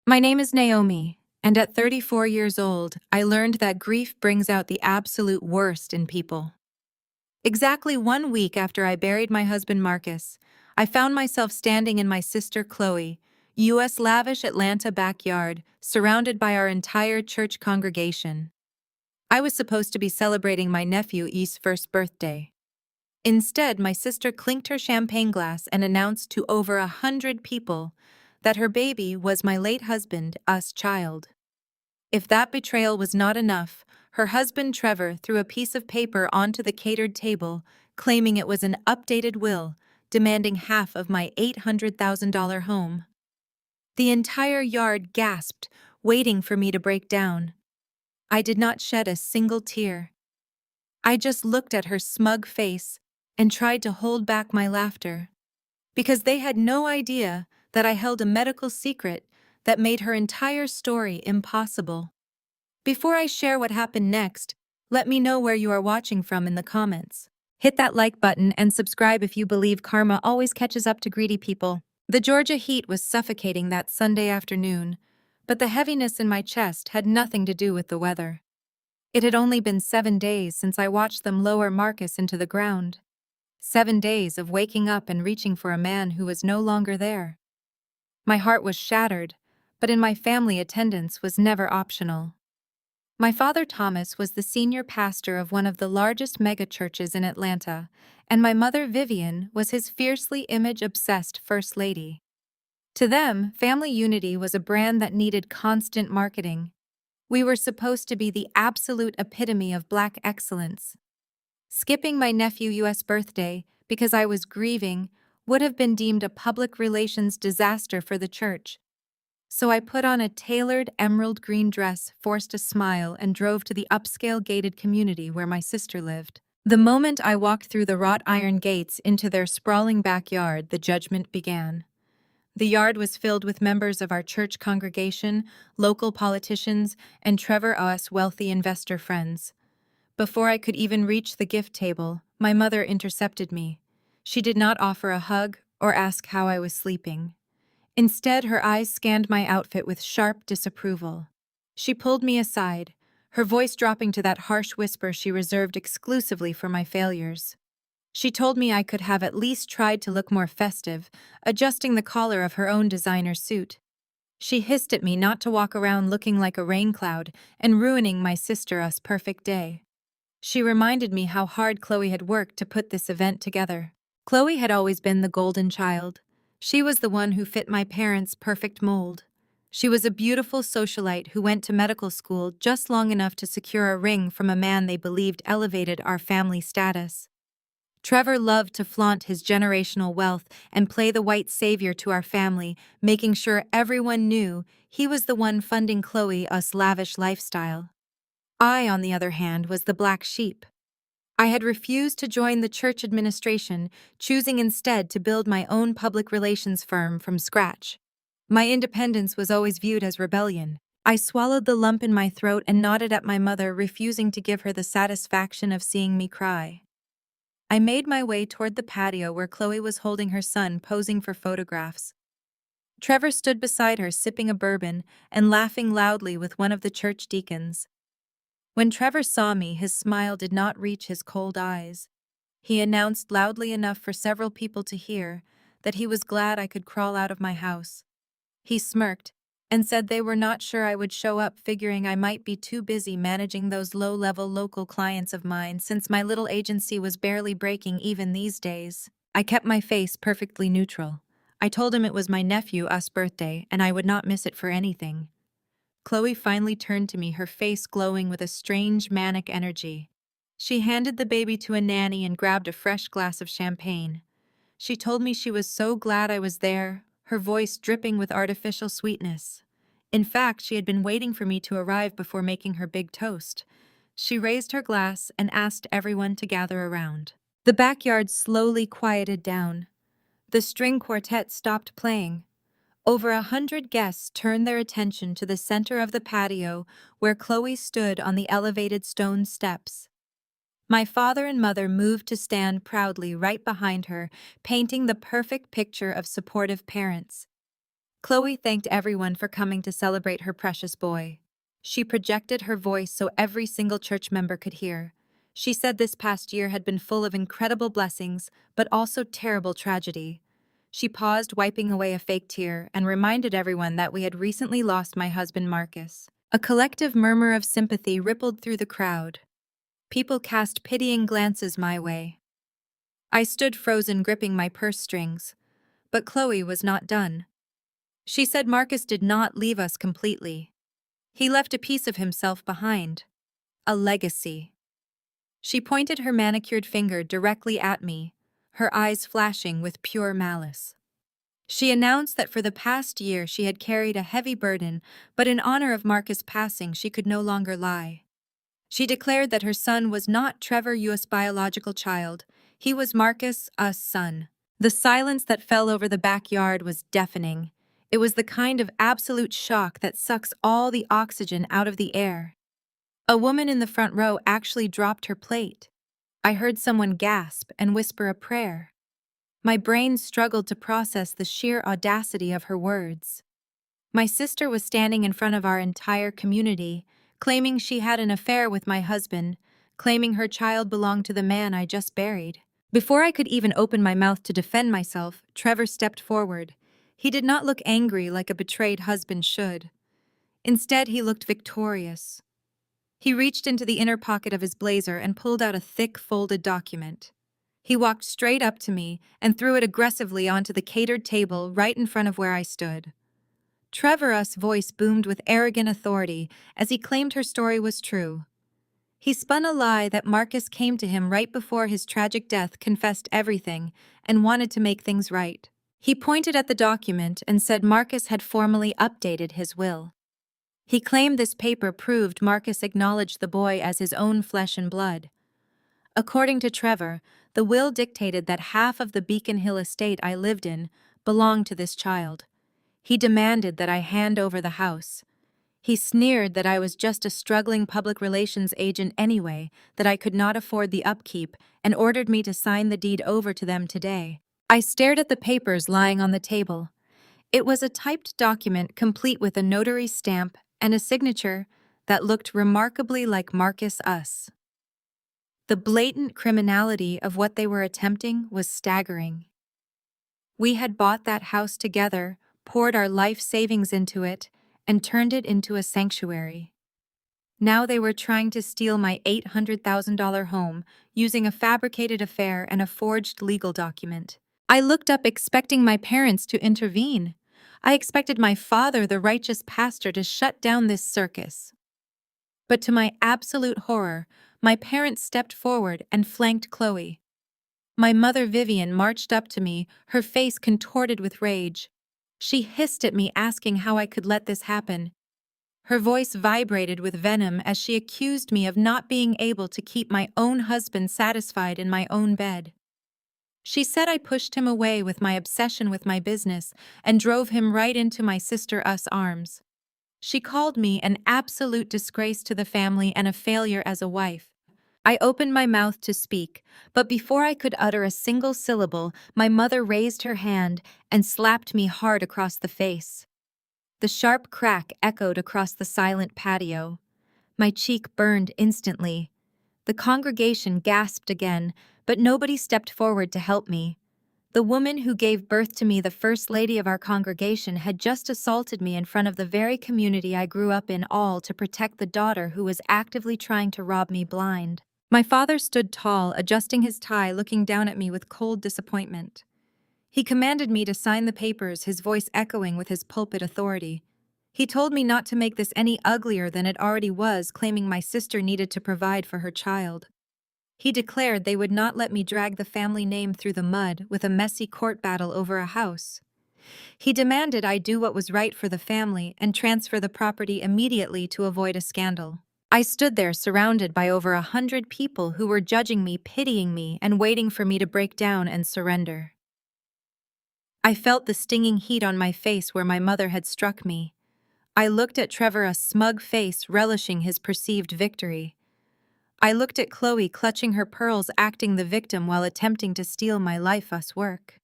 My name is Naomi, and at 34 years old, I learned that grief brings out the absolute worst in people. Exactly 1 week after I buried my husband Marcus, I found myself standing in my sister Chloe, U.S. lavish Atlanta backyard, surrounded by our entire church congregation. I was supposed to be celebrating my nephew E's first birthday. Instead, my sister clinked her champagne glass and announced to over 100 people that her baby was my late husband, us child. If that betrayal was not enough, her husband Trevor threw a piece of paper onto the catered table, claiming it was an updated will, demanding half of my $800,000 home. The entire yard gasped, waiting for me to break down. I did not shed a single tear. I just looked at her smug face and tried to hold back my laughter, because they had no idea that I held a medical secret that made her entire story impossible. Before I share what happened next, let me know where you are watching from in the comments. Hit that like button and subscribe if you believe karma always catches up to greedy people. The Georgia heat was suffocating that Sunday afternoon, but the heaviness in my chest had nothing to do with the weather. It had only been 7 days since I watched them lower Marcus into the ground. 7 days of waking up and reaching for a man who was no longer there. My heart was shattered, but in my family attendance was never optional. My father Thomas was the senior pastor of one of the largest megachurches in Atlanta, and my mother Vivian was his fiercely image-obsessed first lady. To them, family unity was a brand that needed constant marketing. We were supposed to be the absolute epitome of Black excellence. Skipping my nephew's U.S. birthday because I was grieving would have been deemed a public relations disaster for the church. So I put on a tailored emerald green dress, forced a smile, and drove to the upscale gated community where my sister lived. The moment I walked through the wrought iron gates into their sprawling backyard, the judgment began. The yard was filled with members of our church congregation, local politicians, and Trevor O.'s wealthy investor friends. Before I could even reach the gift table, my mother intercepted me. She did not offer a hug or ask how I was sleeping. Instead, her eyes scanned my outfit with sharp disapproval. She pulled me aside, her voice dropping to that harsh whisper she reserved exclusively for my failures. She told me I could have at least tried to look more festive, adjusting the collar of her own designer suit. She hissed at me not to walk around looking like a rain cloud and ruining my sister's perfect day. She reminded me how hard Chloe had worked to put this event together. Chloe had always been the golden child. She was the one who fit my parents' perfect mold. She was a beautiful socialite who went to medical school just long enough to secure a ring from a man they believed elevated our family status. Trevor loved to flaunt his generational wealth and play the white savior to our family, making sure everyone knew he was the one funding Chloe's lavish lifestyle. I, on the other hand, was the black sheep. I had refused to join the church administration, choosing instead to build my own public relations firm from scratch. My independence was always viewed as rebellion. I swallowed the lump in my throat and nodded at my mother, refusing to give her the satisfaction of seeing me cry. I made my way toward the patio where Chloe was holding her son, posing for photographs. Trevor stood beside her, sipping a bourbon and laughing loudly with one of the church deacons. When Trevor saw me, his smile did not reach his cold eyes. He announced loudly enough for several people to hear that he was glad I could crawl out of my house. He smirked and said they were not sure I would show up, figuring I might be too busy managing those low-level local clients of mine since my little agency was barely breaking even these days. I kept my face perfectly neutral. I told him it was my nephew's birthday and I would not miss it for anything. Chloe finally turned to me, her face glowing with a strange manic energy. She handed the baby to a nanny and grabbed a fresh glass of champagne. She told me she was so glad I was there, her voice dripping with artificial sweetness. In fact, she had been waiting for me to arrive before making her big toast. She raised her glass and asked everyone to gather around. The backyard slowly quieted down. The string quartet stopped playing. Over 100 guests turned their attention to the center of the patio where Chloe stood on the elevated stone steps. My father and mother moved to stand proudly right behind her, painting the perfect picture of supportive parents. Chloe thanked everyone for coming to celebrate her precious boy. She projected her voice so every single church member could hear. She said this past year had been full of incredible blessings, but also terrible tragedy. She paused, wiping away a fake tear, and reminded everyone that we had recently lost my husband Marcus. A collective murmur of sympathy rippled through the crowd. People cast pitying glances my way. I stood frozen, gripping my purse strings. But Chloe was not done. She said Marcus did not leave us completely. He left a piece of himself behind. A legacy. She pointed her manicured finger directly at me, her eyes flashing with pure malice. She announced that for the past year she had carried a heavy burden, but in honor of Marcus' passing she could no longer lie. She declared that her son was not Trevor U's biological child, he was Marcus' son. The silence that fell over the backyard was deafening. It was the kind of absolute shock that sucks all the oxygen out of the air. A woman in the front row actually dropped her plate. I heard someone gasp and whisper a prayer. My brain struggled to process the sheer audacity of her words. My sister was standing in front of our entire community, claiming she had an affair with my husband, claiming her child belonged to the man I just buried. Before I could even open my mouth to defend myself, Trevor stepped forward. He did not look angry like a betrayed husband should. Instead, he looked victorious. He reached into the inner pocket of his blazer and pulled out a thick, folded document. He walked straight up to me and threw it aggressively onto the catered table right in front of where I stood. Trevor's voice boomed with arrogant authority as he claimed her story was true. He spun a lie that Marcus came to him right before his tragic death, confessed everything, and wanted to make things right. He pointed at the document and said Marcus had formally updated his will. He claimed this paper proved Marcus acknowledged the boy as his own flesh and blood. According to Trevor, the will dictated that half of the Beacon Hill estate I lived in belonged to this child. He demanded that I hand over the house. He sneered that I was just a struggling public relations agent anyway, that I could not afford the upkeep, and ordered me to sign the deed over to them today. I stared at the papers lying on the table. It was a typed document complete with a notary stamp and a signature that looked remarkably like Marcus Us. The blatant criminality of what they were attempting was staggering. We had bought that house together, poured our life savings into it, and turned it into a sanctuary. Now they were trying to steal my $800,000 home using a fabricated affair and a forged legal document. I looked up expecting my parents to intervene. I expected my father, the righteous pastor, to shut down this circus. But to my absolute horror, my parents stepped forward and flanked Chloe. My mother Vivian marched up to me, her face contorted with rage. She hissed at me, asking how I could let this happen. Her voice vibrated with venom as she accused me of not being able to keep my own husband satisfied in my own bed. She said I pushed him away with my obsession with my business and drove him right into my sister Us arms. She called me an absolute disgrace to the family and a failure as a wife. I opened my mouth to speak, but before I could utter a single syllable, my mother raised her hand and slapped me hard across the face. The sharp crack echoed across the silent patio. My cheek burned instantly. The congregation gasped again, but nobody stepped forward to help me. The woman who gave birth to me, the first lady of our congregation, had just assaulted me in front of the very community I grew up in, all to protect the daughter who was actively trying to rob me blind. My father stood tall, adjusting his tie, looking down at me with cold disappointment. He commanded me to sign the papers, his voice echoing with his pulpit authority. He told me not to make this any uglier than it already was, claiming my sister needed to provide for her child. He declared they would not let me drag the family name through the mud with a messy court battle over a house. He demanded I do what was right for the family and transfer the property immediately to avoid a scandal. I stood there surrounded by over 100 people who were judging me, pitying me, and waiting for me to break down and surrender. I felt the stinging heat on my face where my mother had struck me. I looked at Trevor, a smug face relishing his perceived victory. I looked at Chloe clutching her pearls, acting the victim while attempting to steal my life us work.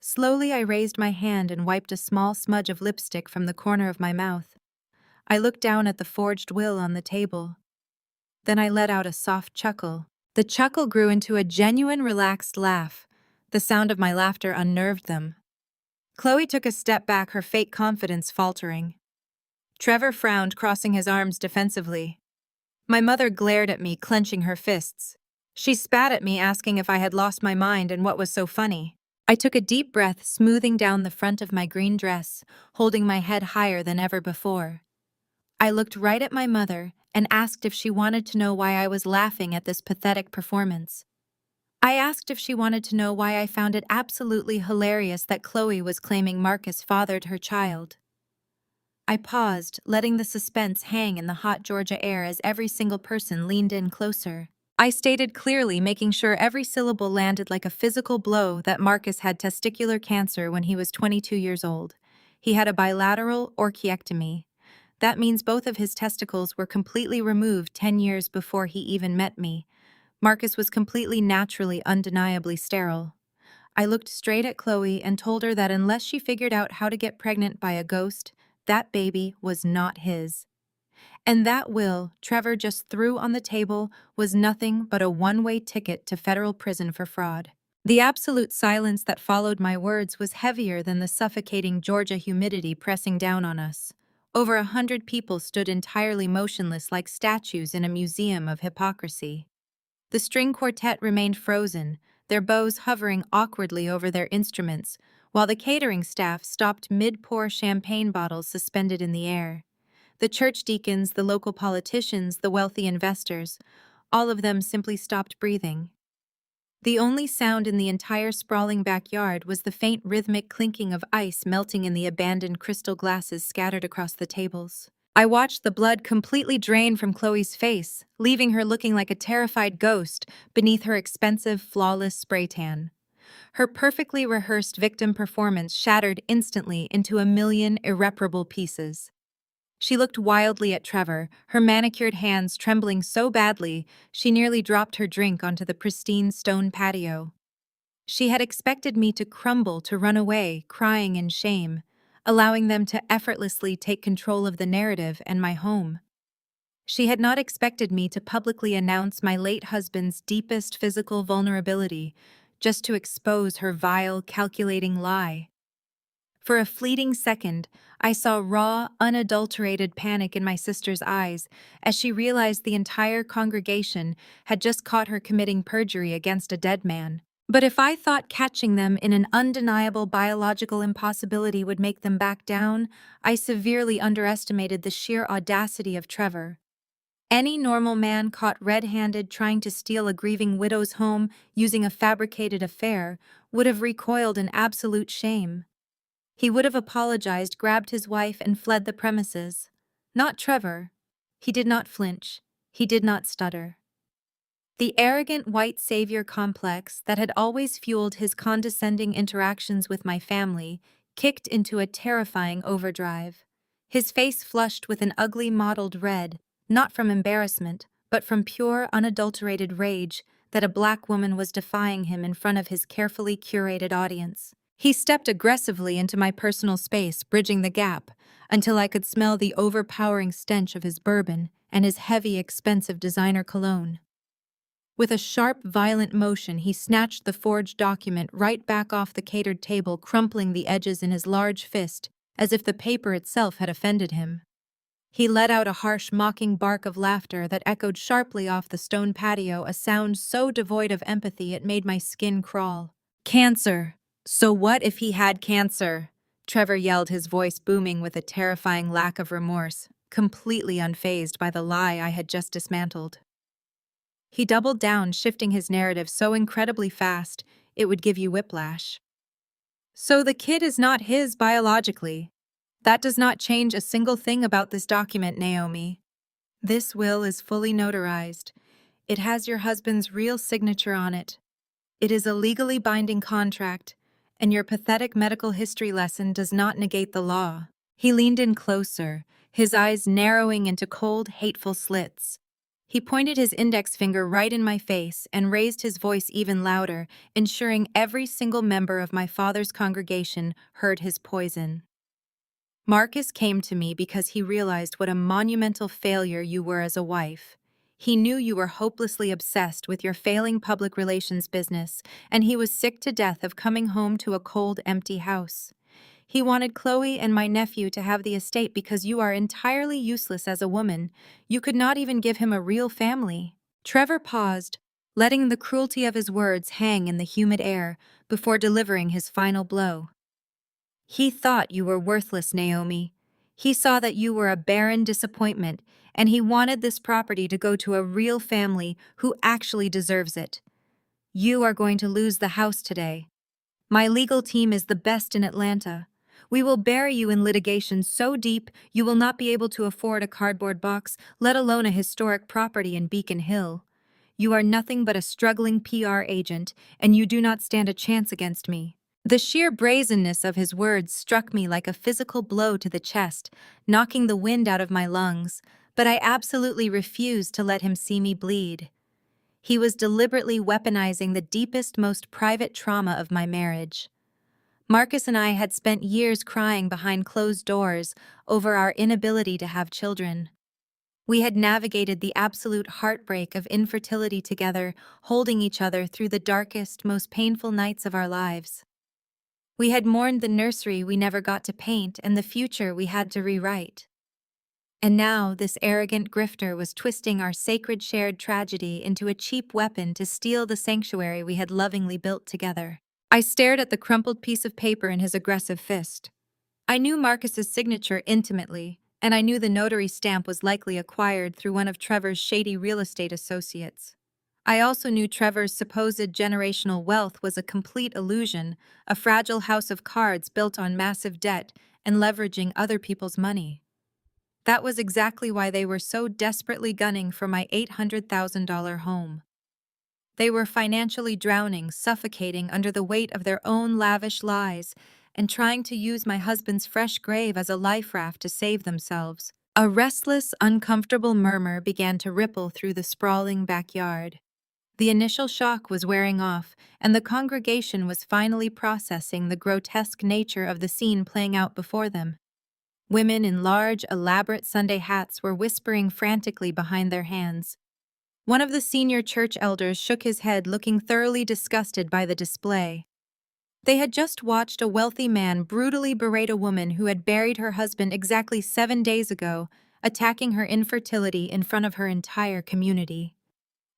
Slowly, I raised my hand and wiped a small smudge of lipstick from the corner of my mouth. I looked down at the forged will on the table. Then I let out a soft chuckle. The chuckle grew into a genuine, relaxed laugh. The sound of my laughter unnerved them. Chloe took a step back, her fake confidence faltering. Trevor frowned, crossing his arms defensively. My mother glared at me, clenching her fists. She spat at me, asking if I had lost my mind and what was so funny. I took a deep breath, smoothing down the front of my green dress, holding my head higher than ever before. I looked right at my mother and asked if she wanted to know why I was laughing at this pathetic performance. I asked if she wanted to know why I found it absolutely hilarious that Chloe was claiming Marcus fathered her child. I paused, letting the suspense hang in the hot Georgia air as every single person leaned in closer. I stated clearly, making sure every syllable landed like a physical blow, that Marcus had testicular cancer when he was 22 years old. He had a bilateral orchiectomy. That means both of his testicles were completely removed 10 years before he even met me. Marcus was completely naturally, undeniably sterile. I looked straight at Chloe and told her that unless she figured out how to get pregnant by a ghost, that baby was not his. And that will Trevor just threw on the table was nothing but a one-way ticket to federal prison for fraud. The absolute silence that followed my words was heavier than the suffocating Georgia humidity pressing down on us. Over 100 people stood entirely motionless like statues in a museum of hypocrisy. The string quartet remained frozen, their bows hovering awkwardly over their instruments, while the catering staff stopped mid-pour, champagne bottles suspended in the air. The church deacons, the local politicians, the wealthy investors, all of them simply stopped breathing. The only sound in the entire sprawling backyard was the faint rhythmic clinking of ice melting in the abandoned crystal glasses scattered across the tables. I watched the blood completely drain from Chloe's face, leaving her looking like a terrified ghost beneath her expensive, flawless spray tan. Her perfectly rehearsed victim performance shattered instantly into a million irreparable pieces. She looked wildly at Trevor, her manicured hands trembling so badly she nearly dropped her drink onto the pristine stone patio. She had expected me to crumble, to run away, crying in shame, allowing them to effortlessly take control of the narrative and my home. She had not expected me to publicly announce my late husband's deepest physical vulnerability, just to expose her vile, calculating lie. For a fleeting second, I saw raw, unadulterated panic in my sister's eyes as she realized the entire congregation had just caught her committing perjury against a dead man. But if I thought catching them in an undeniable biological impossibility would make them back down, I severely underestimated the sheer audacity of Trevor. Any normal man caught red-handed trying to steal a grieving widow's home using a fabricated affair would have recoiled in absolute shame. He would have apologized, grabbed his wife, and fled the premises. Not Trevor. He did not flinch. He did not stutter. The arrogant white savior complex that had always fueled his condescending interactions with my family kicked into a terrifying overdrive. His face flushed with an ugly mottled red, not from embarrassment, but from pure, unadulterated rage that a black woman was defying him in front of his carefully curated audience. He stepped aggressively into my personal space, bridging the gap, until I could smell the overpowering stench of his bourbon and his heavy, expensive designer cologne. With a sharp, violent motion, he snatched the forged document right back off the catered table, crumpling the edges in his large fist, as if the paper itself had offended him. He let out a harsh, mocking bark of laughter that echoed sharply off the stone patio, a sound so devoid of empathy it made my skin crawl. Cancer! So what if he had cancer? Trevor yelled, his voice booming with a terrifying lack of remorse, completely unfazed by the lie I had just dismantled. He doubled down, shifting his narrative so incredibly fast it would give you whiplash. So the kid is not his biologically. That does not change a single thing about this document, Naomi. This will is fully notarized. It has your husband's real signature on it. It is a legally binding contract, and your pathetic medical history lesson does not negate the law. He leaned in closer, his eyes narrowing into cold, hateful slits. He pointed his index finger right in my face and raised his voice even louder, ensuring every single member of my father's congregation heard his poison. Marcus came to me because he realized what a monumental failure you were as a wife. He knew you were hopelessly obsessed with your failing public relations business, and he was sick to death of coming home to a cold, empty house. He wanted Chloe and my nephew to have the estate because you are entirely useless as a woman. You could not even give him a real family. Trevor paused, letting the cruelty of his words hang in the humid air before delivering his final blow. He thought you were worthless, Naomi. He saw that you were a barren disappointment, and he wanted this property to go to a real family who actually deserves it. You are going to lose the house today. My legal team is the best in Atlanta. We will bury you in litigation so deep you will not be able to afford a cardboard box, let alone a historic property in Beacon Hill. You are nothing but a struggling PR agent, and you do not stand a chance against me. The sheer brazenness of his words struck me like a physical blow to the chest, knocking the wind out of my lungs, but I absolutely refused to let him see me bleed. He was deliberately weaponizing the deepest, most private trauma of my marriage. Marcus and I had spent years crying behind closed doors over our inability to have children. We had navigated the absolute heartbreak of infertility together, holding each other through the darkest, most painful nights of our lives. We had mourned the nursery we never got to paint and the future we had to rewrite. And now this arrogant grifter was twisting our sacred shared tragedy into a cheap weapon to steal the sanctuary we had lovingly built together. I stared at the crumpled piece of paper in his aggressive fist. I knew Marcus's signature intimately, and I knew the notary stamp was likely acquired through one of Trevor's shady real estate associates. I also knew Trevor's supposed generational wealth was a complete illusion, a fragile house of cards built on massive debt and leveraging other people's money. That was exactly why they were so desperately gunning for my $800,000 home. They were financially drowning, suffocating under the weight of their own lavish lies, and trying to use my husband's fresh grave as a life raft to save themselves. A restless, uncomfortable murmur began to ripple through the sprawling backyard. The initial shock was wearing off, and the congregation was finally processing the grotesque nature of the scene playing out before them. Women in large, elaborate Sunday hats were whispering frantically behind their hands. One of the senior church elders shook his head, looking thoroughly disgusted by the display. They had just watched a wealthy man brutally berate a woman who had buried her husband exactly 7 days ago, attacking her infertility in front of her entire community.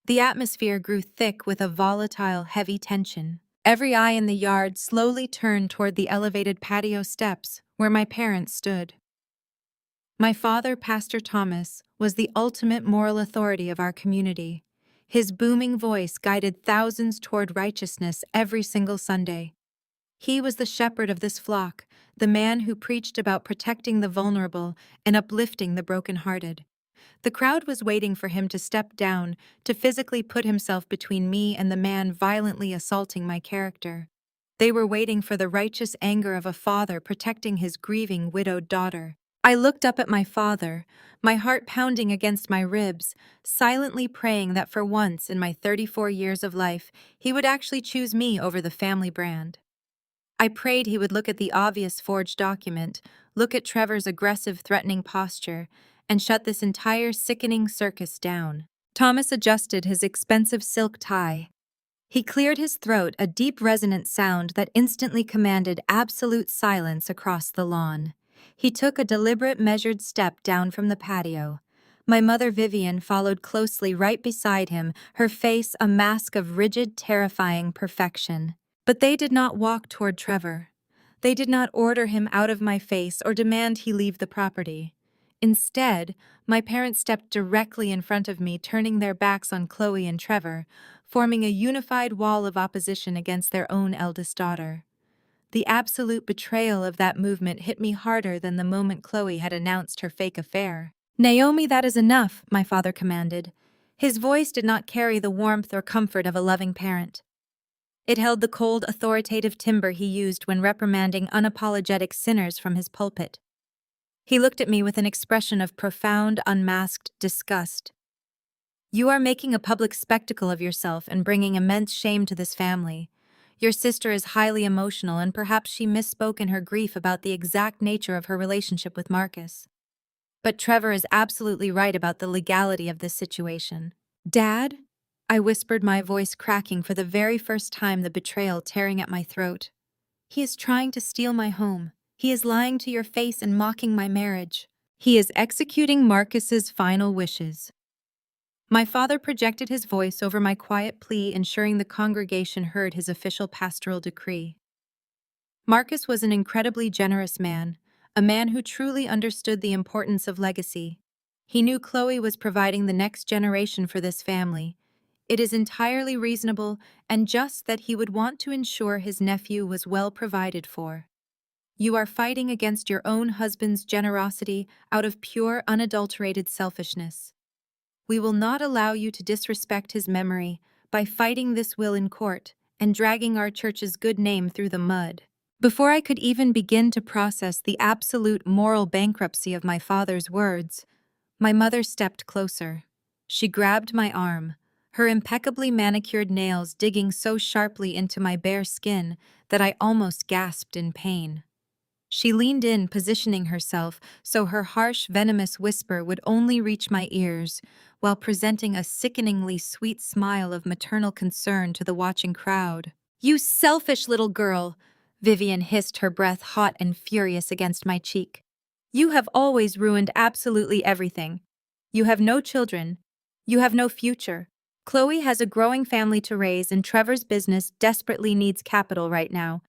The atmosphere grew thick with a volatile, heavy tension. Every eye in the yard slowly turned toward the elevated patio steps where my parents stood. My father, Pastor Thomas, was the ultimate moral authority of our community. His booming voice guided thousands toward righteousness every single Sunday. He was the shepherd of this flock, the man who preached about protecting the vulnerable and uplifting the brokenhearted. The crowd was waiting for him to step down, to physically put himself between me and the man violently assaulting my character. They were waiting for the righteous anger of a father protecting his grieving widowed daughter. I looked up at my father, my heart pounding against my ribs, silently praying that for once in my 34 years of life, he would actually choose me over the family brand. I prayed he would look at the obvious forged document, look at Trevor's aggressive, threatening posture, and shut this entire sickening circus down. Thomas adjusted his expensive silk tie. He cleared his throat, a deep resonant sound that instantly commanded absolute silence across the lawn. He took a deliberate, measured step down from the patio. My mother Vivian followed closely right beside him, her face a mask of rigid, terrifying perfection. But they did not walk toward Trevor. They did not order him out of my face or demand he leave the property. Instead, my parents stepped directly in front of me, turning their backs on Chloe and Trevor, forming a unified wall of opposition against their own eldest daughter. The absolute betrayal of that movement hit me harder than the moment Chloe had announced her fake affair. "Naomi, that is enough," my father commanded. His voice did not carry the warmth or comfort of a loving parent. It held the cold, authoritative timbre he used when reprimanding unapologetic sinners from his pulpit. He looked at me with an expression of profound, unmasked disgust. You are making a public spectacle of yourself and bringing immense shame to this family. Your sister is highly emotional and perhaps she misspoke in her grief about the exact nature of her relationship with Marcus. But Trevor is absolutely right about the legality of this situation. Dad? I whispered, my voice cracking for the very first time, the betrayal tearing at my throat. He is trying to steal my home. He is lying to your face and mocking my marriage. He is executing Marcus's final wishes. My father projected his voice over my quiet plea, ensuring the congregation heard his official pastoral decree. Marcus was an incredibly generous man, a man who truly understood the importance of legacy. He knew Chloe was providing the next generation for this family. It is entirely reasonable and just that he would want to ensure his nephew was well provided for. You are fighting against your own husband's generosity out of pure, unadulterated selfishness. We will not allow you to disrespect his memory by fighting this will in court and dragging our church's good name through the mud. Before I could even begin to process the absolute moral bankruptcy of my father's words, my mother stepped closer. She grabbed my arm, her impeccably manicured nails digging so sharply into my bare skin that I almost gasped in pain. She leaned in, positioning herself so her harsh, venomous whisper would only reach my ears, while presenting a sickeningly sweet smile of maternal concern to the watching crowd. "You selfish little girl!" Vivian hissed, her breath hot and furious against my cheek. "You have always ruined absolutely everything. You have no children. You have no future. Chloe has a growing family to raise and Trevor's business desperately needs capital right now.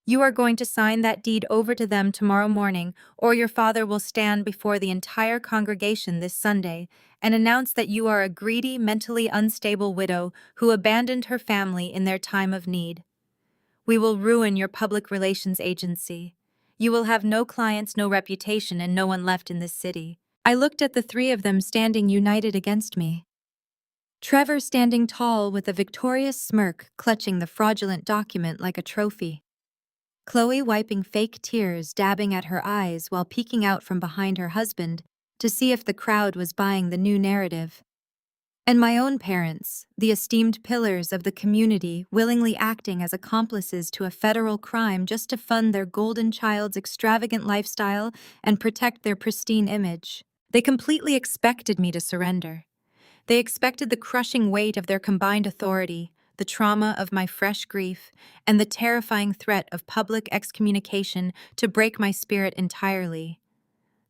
You are going to sign that deed over to them tomorrow morning, or your father will stand before the entire congregation this Sunday and announce that you are a greedy, mentally unstable widow who abandoned her family in their time of need. We will ruin your public relations agency. You will have no clients, no reputation, and no one left in this city." I looked at the three of them standing united against me. Trevor standing tall with a victorious smirk, clutching the fraudulent document like a trophy. Chloe wiping fake tears, dabbing at her eyes while peeking out from behind her husband to see if the crowd was buying the new narrative. And my own parents, the esteemed pillars of the community, willingly acting as accomplices to a federal crime just to fund their golden child's extravagant lifestyle and protect their pristine image. They completely expected me to surrender. They expected the crushing weight of their combined authority, the trauma of my fresh grief, and the terrifying threat of public excommunication to break my spirit entirely.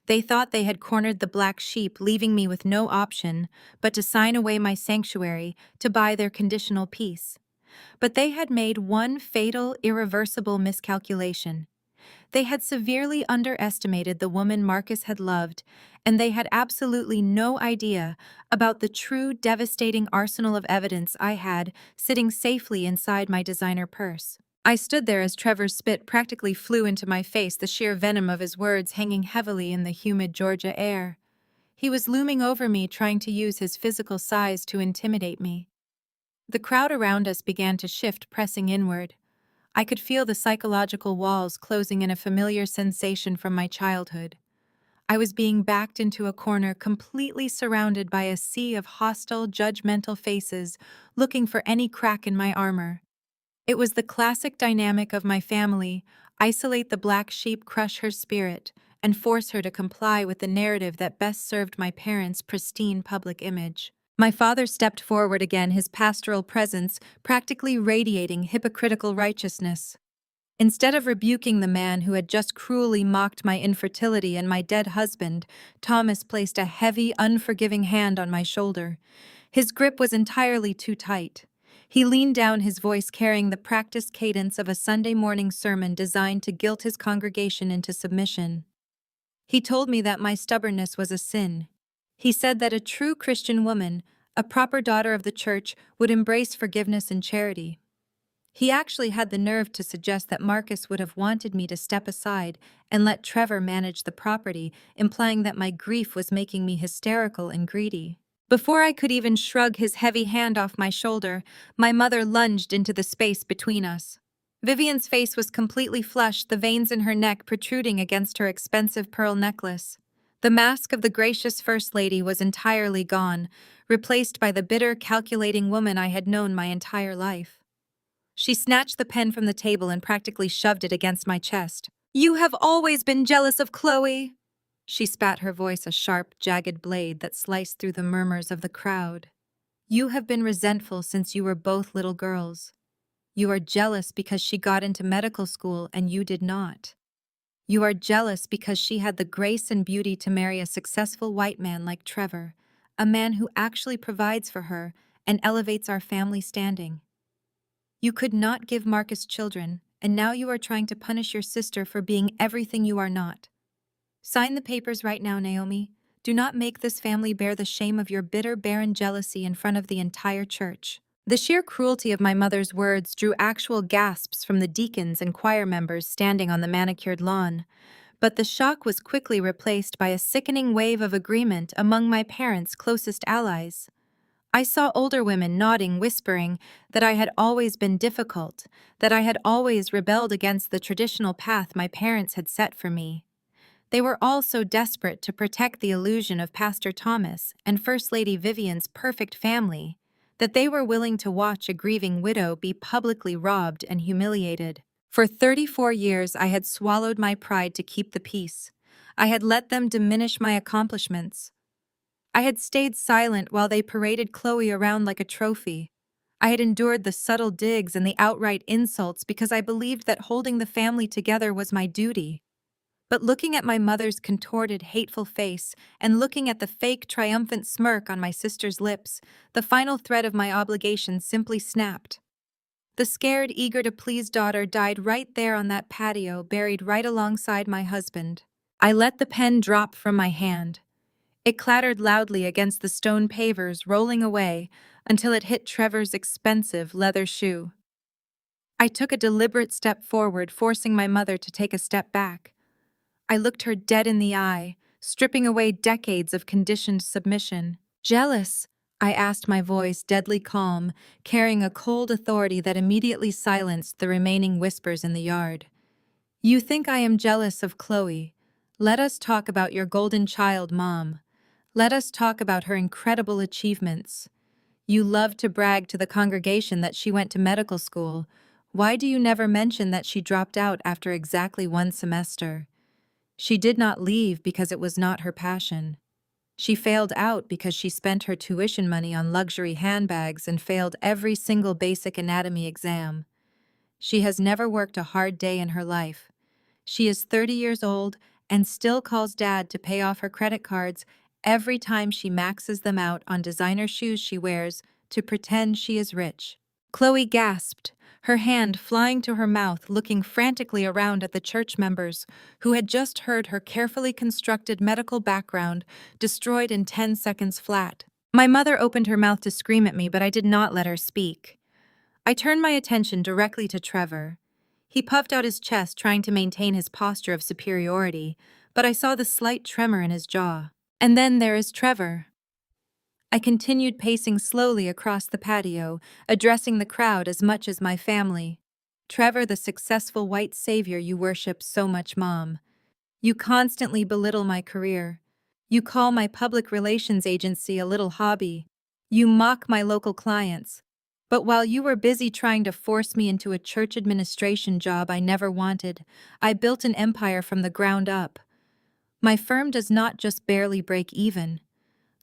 They thought they had cornered the black sheep, leaving me with no option but to sign away my sanctuary to buy their conditional peace. But they had made one fatal, irreversible miscalculation. They had severely underestimated the woman Marcus had loved, and they had absolutely no idea about the true devastating arsenal of evidence I had sitting safely inside my designer purse. I stood there as Trevor's spit practically flew into my face, the sheer venom of his words hanging heavily in the humid Georgia air. He was looming over me, trying to use his physical size to intimidate me. The crowd around us began to shift, pressing inward. I could feel the psychological walls closing in, a familiar sensation from my childhood. I was being backed into a corner, completely surrounded by a sea of hostile, judgmental faces, looking for any crack in my armor. It was the classic dynamic of my family: isolate the black sheep, crush her spirit, and force her to comply with the narrative that best served my parents' pristine public image. My father stepped forward again, his pastoral presence practically radiating hypocritical righteousness. Instead of rebuking the man who had just cruelly mocked my infertility and my dead husband, Thomas placed a heavy, unforgiving hand on my shoulder. His grip was entirely too tight. He leaned down, his voice carrying the practiced cadence of a Sunday morning sermon designed to guilt his congregation into submission. He told me that my stubbornness was a sin. He said that a true Christian woman, a proper daughter of the church, would embrace forgiveness and charity. He actually had the nerve to suggest that Marcus would have wanted me to step aside and let Trevor manage the property, implying that my grief was making me hysterical and greedy. Before I could even shrug his heavy hand off my shoulder, my mother lunged into the space between us. Vivian's face was completely flushed, the veins in her neck protruding against her expensive pearl necklace. The mask of the gracious First Lady was entirely gone, replaced by the bitter, calculating woman I had known my entire life. She snatched the pen from the table and practically shoved it against my chest. "You have always been jealous of Chloe!" She spat, her voice a sharp, jagged blade that sliced through the murmurs of the crowd. "You have been resentful since you were both little girls. You are jealous because she got into medical school and you did not. You are jealous because she had the grace and beauty to marry a successful white man like Trevor, a man who actually provides for her and elevates our family standing. You could not give Marcus children, and now you are trying to punish your sister for being everything you are not. Sign the papers right now, Naomi. Do not make this family bear the shame of your bitter, barren jealousy in front of the entire church." The sheer cruelty of my mother's words drew actual gasps from the deacons and choir members standing on the manicured lawn, but the shock was quickly replaced by a sickening wave of agreement among my parents' closest allies. I saw older women nodding, whispering that I had always been difficult, that I had always rebelled against the traditional path my parents had set for me. They were all so desperate to protect the illusion of Pastor Thomas and First Lady Vivian's perfect family that they were willing to watch a grieving widow be publicly robbed and humiliated. For 34 years, I had swallowed my pride to keep the peace. I had let them diminish my accomplishments. I had stayed silent while they paraded Chloe around like a trophy. I had endured the subtle digs and the outright insults because I believed that holding the family together was my duty. But looking at my mother's contorted, hateful face and looking at the fake, triumphant smirk on my sister's lips, the final thread of my obligation simply snapped. The scared, eager-to-please daughter died right there on that patio, buried right alongside my husband. I let the pen drop from my hand. It clattered loudly against the stone pavers, rolling away until it hit Trevor's expensive leather shoe. I took a deliberate step forward, forcing my mother to take a step back. I looked her dead in the eye, stripping away decades of conditioned submission. "Jealous?" I asked, my voice deadly calm, carrying a cold authority that immediately silenced the remaining whispers in the yard. "You think I am jealous of Chloe? Let us talk about your golden child, Mom. Let us talk about her incredible achievements. You love to brag to the congregation that she went to medical school. Why do you never mention that she dropped out after exactly one semester? She did not leave because it was not her passion. She failed out because she spent her tuition money on luxury handbags and failed every single basic anatomy exam. She has never worked a hard day in her life. She is 30 years old and still calls Dad to pay off her credit cards every time she maxes them out on designer shoes she wears to pretend she is rich." Chloe gasped, her hand flying to her mouth, looking frantically around at the church members who had just heard her carefully constructed medical background destroyed in 10 seconds flat. My mother opened her mouth to scream at me, but I did not let her speak. I turned my attention directly to Trevor. He puffed out his chest, trying to maintain his posture of superiority, but I saw the slight tremor in his jaw. "And then there is Trevor." I continued pacing slowly across the patio, addressing the crowd as much as my family. "Trevor, the successful white savior you worship so much, Mom. You constantly belittle my career. You call my public relations agency a little hobby. You mock my local clients. But while you were busy trying to force me into a church administration job I never wanted, I built an empire from the ground up. My firm does not just barely break even.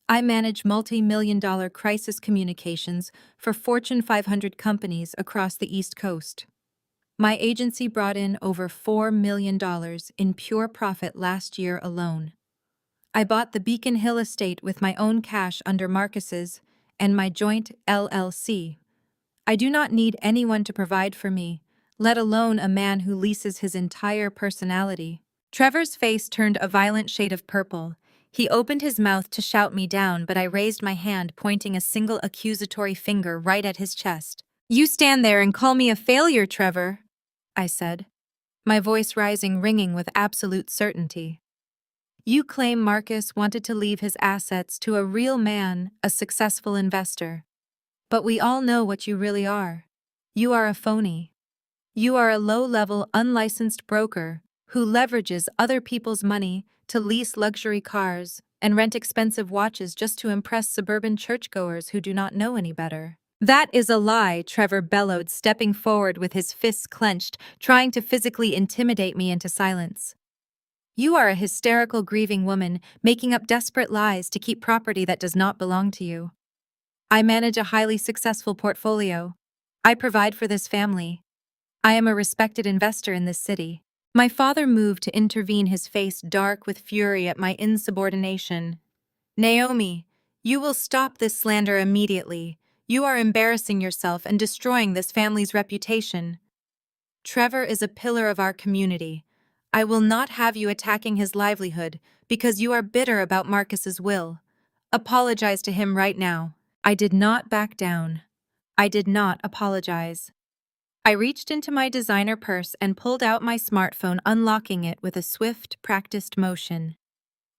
I manage multi-million-dollar crisis communications for Fortune 500 companies across the East Coast. My agency brought in over $4 million in pure profit last year alone. I bought the Beacon Hill estate with my own cash under Marcus's and my joint LLC. I do not need anyone to provide for me, let alone a man who leases his entire personality." Trevor's face turned a violent shade of purple. He opened his mouth to shout me down, but I raised my hand, pointing a single accusatory finger right at his chest. "You stand there and call me a failure, Trevor," I said, my voice rising, ringing with absolute certainty. "You claim Marcus wanted to leave his assets to a real man, a successful investor. But we all know what you really are. You are a phony. You are a low-level, unlicensed broker who leverages other people's money to lease luxury cars and rent expensive watches just to impress suburban churchgoers who do not know any better. That is a lie, Trevor bellowed, stepping forward with his fists clenched, trying to physically intimidate me into silence. You are a hysterical, grieving woman, making up desperate lies to keep property that does not belong to you. I manage a highly successful portfolio. I provide for this family. I am a respected investor in this city. My father moved to intervene, his face dark with fury at my insubordination. Naomi, you will stop this slander immediately. You are embarrassing yourself and destroying this family's reputation. Trevor is a pillar of our community. I will not have you attacking his livelihood because you are bitter about Marcus's will. Apologize to him right now. I did not back down. I did not apologize. I reached into my designer purse and pulled out my smartphone, unlocking it with a swift, practiced motion.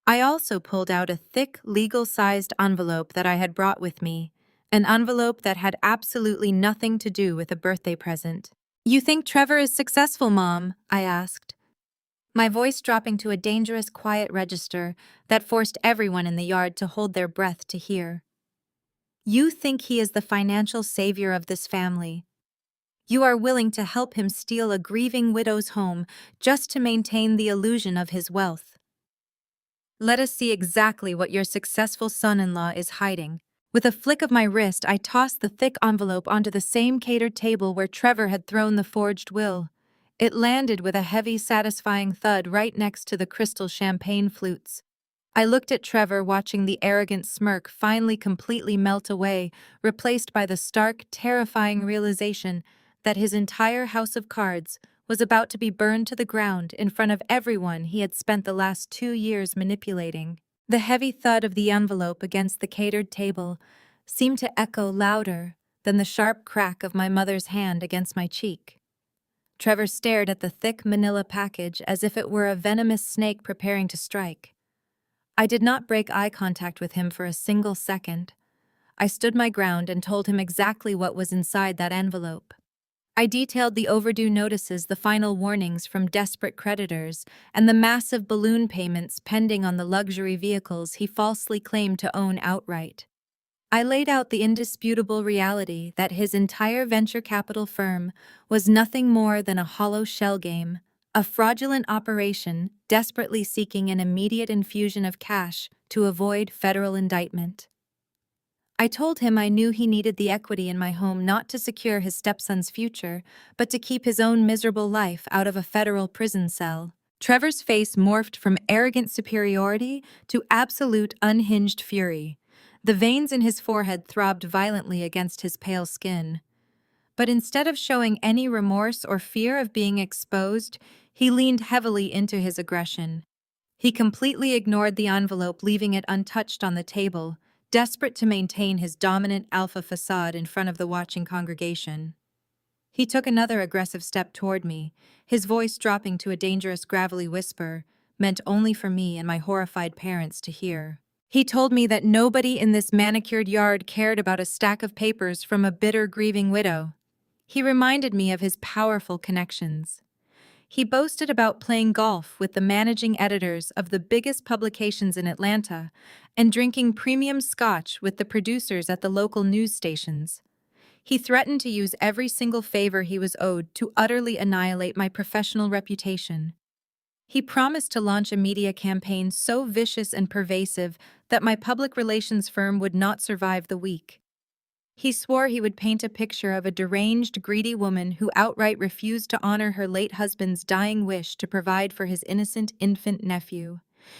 I also pulled out a thick, legal-sized envelope that I had brought with me, an envelope that had absolutely nothing to do with a birthday present. You think Trevor is successful, Mom? I asked, my voice dropping to a dangerous, quiet register that forced everyone in the yard to hold their breath to hear. You think he is the financial savior of this family. You are willing to help him steal a grieving widow's home just to maintain the illusion of his wealth. Let us see exactly what your successful son-in-law is hiding. With a flick of my wrist, I tossed the thick envelope onto the same catered table where Trevor had thrown the forged will. It landed with a heavy, satisfying thud right next to the crystal champagne flutes. I looked at Trevor, watching the arrogant smirk finally completely melt away, replaced by the stark, terrifying realization that his entire house of cards was about to be burned to the ground in front of everyone he had spent the last 2 years manipulating. The heavy thud of the envelope against the catered table seemed to echo louder than the sharp crack of my mother's hand against my cheek. Trevor stared at the thick manila package as if it were a venomous snake preparing to strike. I did not break eye contact with him for a single second. I stood my ground and told him exactly what was inside that envelope. I detailed the overdue notices, the final warnings from desperate creditors, and the massive balloon payments pending on the luxury vehicles he falsely claimed to own outright. I laid out the indisputable reality that his entire venture capital firm was nothing more than a hollow shell game, a fraudulent operation desperately seeking an immediate infusion of cash to avoid federal indictment. I told him I knew he needed the equity in my home not to secure his stepson's future, but to keep his own miserable life out of a federal prison cell. Trevor's face morphed from arrogant superiority to absolute unhinged fury. The veins in his forehead throbbed violently against his pale skin. But instead of showing any remorse or fear of being exposed, he leaned heavily into his aggression. He completely ignored the envelope, leaving it untouched on the table, desperate to maintain his dominant alpha facade in front of the watching congregation. He took another aggressive step toward me, his voice dropping to a dangerous gravelly whisper, meant only for me and my horrified parents to hear. He told me that nobody in this manicured yard cared about a stack of papers from a bitter, grieving widow. He reminded me of his powerful connections. He boasted about playing golf with the managing editors of the biggest publications in Atlanta and drinking premium scotch with the producers at the local news stations. He threatened to use every single favor he was owed to utterly annihilate my professional reputation. He promised to launch a media campaign so vicious and pervasive that my public relations firm would not survive the week. He swore he would paint a picture of a deranged, greedy woman who outright refused to honor her late husband's dying wish to provide for his innocent infant nephew.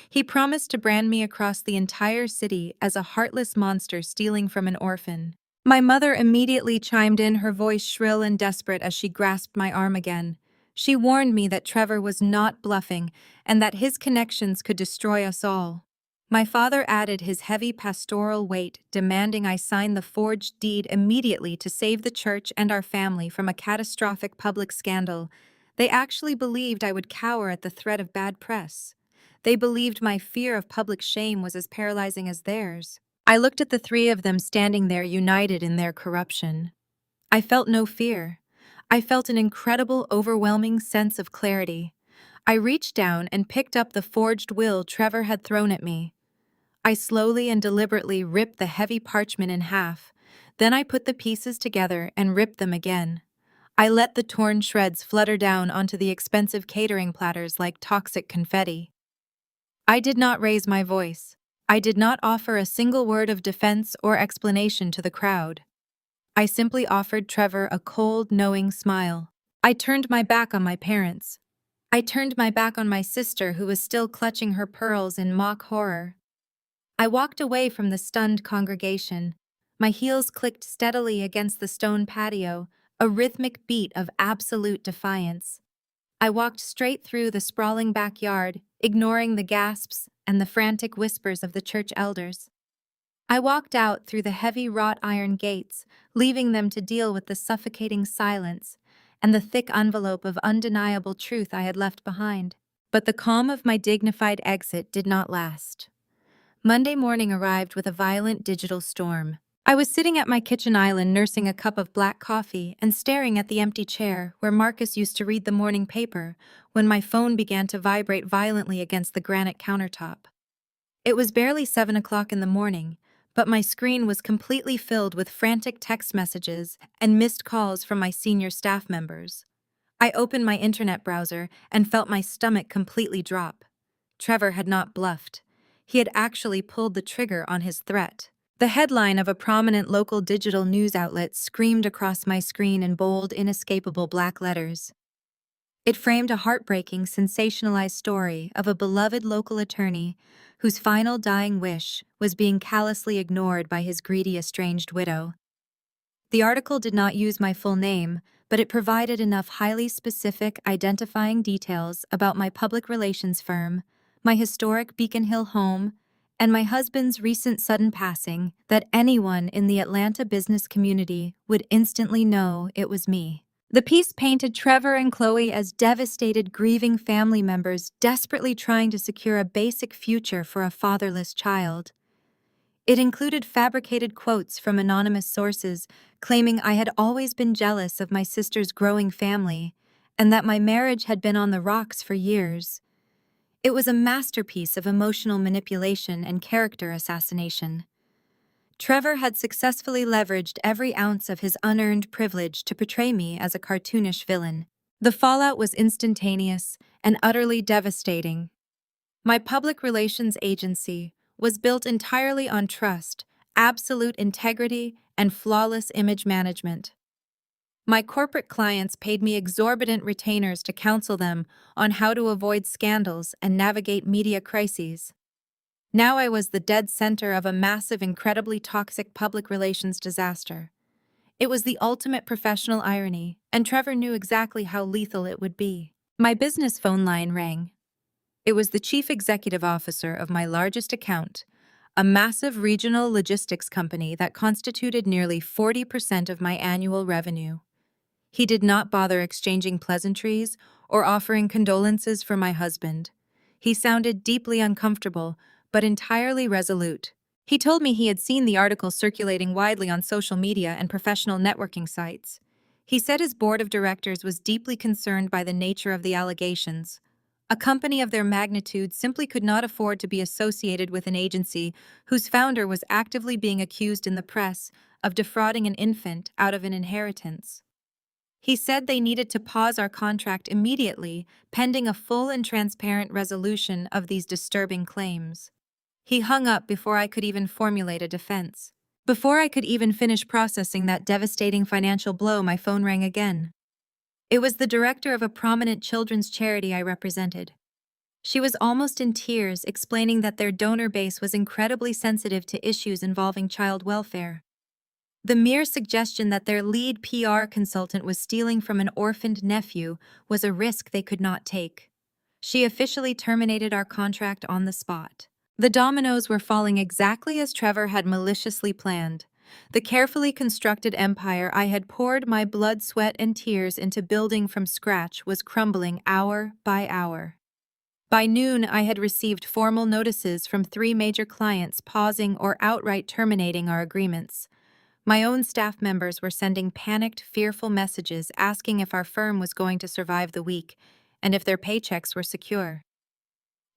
He promised to brand me across the entire city as a heartless monster stealing from an orphan. My mother immediately chimed in, her voice shrill and desperate as she grasped my arm again. She warned me that Trevor was not bluffing and that his connections could destroy us all. My father added his heavy pastoral weight, demanding I sign the forged deed immediately to save the church and our family from a catastrophic public scandal. They actually believed I would cower at the threat of bad press. They believed my fear of public shame was as paralyzing as theirs. I looked at the three of them standing there, united in their corruption. I felt no fear. I felt an incredible, overwhelming sense of clarity. I reached down and picked up the forged will Trevor had thrown at me. I slowly and deliberately ripped the heavy parchment in half. Then I put the pieces together and ripped them again. I let the torn shreds flutter down onto the expensive catering platters like toxic confetti. I did not raise my voice. I did not offer a single word of defense or explanation to the crowd. I simply offered Trevor a cold, knowing smile. I turned my back on my parents. I turned my back on my sister, who was still clutching her pearls in mock horror. I walked away from the stunned congregation. My heels clicked steadily against the stone patio, a rhythmic beat of absolute defiance. I walked straight through the sprawling backyard, ignoring the gasps and the frantic whispers of the church elders. I walked out through the heavy wrought iron gates, leaving them to deal with the suffocating silence and the thick envelope of undeniable truth I had left behind. But the calm of my dignified exit did not last. Monday morning arrived with a violent digital storm. I was sitting at my kitchen island nursing a cup of black coffee and staring at the empty chair where Marcus used to read the morning paper when my phone began to vibrate violently against the granite countertop. It was barely 7 o'clock in the morning, but my screen was completely filled with frantic text messages and missed calls from my senior staff members. I opened my internet browser and felt my stomach completely drop. Trevor had not bluffed. He had actually pulled the trigger on his threat. The headline of a prominent local digital news outlet screamed across my screen in bold, inescapable black letters. It framed a heartbreaking, sensationalized story of a beloved local attorney whose final dying wish was being callously ignored by his greedy, estranged widow. The article did not use my full name, but it provided enough highly specific, identifying details about my public relations firm, my historic Beacon Hill home, and my husband's recent sudden passing that anyone in the Atlanta business community would instantly know it was me. The piece painted Trevor and Chloe as devastated, grieving family members desperately trying to secure a basic future for a fatherless child. It included fabricated quotes from anonymous sources claiming I had always been jealous of my sister's growing family and that my marriage had been on the rocks for years. It was a masterpiece of emotional manipulation and character assassination. Trevor had successfully leveraged every ounce of his unearned privilege to portray me as a cartoonish villain. The fallout was instantaneous and utterly devastating. My public relations agency was built entirely on trust, absolute integrity, and flawless image management. My corporate clients paid me exorbitant retainers to counsel them on how to avoid scandals and navigate media crises. Now I was the dead center of a massive, incredibly toxic public relations disaster. It was the ultimate professional irony, and Trevor knew exactly how lethal it would be. My business phone line rang. It was the chief executive officer of my largest account, a massive regional logistics company that constituted nearly 40% of my annual revenue. He did not bother exchanging pleasantries or offering condolences for my husband. He sounded deeply uncomfortable, but entirely resolute. He told me he had seen the article circulating widely on social media and professional networking sites. He said his board of directors was deeply concerned by the nature of the allegations. A company of their magnitude simply could not afford to be associated with an agency whose founder was actively being accused in the press of defrauding an infant out of an inheritance. He said they needed to pause our contract immediately, pending a full and transparent resolution of these disturbing claims. He hung up before I could even formulate a defense. Before I could even finish processing that devastating financial blow, my phone rang again. It was the director of a prominent children's charity I represented. She was almost in tears, explaining that their donor base was incredibly sensitive to issues involving child welfare. The mere suggestion that their lead PR consultant was stealing from an orphaned nephew was a risk they could not take. She officially terminated our contract on the spot. The dominoes were falling exactly as Trevor had maliciously planned. The carefully constructed empire I had poured my blood, sweat, and tears into building from scratch was crumbling hour by hour. By noon, I had received formal notices from 3 major clients pausing or outright terminating our agreements. My own staff members were sending panicked, fearful messages asking if our firm was going to survive the week, and if their paychecks were secure.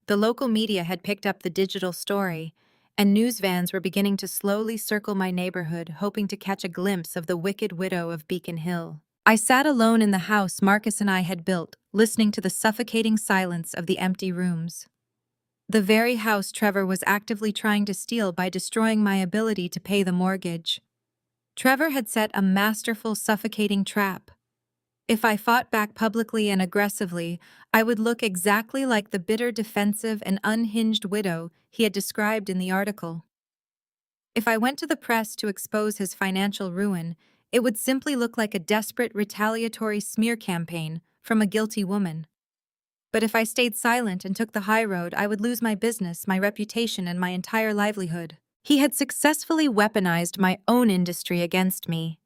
The local media had picked up the digital story, and news vans were beginning to slowly circle my neighborhood, hoping to catch a glimpse of the wicked widow of Beacon Hill. I sat alone in the house Marcus and I had built, listening to the suffocating silence of the empty rooms. The very house Trevor was actively trying to steal by destroying my ability to pay the mortgage. Trevor had set a masterful, suffocating trap. If I fought back publicly and aggressively, I would look exactly like the bitter, defensive, and unhinged widow he had described in the article. If I went to the press to expose his financial ruin, it would simply look like a desperate, retaliatory smear campaign from a guilty woman. But if I stayed silent and took the high road, I would lose my business, my reputation, and my entire livelihood. He had successfully weaponized my own industry against me.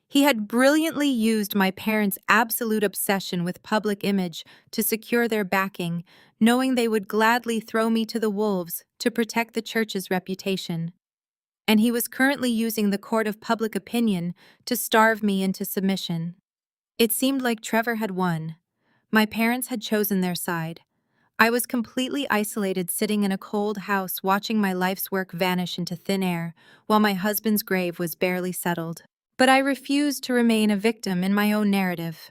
He had brilliantly used my parents' absolute obsession with public image to secure their backing, knowing they would gladly throw me to the wolves to protect the church's reputation. And he was currently using the court of public opinion to starve me into submission. It seemed like Trevor had won. My parents had chosen their side. I was completely isolated, sitting in a cold house watching my life's work vanish into thin air, while my husband's grave was barely settled. But I refused to remain a victim in my own narrative.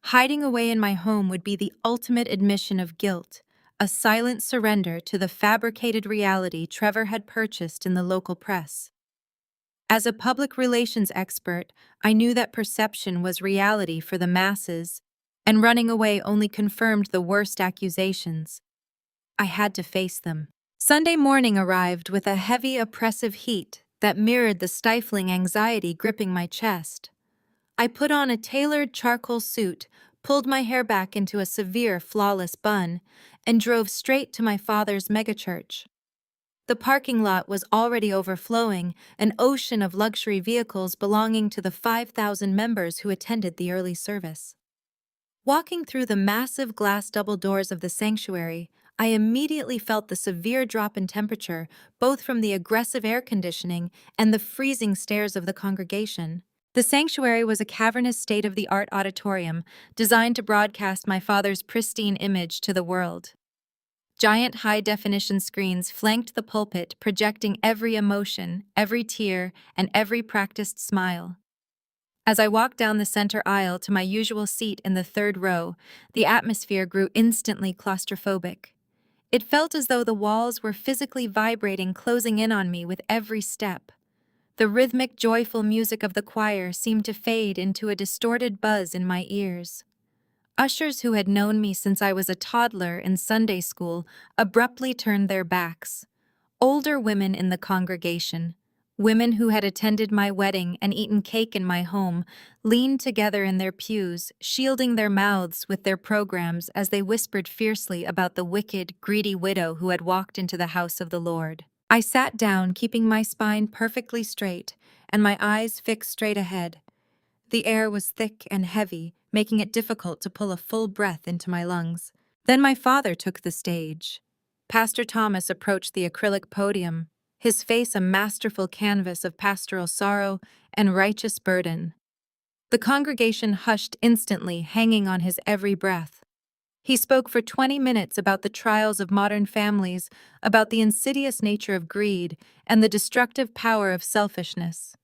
Hiding away in my home would be the ultimate admission of guilt, a silent surrender to the fabricated reality Trevor had purchased in the local press. As a public relations expert, I knew that perception was reality for the masses, and running away only confirmed the worst accusations. I had to face them. Sunday morning arrived with a heavy, oppressive heat that mirrored the stifling anxiety gripping my chest. I put on a tailored charcoal suit, pulled my hair back into a severe, flawless bun, and drove straight to my father's megachurch. The parking lot was already overflowing, an ocean of luxury vehicles belonging to the 5,000 members who attended the early service. Walking through the massive glass double doors of the sanctuary, I immediately felt the severe drop in temperature, both from the aggressive air conditioning and the freezing stares of the congregation. The sanctuary was a cavernous state-of-the-art auditorium designed to broadcast my father's pristine image to the world. Giant high-definition screens flanked the pulpit, projecting every emotion, every tear, and every practiced smile. As I walked down the center aisle to my usual seat in the third row, the atmosphere grew instantly claustrophobic. It felt as though the walls were physically vibrating, closing in on me with every step. The rhythmic, joyful music of the choir seemed to fade into a distorted buzz in my ears. Ushers who had known me since I was a toddler in Sunday school abruptly turned their backs. Older women in the congregation, women who had attended my wedding and eaten cake in my home, leaned together in their pews, shielding their mouths with their programs as they whispered fiercely about the wicked, greedy widow who had walked into the house of the Lord. I sat down, keeping my spine perfectly straight and my eyes fixed straight ahead. The air was thick and heavy, making it difficult to pull a full breath into my lungs. Then my father took the stage. Pastor Thomas approached the acrylic podium, his face a masterful canvas of pastoral sorrow and righteous burden. The congregation hushed instantly, hanging on his every breath. He spoke for 20 minutes about the trials of modern families, about the insidious nature of greed, and the destructive power of selfishness.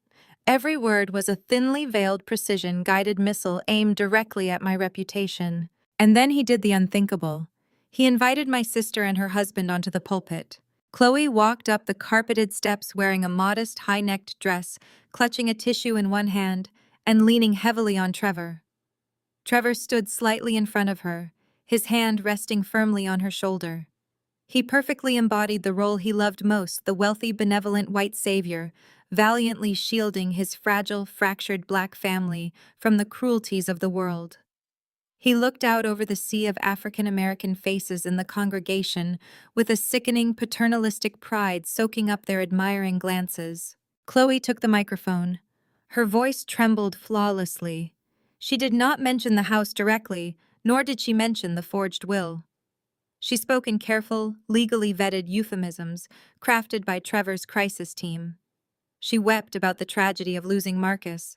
Every word was a thinly veiled precision-guided missile aimed directly at my reputation. And then he did the unthinkable. He invited my sister and her husband onto the pulpit. Chloe walked up the carpeted steps wearing a modest, high-necked dress, clutching a tissue in one hand and leaning heavily on Trevor. Trevor stood slightly in front of her, his hand resting firmly on her shoulder. He perfectly embodied the role he loved most, the wealthy, benevolent white savior, valiantly shielding his fragile, fractured black family from the cruelties of the world. He looked out over the sea of African-American faces in the congregation with a sickening, paternalistic pride soaking up their admiring glances. Chloe took the microphone. Her voice trembled flawlessly. She did not mention the house directly, nor did she mention the forged will. She spoke in careful, legally vetted euphemisms crafted by Trevor's crisis team. She wept about the tragedy of losing Marcus.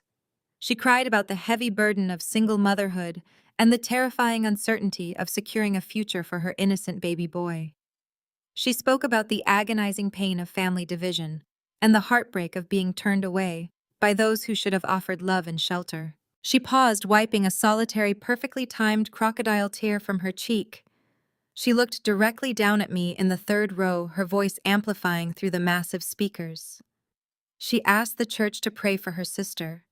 She cried about the heavy burden of single motherhood and the terrifying uncertainty of securing a future for her innocent baby boy. She spoke about the agonizing pain of family division and the heartbreak of being turned away by those who should have offered love and shelter. She paused, wiping a solitary, perfectly timed crocodile tear from her cheek. She looked directly down at me in the third row, her voice amplifying through the massive speakers. She asked the church to pray for her sister.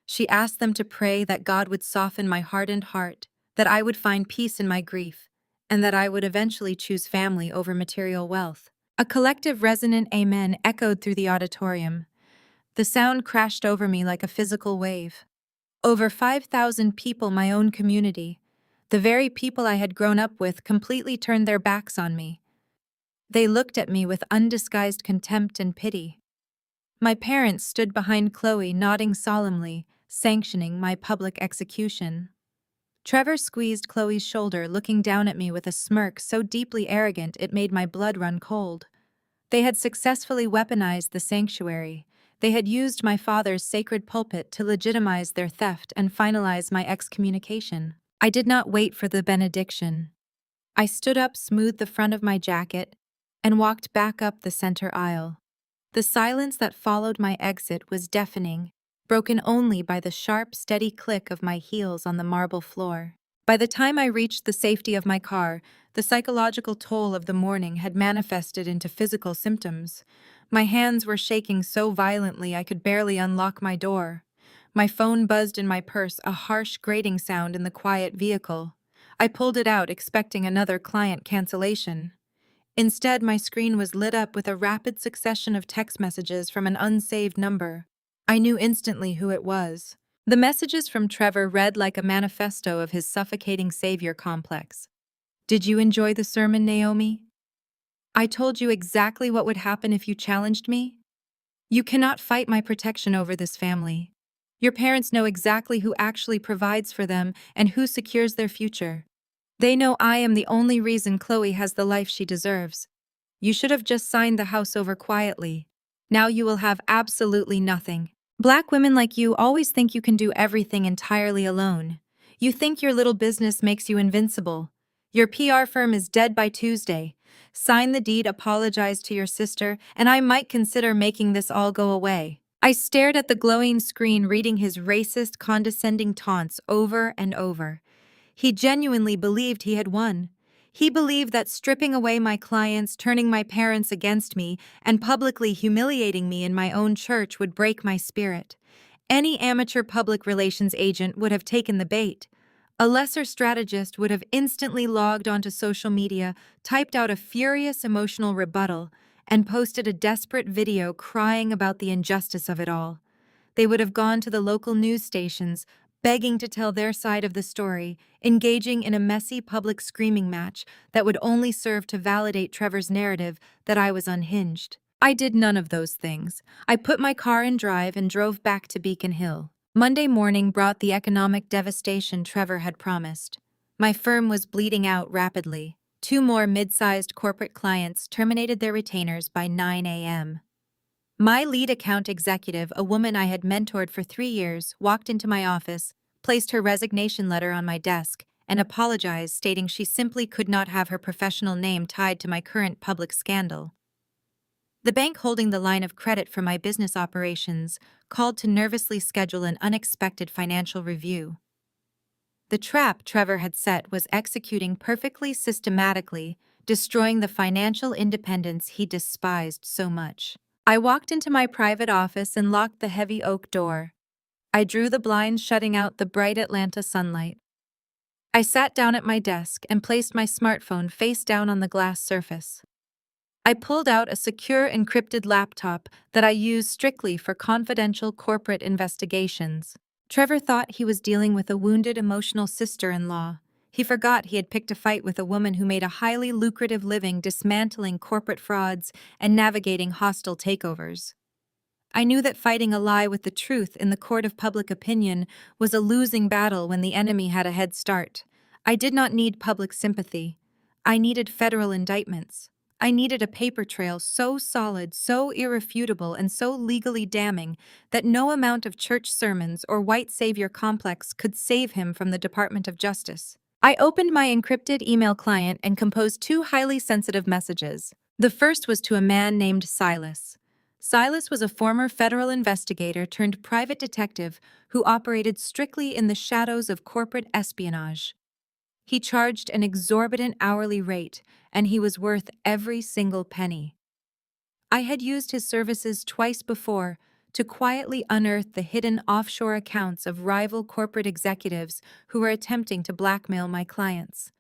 She asked them to pray that God would soften my hardened heart, that I would find peace in my grief, and that I would eventually choose family over material wealth. A collective resonant amen echoed through the auditorium. The sound crashed over me like a physical wave. Over 5,000 people, my own community, the very people I had grown up with, completely turned their backs on me. They looked at me with undisguised contempt and pity. My parents stood behind Chloe, nodding solemnly, sanctioning my public execution. Trevor squeezed Chloe's shoulder, looking down at me with a smirk so deeply arrogant it made my blood run cold. They had successfully weaponized the sanctuary. They had used my father's sacred pulpit to legitimize their theft and finalize my excommunication. I did not wait for the benediction. I stood up, smoothed the front of my jacket, and walked back up the center aisle. The silence that followed my exit was deafening, broken only by the sharp, steady click of my heels on the marble floor. By the time I reached the safety of my car, the psychological toll of the morning had manifested into physical symptoms. My hands were shaking so violently I could barely unlock my door. My phone buzzed in my purse, a harsh grating sound in the quiet vehicle. I pulled it out, expecting another client cancellation. Instead, my screen was lit up with a rapid succession of text messages from an unsaved number. I knew instantly who it was. The messages from Trevor read like a manifesto of his suffocating savior complex. "Did you enjoy the sermon, Naomi? I told you exactly what would happen if you challenged me. You cannot fight my protection over this family. Your parents know exactly who actually provides for them and who secures their future. They know I am the only reason Chloe has the life she deserves. You should have just signed the house over quietly. Now you will have absolutely nothing. Black women like you always think you can do everything entirely alone. You think your little business makes you invincible. Your PR firm is dead by Tuesday. Sign the deed, apologize to your sister, and I might consider making this all go away." I stared at the glowing screen, reading his racist, condescending taunts over and over. He genuinely believed he had won. He believed that stripping away my clients, turning my parents against me, and publicly humiliating me in my own church would break my spirit. Any amateur public relations agent would have taken the bait. A lesser strategist would have instantly logged onto social media, typed out a furious emotional rebuttal, and posted a desperate video crying about the injustice of it all. They would have gone to the local news stations, begging to tell their side of the story, engaging in a messy public screaming match that would only serve to validate Trevor's narrative that I was unhinged. I did none of those things. I put my car in drive and drove back to Beacon Hill. Monday morning brought the economic devastation Trevor had promised. My firm was bleeding out rapidly. 2 more mid-sized corporate clients terminated their retainers by 9 a.m. My lead account executive, a woman I had mentored for 3 years, walked into my office, placed her resignation letter on my desk, and apologized, stating she simply could not have her professional name tied to my current public scandal. The bank holding the line of credit for my business operations called to nervously schedule an unexpected financial review. The trap Trevor had set was executing perfectly systematically, destroying the financial independence he despised so much. I walked into my private office and locked the heavy oak door. I drew the blinds, shutting out the bright Atlanta sunlight. I sat down at my desk and placed my smartphone face down on the glass surface. I pulled out a secure encrypted laptop that I use strictly for confidential corporate investigations. Trevor thought he was dealing with a wounded emotional sister-in-law. He forgot he had picked a fight with a woman who made a highly lucrative living dismantling corporate frauds and navigating hostile takeovers. I knew that fighting a lie with the truth in the court of public opinion was a losing battle when the enemy had a head start. I did not need public sympathy. I needed federal indictments. I needed a paper trail so solid, so irrefutable, and so legally damning that no amount of church sermons or white savior complex could save him from the Department of Justice. I opened my encrypted email client and composed two highly sensitive messages. The first was to a man named Silas. Silas was a former federal investigator turned private detective who operated strictly in the shadows of corporate espionage. He charged an exorbitant hourly rate, and he was worth every single penny. I had used his services twice before to quietly unearth the hidden offshore accounts of rival corporate executives who were attempting to blackmail my clients.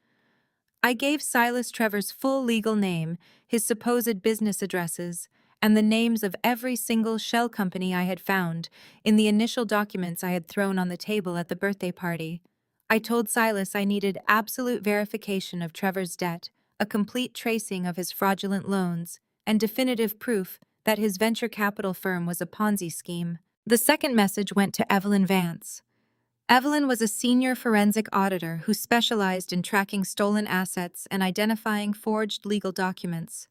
I gave Silas Trevor's full legal name, his supposed business addresses, and the names of every single shell company I had found in the initial documents I had thrown on the table at the birthday party. I told Silas I needed absolute verification of Trevor's debt, a complete tracing of his fraudulent loans, and definitive proof that his venture capital firm was a Ponzi scheme. The second message went to Evelyn Vance. Evelyn was a senior forensic auditor who specialized in tracking stolen assets and identifying forged legal documents.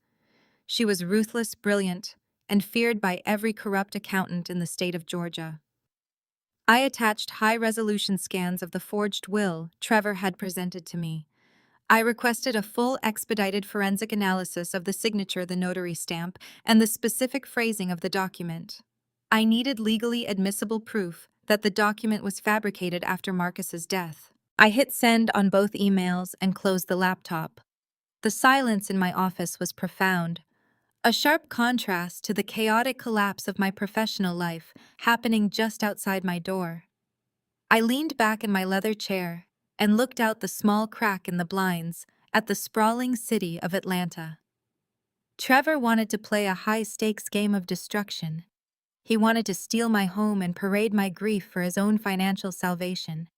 She was ruthless, brilliant, and feared by every corrupt accountant in the state of Georgia. I attached high-resolution scans of the forged will Trevor had presented to me. I requested a full expedited forensic analysis of the signature, the notary stamp, and the specific phrasing of the document. I needed legally admissible proof that the document was fabricated after Marcus's death. I hit send on both emails and closed the laptop. The silence in my office was profound, a sharp contrast to the chaotic collapse of my professional life happening just outside my door. I leaned back in my leather chair and looked out the small crack in the blinds at the sprawling city of Atlanta. Trevor wanted to play a high-stakes game of destruction. He wanted to steal my home and parade my grief for his own financial salvation.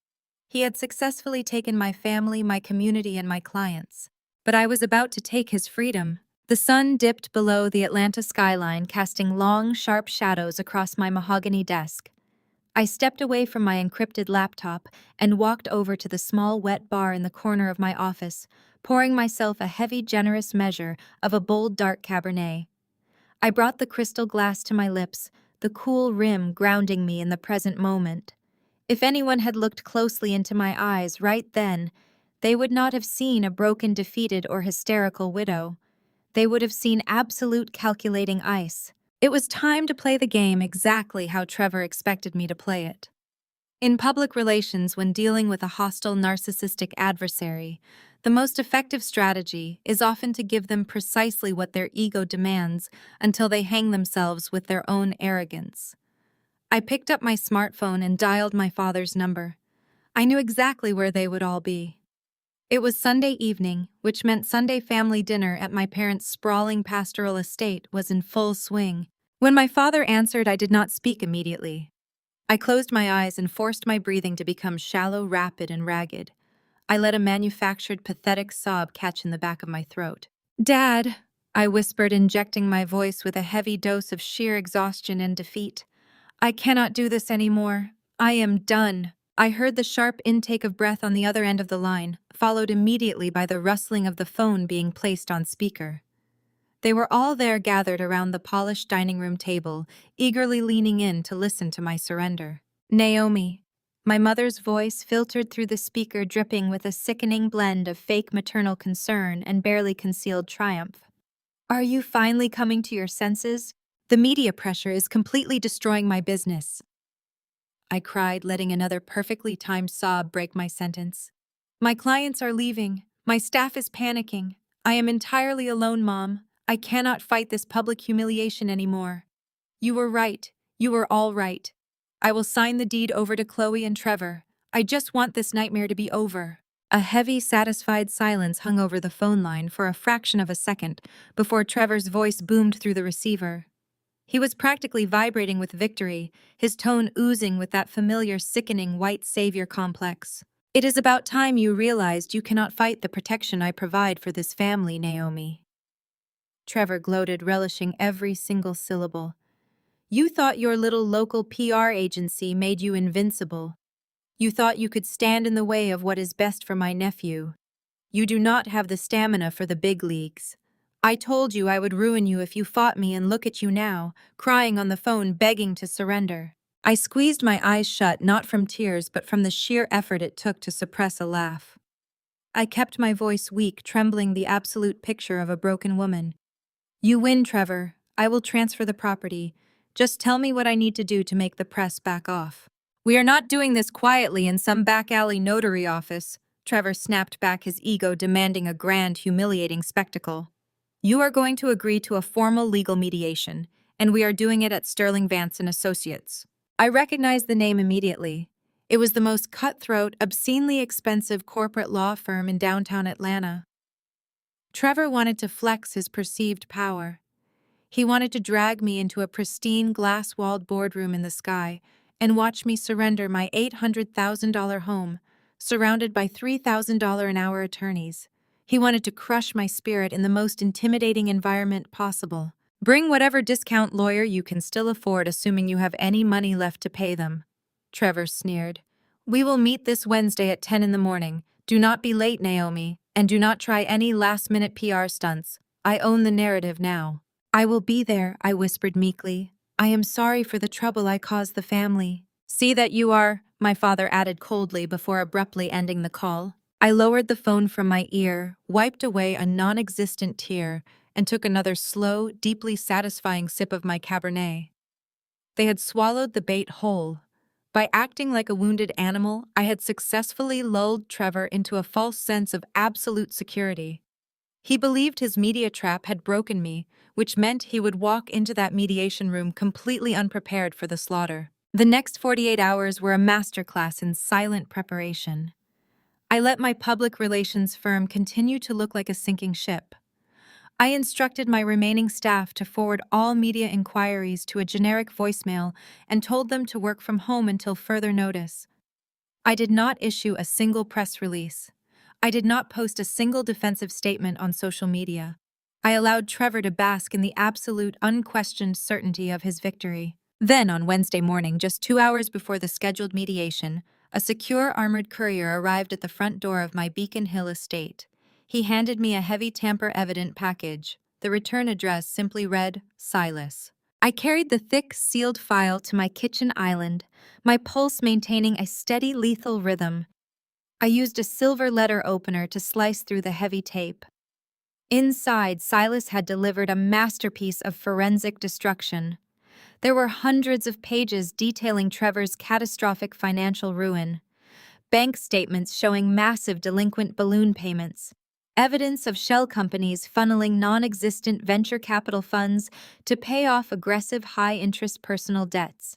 He had successfully taken my family, my community, and my clients. But I was about to take his freedom. The sun dipped below the Atlanta skyline, casting long, sharp shadows across my mahogany desk. I stepped away from my encrypted laptop and walked over to the small wet bar in the corner of my office, pouring myself a heavy, generous measure of a bold, dark Cabernet. I brought the crystal glass to my lips, the cool rim grounding me in the present moment. If anyone had looked closely into my eyes right then, they would not have seen a broken, defeated, or hysterical widow. They would have seen absolute calculating ice. It was time to play the game exactly how Trevor expected me to play it. In public relations, when dealing with a hostile, narcissistic adversary, the most effective strategy is often to give them precisely what their ego demands until they hang themselves with their own arrogance. I picked up my smartphone and dialed my father's number. I knew exactly where they would all be. It was Sunday evening, which meant Sunday family dinner at my parents' sprawling pastoral estate was in full swing. When my father answered, I did not speak immediately. I closed my eyes and forced my breathing to become shallow, rapid, and ragged. I let a manufactured, pathetic sob catch in the back of my throat. "Dad," I whispered, injecting my voice with a heavy dose of sheer exhaustion and defeat. "I cannot do this anymore. I am done." I heard the sharp intake of breath on the other end of the line, followed immediately by the rustling of the phone being placed on speaker. They were all there gathered around the polished dining room table, eagerly leaning in to listen to my surrender. "Naomi." My mother's voice filtered through the speaker, dripping with a sickening blend of fake maternal concern and barely concealed triumph. "Are you finally coming to your senses? The media pressure is completely destroying my business." I cried, letting another perfectly timed sob break my sentence. "My clients are leaving. My staff is panicking. I am entirely alone, Mom. I cannot fight this public humiliation anymore." "You were right. You were all right. I will sign the deed over to Chloe and Trevor. I just want this nightmare to be over." A heavy, satisfied silence hung over the phone line for a fraction of a second before Trevor's voice boomed through the receiver. He was practically vibrating with victory, his tone oozing with that familiar, sickening white savior complex. "It is about time you realized you cannot fight the protection I provide for this family, Naomi." Trevor gloated, relishing every single syllable. "You thought your little local PR agency made you invincible. You thought you could stand in the way of what is best for my nephew. You do not have the stamina for the big leagues. I told you I would ruin you if you fought me, and look at you now, crying on the phone begging to surrender. I squeezed my eyes shut, not from tears but from the sheer effort it took to suppress a laugh. I kept my voice weak, trembling, the absolute picture of a broken woman. You win, Trevor. I will transfer the property. Just tell me what I need to do to make the press back off. We are not doing this quietly in some back alley notary office. Trevor snapped back, his ego demanding a grand, humiliating spectacle. You are going to agree to a formal legal mediation, and we are doing it at Sterling Vance and Associates. I recognized the name immediately. It was the most cutthroat, obscenely expensive corporate law firm in downtown Atlanta. Trevor wanted to flex his perceived power. He wanted to drag me into a pristine, glass-walled boardroom in the sky and watch me surrender my $800,000 home, surrounded by $3,000 an hour attorneys. He wanted to crush my spirit in the most intimidating environment possible. Bring whatever discount lawyer you can still afford, assuming you have any money left to pay them. Trevor sneered. We will meet this Wednesday at 10 in the morning. Do not be late, Naomi, and do not try any last-minute PR stunts. I own the narrative now. I will be there, I whispered meekly. I am sorry for the trouble I caused the family. See that you are, my father added coldly before abruptly ending the call. I lowered the phone from my ear, wiped away a non-existent tear, and took another slow, deeply satisfying sip of my Cabernet. They had swallowed the bait whole. By acting like a wounded animal, I had successfully lulled Trevor into a false sense of absolute security. He believed his media trap had broken me, which meant he would walk into that mediation room completely unprepared for the slaughter. The next 48 hours were a masterclass in silent preparation. I let my public relations firm continue to look like a sinking ship. I instructed my remaining staff to forward all media inquiries to a generic voicemail and told them to work from home until further notice. I did not issue a single press release. I did not post a single defensive statement on social media. I allowed Trevor to bask in the absolute, unquestioned certainty of his victory. Then, on Wednesday morning, just 2 hours before the scheduled mediation, a secure armored courier arrived at the front door of my Beacon Hill estate. He handed me a heavy tamper-evident package. The return address simply read, Silas. I carried the thick, sealed file to my kitchen island, my pulse maintaining a steady, lethal rhythm. I used a silver letter opener to slice through the heavy tape. Inside, Silas had delivered a masterpiece of forensic destruction. There were hundreds of pages detailing Trevor's catastrophic financial ruin, bank statements showing massive delinquent balloon payments, evidence of shell companies funneling non-existent venture capital funds to pay off aggressive high-interest personal debts.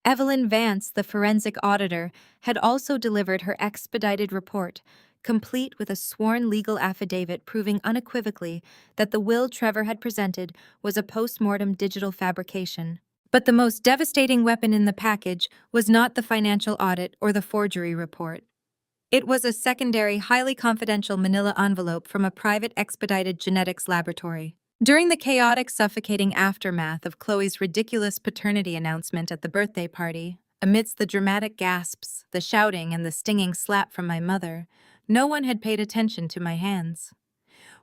Evelyn Vance, the forensic auditor, had also delivered her expedited report, complete with a sworn legal affidavit proving unequivocally that the will Trevor had presented was a post-mortem digital fabrication. But the most devastating weapon in the package was not the financial audit or the forgery report. It was a secondary, highly confidential manila envelope from a private expedited genetics laboratory. During the chaotic, suffocating aftermath of Chloe's ridiculous paternity announcement at the birthday party, amidst the dramatic gasps, the shouting, and the stinging slap from my mother, no one had paid attention to my hands.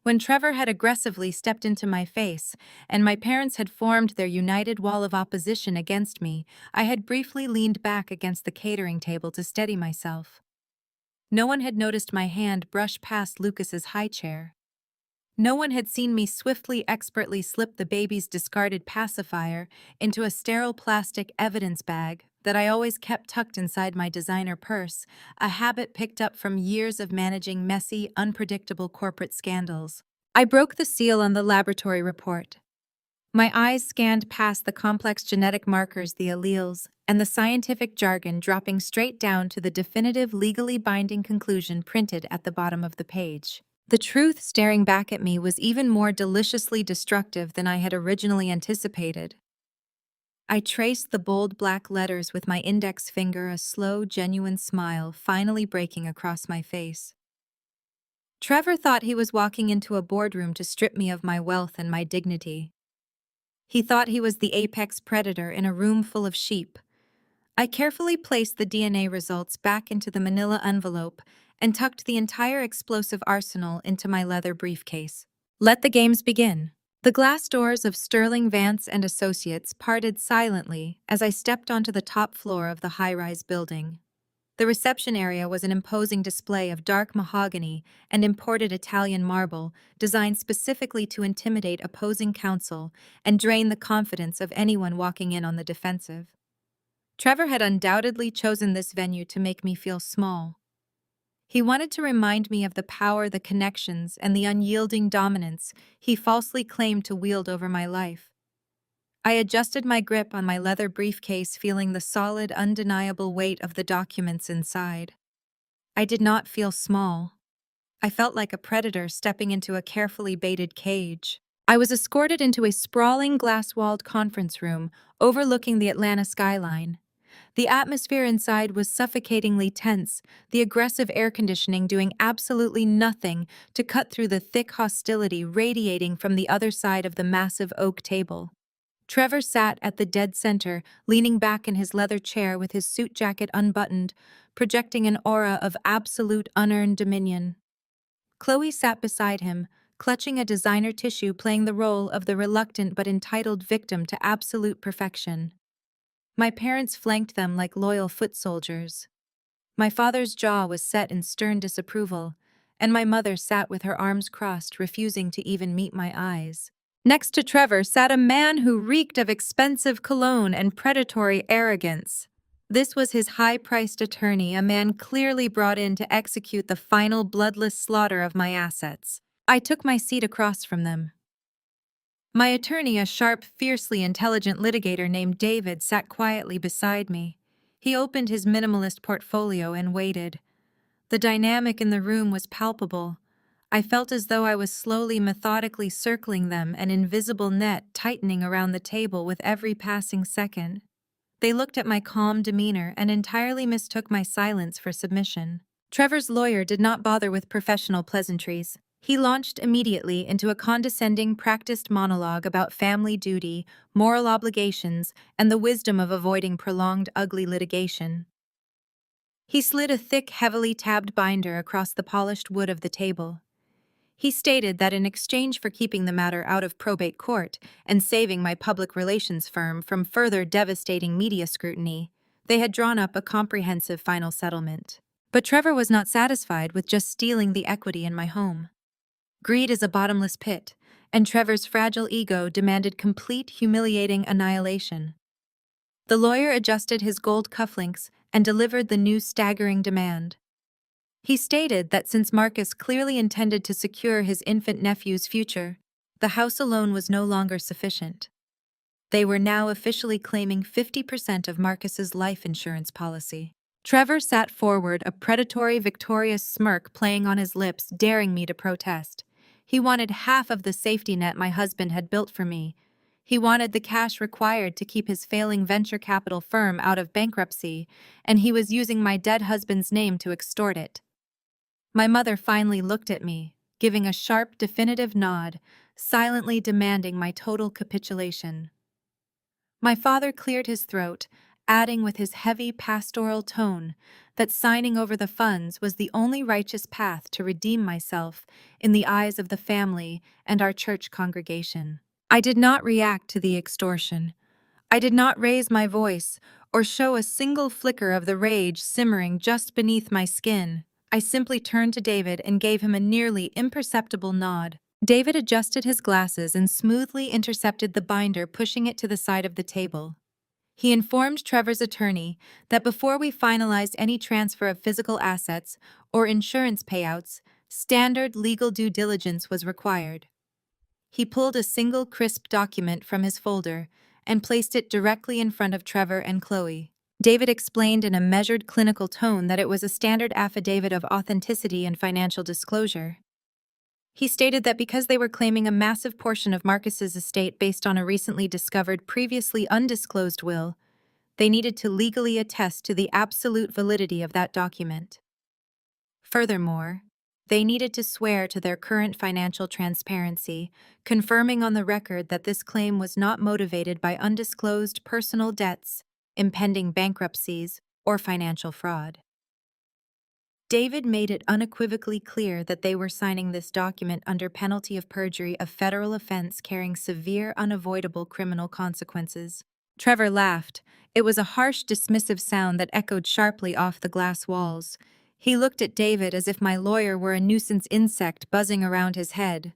When Trevor had aggressively stepped into my face, and my parents had formed their united wall of opposition against me, I had briefly leaned back against the catering table to steady myself. No one had noticed my hand brush past Lucas's high chair. No one had seen me swiftly, expertly slip the baby's discarded pacifier into a sterile plastic evidence bag that I always kept tucked inside my designer purse, a habit picked up from years of managing messy, unpredictable corporate scandals. I broke the seal on the laboratory report. My eyes scanned past the complex genetic markers, the alleles, and the scientific jargon, dropping straight down to the definitive, legally binding conclusion printed at the bottom of the page. The truth staring back at me was even more deliciously destructive than I had originally anticipated. I traced the bold black letters with my index finger, a slow, genuine smile finally breaking across my face. Trevor thought he was walking into a boardroom to strip me of my wealth and my dignity. He thought he was the apex predator in a room full of sheep. I carefully placed the DNA results back into the manila envelope and tucked the entire explosive arsenal into my leather briefcase. Let the games begin. The glass doors of Sterling Vance and Associates parted silently as I stepped onto the top floor of the high-rise building. The reception area was an imposing display of dark mahogany and imported Italian marble, designed specifically to intimidate opposing counsel and drain the confidence of anyone walking in on the defensive. Trevor had undoubtedly chosen this venue to make me feel small. He wanted to remind me of the power, the connections, and the unyielding dominance he falsely claimed to wield over my life. I adjusted my grip on my leather briefcase, feeling the solid, undeniable weight of the documents inside. I did not feel small. I felt like a predator stepping into a carefully baited cage. I was escorted into a sprawling glass-walled conference room overlooking the Atlanta skyline. The atmosphere inside was suffocatingly tense, the aggressive air conditioning doing absolutely nothing to cut through the thick hostility radiating from the other side of the massive oak table. Trevor sat at the dead center, leaning back in his leather chair with his suit jacket unbuttoned, projecting an aura of absolute unearned dominion. Chloe sat beside him, clutching a designer tissue, playing the role of the reluctant but entitled victim to absolute perfection. My parents flanked them like loyal foot soldiers. My father's jaw was set in stern disapproval, and my mother sat with her arms crossed, refusing to even meet my eyes. Next to Trevor sat a man who reeked of expensive cologne and predatory arrogance. This was his high-priced attorney, a man clearly brought in to execute the final bloodless slaughter of my assets. I took my seat across from them. My attorney, a sharp, fiercely intelligent litigator named David, sat quietly beside me. He opened his minimalist portfolio and waited. The dynamic in the room was palpable. I felt as though I was slowly, methodically circling them, an invisible net tightening around the table with every passing second. They looked at my calm demeanor and entirely mistook my silence for submission. Trevor's lawyer did not bother with professional pleasantries. He launched immediately into a condescending, practiced monologue about family duty, moral obligations, and the wisdom of avoiding prolonged, ugly litigation. He slid a thick, heavily tabbed binder across the polished wood of the table. He stated that in exchange for keeping the matter out of probate court and saving my public relations firm from further devastating media scrutiny, they had drawn up a comprehensive final settlement. But Trevor was not satisfied with just stealing the equity in my home. Greed is a bottomless pit, and Trevor's fragile ego demanded complete, humiliating annihilation. The lawyer adjusted his gold cufflinks and delivered the new staggering demand. He stated that since Marcus clearly intended to secure his infant nephew's future, the house alone was no longer sufficient. They were now officially claiming 50% of Marcus's life insurance policy. Trevor sat forward, a predatory, victorious smirk playing on his lips, daring me to protest. He wanted half of the safety net my husband had built for me. He wanted the cash required to keep his failing venture capital firm out of bankruptcy, and he was using my dead husband's name to extort it. My mother finally looked at me, giving a sharp, definitive nod, silently demanding my total capitulation. My father cleared his throat, adding with his heavy pastoral tone that signing over the funds was the only righteous path to redeem myself in the eyes of the family and our church congregation. I did not react to the extortion. I did not raise my voice or show a single flicker of the rage simmering just beneath my skin. I simply turned to David and gave him a nearly imperceptible nod. David adjusted his glasses and smoothly intercepted the binder, pushing it to the side of the table. He informed Trevor's attorney that before we finalized any transfer of physical assets or insurance payouts, standard legal due diligence was required. He pulled a single crisp document from his folder and placed it directly in front of Trevor and Chloe. David explained in a measured clinical tone that it was a standard affidavit of authenticity and financial disclosure. He stated that because they were claiming a massive portion of Marcus's estate based on a recently discovered, previously undisclosed will, they needed to legally attest to the absolute validity of that document. Furthermore, they needed to swear to their current financial transparency, confirming on the record that this claim was not motivated by undisclosed personal debts, impending bankruptcies, or financial fraud. David made it unequivocally clear that they were signing this document under penalty of perjury, a federal offense carrying severe, unavoidable criminal consequences. Trevor laughed. It was a harsh, dismissive sound that echoed sharply off the glass walls. He looked at David as if my lawyer were a nuisance insect buzzing around his head.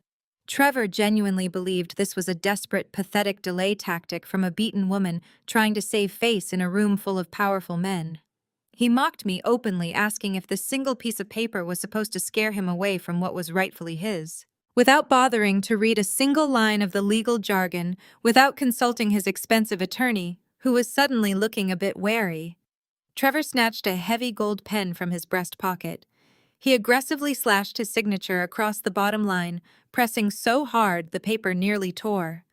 Trevor genuinely believed this was a desperate, pathetic delay tactic from a beaten woman trying to save face in a room full of powerful men. He mocked me openly, asking if this single piece of paper was supposed to scare him away from what was rightfully his. Without bothering to read a single line of the legal jargon, without consulting his expensive attorney, who was suddenly looking a bit wary, Trevor snatched a heavy gold pen from his breast pocket. He aggressively slashed his signature across the bottom line, pressing so hard the paper nearly tore.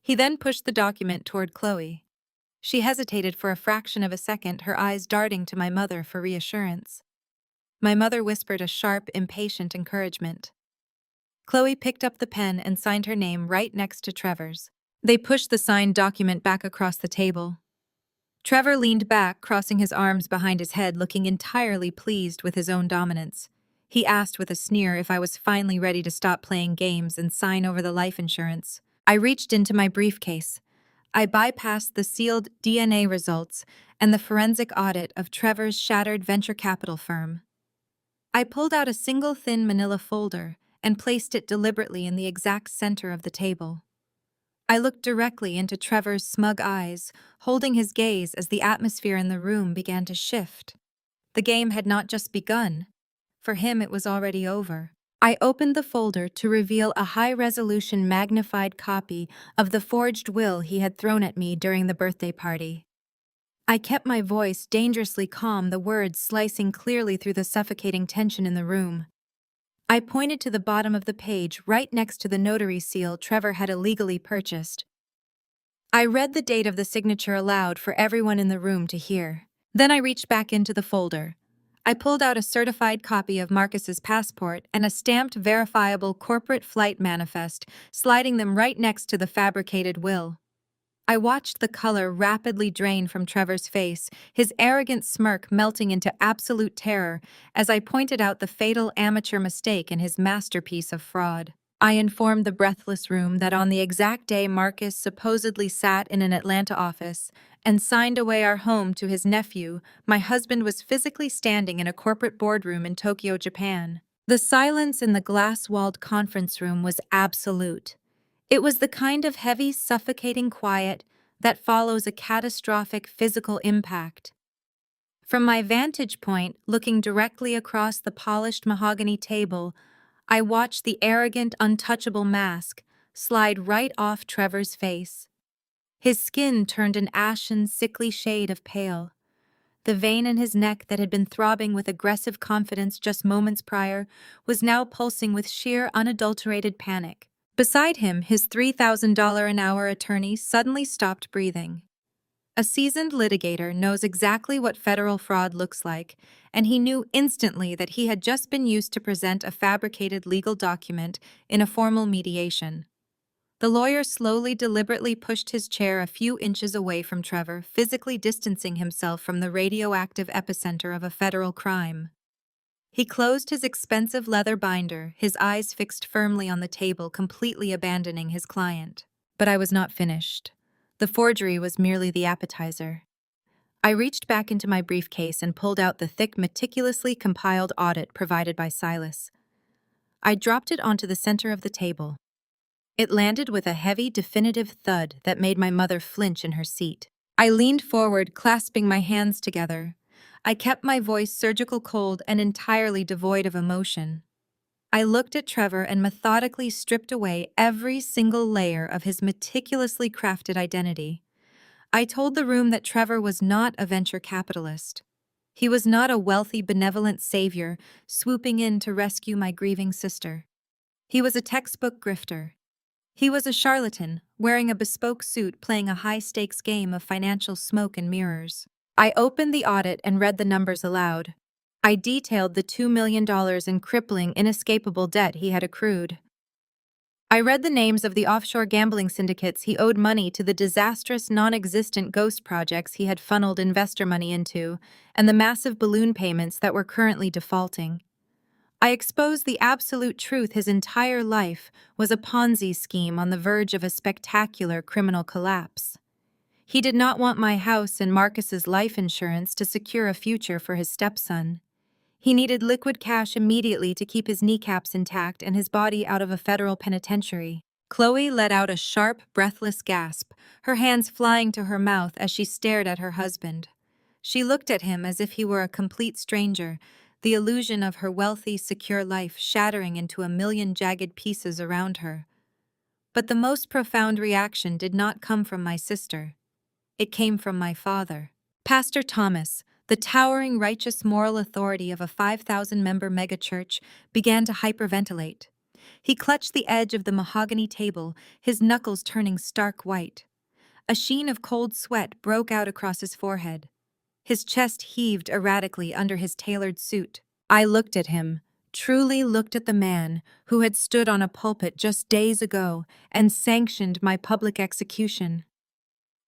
He then pushed the document toward Chloe. She hesitated for a fraction of a second, her eyes darting to my mother for reassurance. My mother whispered a sharp, impatient encouragement. Chloe picked up the pen and signed her name right next to Trevor's. They pushed the signed document back across the table. Trevor leaned back, crossing his arms behind his head, looking entirely pleased with his own dominance. He asked with a sneer if I was finally ready to stop playing games and sign over the life insurance. I reached into my briefcase. I bypassed the sealed DNA results and the forensic audit of Trevor's shattered venture capital firm. I pulled out a single thin manila folder and placed it deliberately in the exact center of the table. I looked directly into Trevor's smug eyes, holding his gaze as the atmosphere in the room began to shift. The game had not just begun. For him, it was already over. I opened the folder to reveal a high-resolution magnified copy of the forged will he had thrown at me during the birthday party. I kept my voice dangerously calm, the words slicing clearly through the suffocating tension in the room. I pointed to the bottom of the page, right next to the notary seal Trevor had illegally purchased. I read the date of the signature aloud for everyone in the room to hear. Then I reached back into the folder. I pulled out a certified copy of Marcus's passport and a stamped, verifiable corporate flight manifest, sliding them right next to the fabricated will. I watched the color rapidly drain from Trevor's face, his arrogant smirk melting into absolute terror as I pointed out the fatal amateur mistake in his masterpiece of fraud. I informed the breathless room that on the exact day Marcus supposedly sat in an Atlanta office and signed away our home to his nephew, my husband was physically standing in a corporate boardroom in Tokyo, Japan. The silence in the glass-walled conference room was absolute. It was the kind of heavy, suffocating quiet that follows a catastrophic physical impact. From my vantage point, looking directly across the polished mahogany table, I watched the arrogant, untouchable mask slide right off Trevor's face. His skin turned an ashen, sickly shade of pale. The vein in his neck that had been throbbing with aggressive confidence just moments prior was now pulsing with sheer, unadulterated panic. Beside him, his $3,000 an hour attorney suddenly stopped breathing. A seasoned litigator knows exactly what federal fraud looks like, and he knew instantly that he had just been used to present a fabricated legal document in a formal mediation. The lawyer slowly, deliberately pushed his chair a few inches away from Trevor, physically distancing himself from the radioactive epicenter of a federal crime. He closed his expensive leather binder, his eyes fixed firmly on the table, completely abandoning his client. But I was not finished. The forgery was merely the appetizer. I reached back into my briefcase and pulled out the thick, meticulously compiled audit provided by Silas. I dropped it onto the center of the table. It landed with a heavy, definitive thud that made my mother flinch in her seat. I leaned forward, clasping my hands together. I kept my voice surgical cold and entirely devoid of emotion. I looked at Trevor and methodically stripped away every single layer of his meticulously crafted identity. I told the room that Trevor was not a venture capitalist. He was not a wealthy, benevolent savior swooping in to rescue my grieving sister. He was a textbook grifter. He was a charlatan, wearing a bespoke suit, playing a high-stakes game of financial smoke and mirrors. I opened the audit and read the numbers aloud. I detailed the $2 million in crippling, inescapable debt he had accrued. I read the names of the offshore gambling syndicates he owed money to, the disastrous, non-existent ghost projects he had funneled investor money into, and the massive balloon payments that were currently defaulting. I exposed the absolute truth: his entire life was a Ponzi scheme on the verge of a spectacular criminal collapse. He did not want my house and Marcus's life insurance to secure a future for his stepson. He needed liquid cash immediately to keep his kneecaps intact and his body out of a federal penitentiary. Chloe let out a sharp, breathless gasp, her hands flying to her mouth as she stared at her husband. She looked at him as if he were a complete stranger, the illusion of her wealthy, secure life shattering into a million jagged pieces around her. But the most profound reaction did not come from my sister. It came from my father. Pastor Thomas, the towering righteous moral authority of a 5,000-member megachurch, began to hyperventilate. He clutched the edge of the mahogany table, his knuckles turning stark white. A sheen of cold sweat broke out across his forehead. His chest heaved erratically under his tailored suit. I looked at him, truly looked at the man who had stood on a pulpit just days ago and sanctioned my public execution.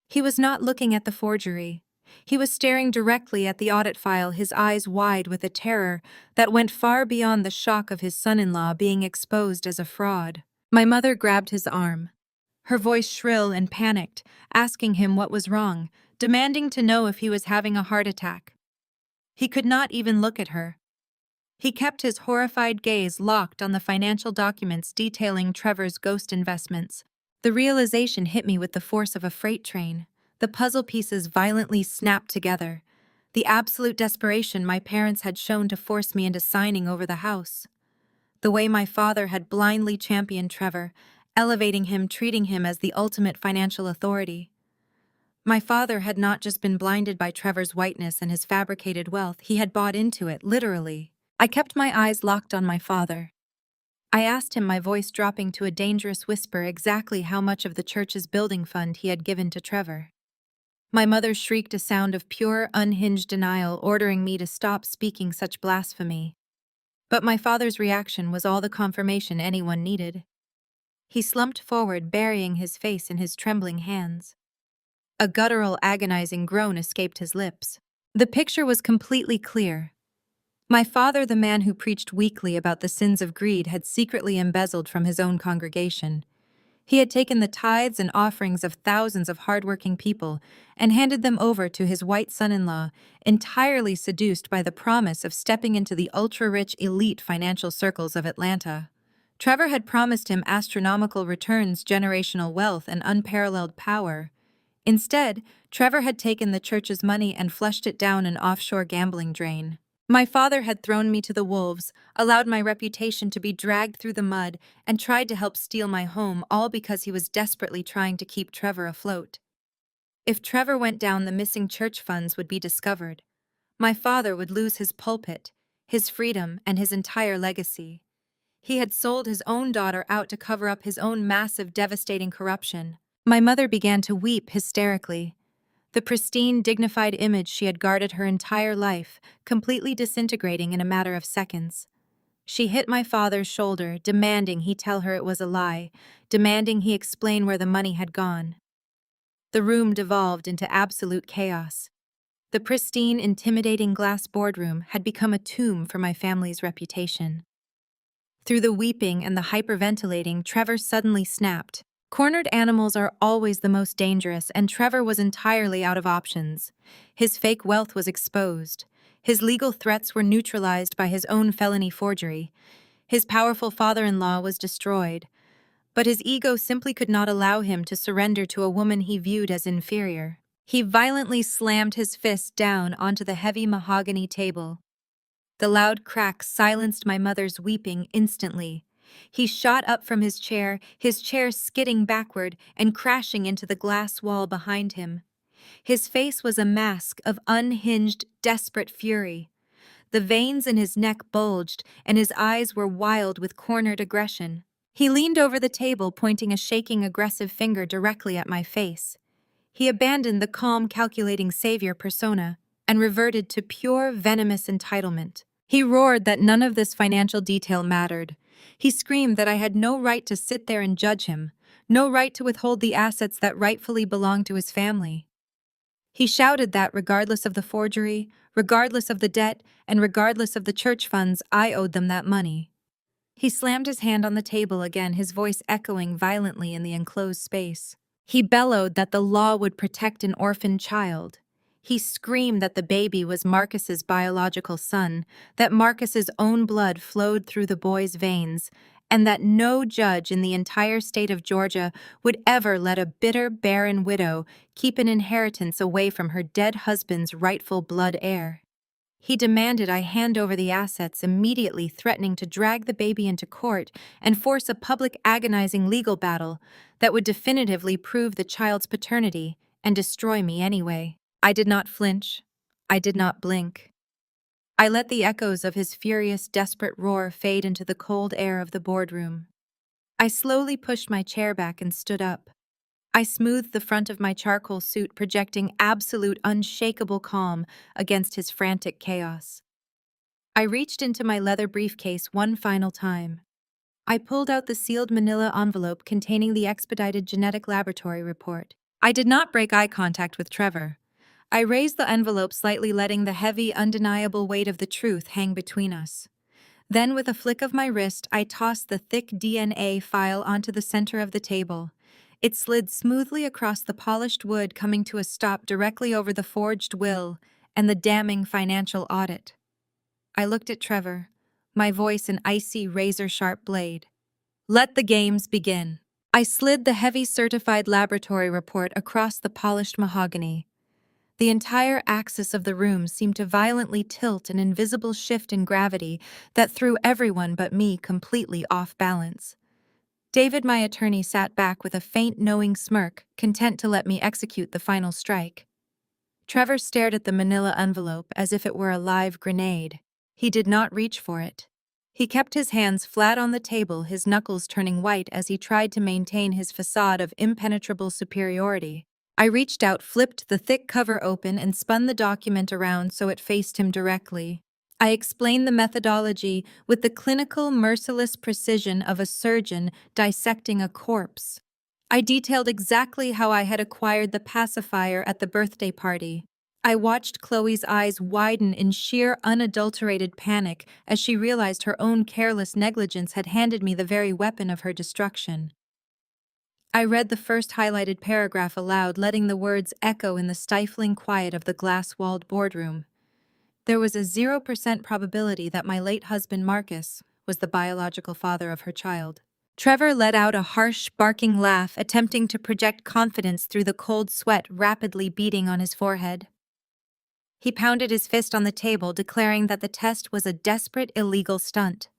He was not looking at the forgery. He was staring directly at the audit file, his eyes wide with a terror that went far beyond the shock of his son-in-law being exposed as a fraud. My mother grabbed his arm, her voice shrill and panicked, asking him what was wrong, demanding to know if he was having a heart attack. He could not even look at her. He kept his horrified gaze locked on the financial documents detailing Trevor's ghost investments. The realization hit me with the force of a freight train. The puzzle pieces violently snapped together. The absolute desperation my parents had shown to force me into signing over the house. The way my father had blindly championed Trevor, elevating him, treating him as the ultimate financial authority. My father had not just been blinded by Trevor's whiteness and his fabricated wealth, he had bought into it, literally. I kept my eyes locked on my father. I asked him, my voice dropping to a dangerous whisper, exactly how much of the church's building fund he had given to Trevor. My mother shrieked a sound of pure, unhinged denial, ordering me to stop speaking such blasphemy. But my father's reaction was all the confirmation anyone needed. He slumped forward, burying his face in his trembling hands. A guttural, agonizing groan escaped his lips. The picture was completely clear. My father, the man who preached weekly about the sins of greed, had secretly embezzled from his own congregation. He had taken the tithes and offerings of thousands of hardworking people and handed them over to his white son-in-law, entirely seduced by the promise of stepping into the ultra-rich elite financial circles of Atlanta. Trevor had promised him astronomical returns, generational wealth, and unparalleled power. Instead, Trevor had taken the church's money and flushed it down an offshore gambling drain. My father had thrown me to the wolves, allowed my reputation to be dragged through the mud, and tried to help steal my home, all because he was desperately trying to keep Trevor afloat. If Trevor went down, the missing church funds would be discovered. My father would lose his pulpit, his freedom, and his entire legacy. He had sold his own daughter out to cover up his own massive, devastating corruption. My mother began to weep hysterically. The pristine, dignified image she had guarded her entire life, completely disintegrating in a matter of seconds. She hit my father's shoulder, demanding he tell her it was a lie, demanding he explain where the money had gone. The room devolved into absolute chaos. The pristine, intimidating glass boardroom had become a tomb for my family's reputation. Through the weeping and the hyperventilating, Trevor suddenly snapped. Cornered animals are always the most dangerous, and Trevor was entirely out of options. His fake wealth was exposed. His legal threats were neutralized by his own felony forgery. His powerful father-in-law was destroyed. But his ego simply could not allow him to surrender to a woman he viewed as inferior. He violently slammed his fist down onto the heavy mahogany table. The loud crack silenced my mother's weeping instantly. He shot up from his chair skidding backward and crashing into the glass wall behind him. His face was a mask of unhinged, desperate fury. The veins in his neck bulged, and his eyes were wild with cornered aggression. He leaned over the table, pointing a shaking, aggressive finger directly at my face. He abandoned the calm, calculating savior persona and reverted to pure, venomous entitlement. He roared that none of this financial detail mattered. He screamed that I had no right to sit there and judge him, no right to withhold the assets that rightfully belonged to his family. He shouted that regardless of the forgery, regardless of the debt, and regardless of the church funds, I owed them that money. He slammed his hand on the table again, his voice echoing violently in the enclosed space. He bellowed that the law would protect an orphaned child. He screamed that the baby was Marcus's biological son, that Marcus's own blood flowed through the boy's veins, and that no judge in the entire state of Georgia would ever let a bitter, barren widow keep an inheritance away from her dead husband's rightful blood heir. He demanded I hand over the assets, immediately threatening to drag the baby into court and force a public agonizing legal battle that would definitively prove the child's paternity and destroy me anyway. I did not flinch. I did not blink. I let the echoes of his furious, desperate roar fade into the cold air of the boardroom. I slowly pushed my chair back and stood up. I smoothed the front of my charcoal suit, projecting absolute, unshakable calm against his frantic chaos. I reached into my leather briefcase one final time. I pulled out the sealed manila envelope containing the expedited genetic laboratory report. I did not break eye contact with Trevor. I raised the envelope slightly, letting the heavy, undeniable weight of the truth hang between us. Then, with a flick of my wrist, I tossed the thick DNA file onto the center of the table. It slid smoothly across the polished wood, coming to a stop directly over the forged will and the damning financial audit. I looked at Trevor, my voice an icy, razor-sharp blade. Let the games begin. I slid the heavy certified laboratory report across the polished mahogany. The entire axis of the room seemed to violently tilt, an invisible shift in gravity that threw everyone but me completely off balance. David, my attorney, sat back with a faint, knowing smirk, content to let me execute the final strike. Trevor stared at the manila envelope as if it were a live grenade. He did not reach for it. He kept his hands flat on the table, his knuckles turning white as he tried to maintain his facade of impenetrable superiority. I reached out, flipped the thick cover open, and spun the document around so it faced him directly. I explained the methodology with the clinical, merciless precision of a surgeon dissecting a corpse. I detailed exactly how I had acquired the pacifier at the birthday party. I watched Chloe's eyes widen in sheer, unadulterated panic as she realized her own careless negligence had handed me the very weapon of her destruction. I read the first highlighted paragraph aloud, letting the words echo in the stifling quiet of the glass-walled boardroom. There was a 0% probability that my late husband Marcus was the biological father of her child. Trevor let out a harsh, barking laugh, attempting to project confidence through the cold sweat rapidly beading on his forehead. He pounded his fist on the table, declaring that the test was a desperate, illegal stunt.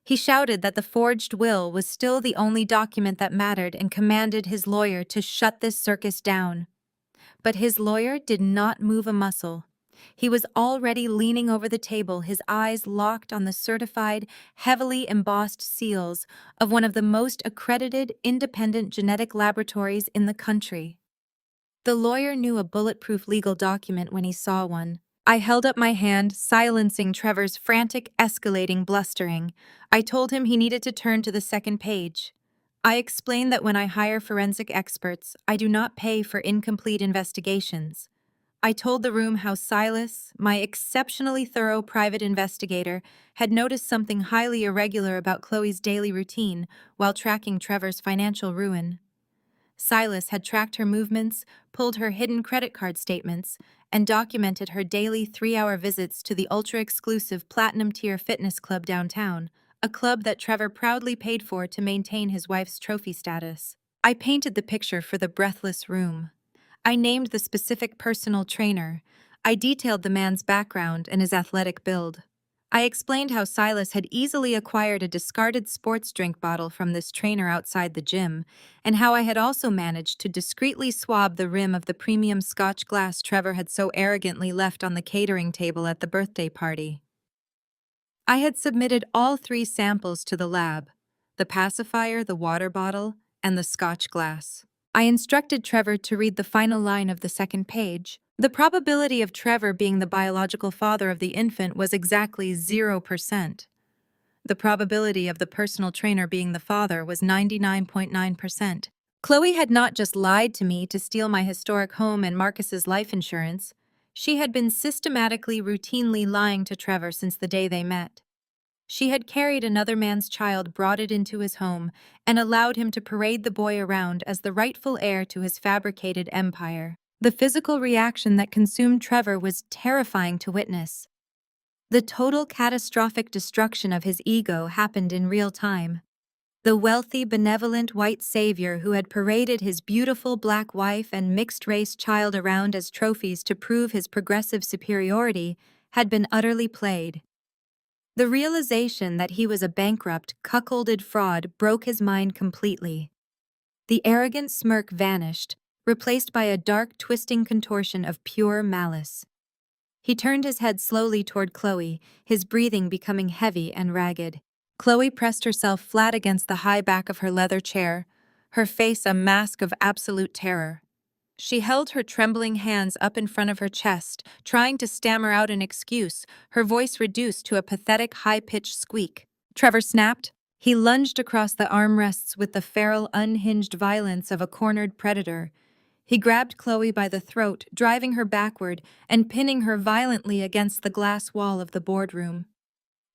He shouted that the forged will was still the only document that mattered and commanded his lawyer to shut this circus down. But his lawyer did not move a muscle. He was already leaning over the table, his eyes locked on the certified, heavily embossed seals of one of the most accredited independent genetic laboratories in the country. The lawyer knew a bulletproof legal document when he saw one. I held up my hand, silencing Trevor's frantic, escalating blustering. I told him he needed to turn to the second page. I explained that when I hire forensic experts, I do not pay for incomplete investigations. I told the room how Silas, my exceptionally thorough private investigator, had noticed something highly irregular about Chloe's daily routine while tracking Trevor's financial ruin. Silas had tracked her movements, pulled her hidden credit card statements, and documented her daily 3-hour visits to the ultra-exclusive Platinum-tier fitness club downtown, a club that Trevor proudly paid for to maintain his wife's trophy status. I painted the picture for the breathless room. I named the specific personal trainer. I detailed the man's background and his athletic build. I explained how Silas had easily acquired a discarded sports drink bottle from this trainer outside the gym, and how I had also managed to discreetly swab the rim of the premium Scotch glass Trevor had so arrogantly left on the catering table at the birthday party. I had submitted all 3 samples to the lab: the pacifier, the water bottle, and the Scotch glass. I instructed Trevor to read the final line of the second page. The probability of Trevor being the biological father of the infant was exactly 0%. The probability of the personal trainer being the father was 99.9%. Chloe had not just lied to me to steal my historic home and Marcus's life insurance. She had been systematically, routinely lying to Trevor since the day they met. She had carried another man's child, brought it into his home, and allowed him to parade the boy around as the rightful heir to his fabricated empire. The physical reaction that consumed Trevor was terrifying to witness. The total catastrophic destruction of his ego happened in real time. The wealthy, benevolent white savior who had paraded his beautiful black wife and mixed-race child around as trophies to prove his progressive superiority had been utterly played. The realization that he was a bankrupt, cuckolded fraud broke his mind completely. The arrogant smirk vanished, replaced by a dark, twisting contortion of pure malice. He turned his head slowly toward Chloe, his breathing becoming heavy and ragged. Chloe pressed herself flat against the high back of her leather chair, her face a mask of absolute terror. She held her trembling hands up in front of her chest, trying to stammer out an excuse, her voice reduced to a pathetic high-pitched squeak. Trevor snapped. He lunged across the armrests with the feral, unhinged violence of a cornered predator. He grabbed Chloe by the throat, driving her backward and pinning her violently against the glass wall of the boardroom.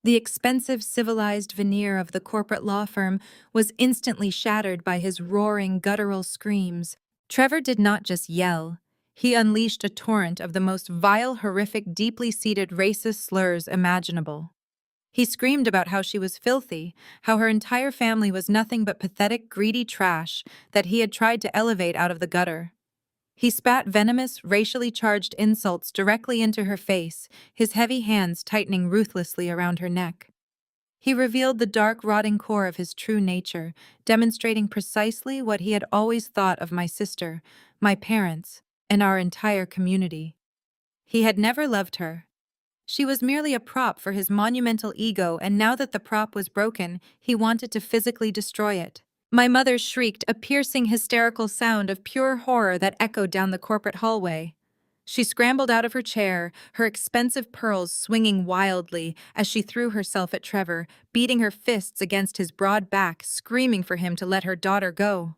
The expensive, civilized veneer of the corporate law firm was instantly shattered by his roaring, guttural screams. Trevor did not just yell. He unleashed a torrent of the most vile, horrific, deeply seated racist slurs imaginable. He screamed about how she was filthy, how her entire family was nothing but pathetic, greedy trash that he had tried to elevate out of the gutter. He spat venomous, racially charged insults directly into her face, his heavy hands tightening ruthlessly around her neck. He revealed the dark, rotting core of his true nature, demonstrating precisely what he had always thought of my sister, my parents, and our entire community. He had never loved her. She was merely a prop for his monumental ego, and now that the prop was broken, he wanted to physically destroy it. My mother shrieked, a piercing, hysterical sound of pure horror that echoed down the corporate hallway. She scrambled out of her chair, her expensive pearls swinging wildly as she threw herself at Trevor, beating her fists against his broad back, screaming for him to let her daughter go.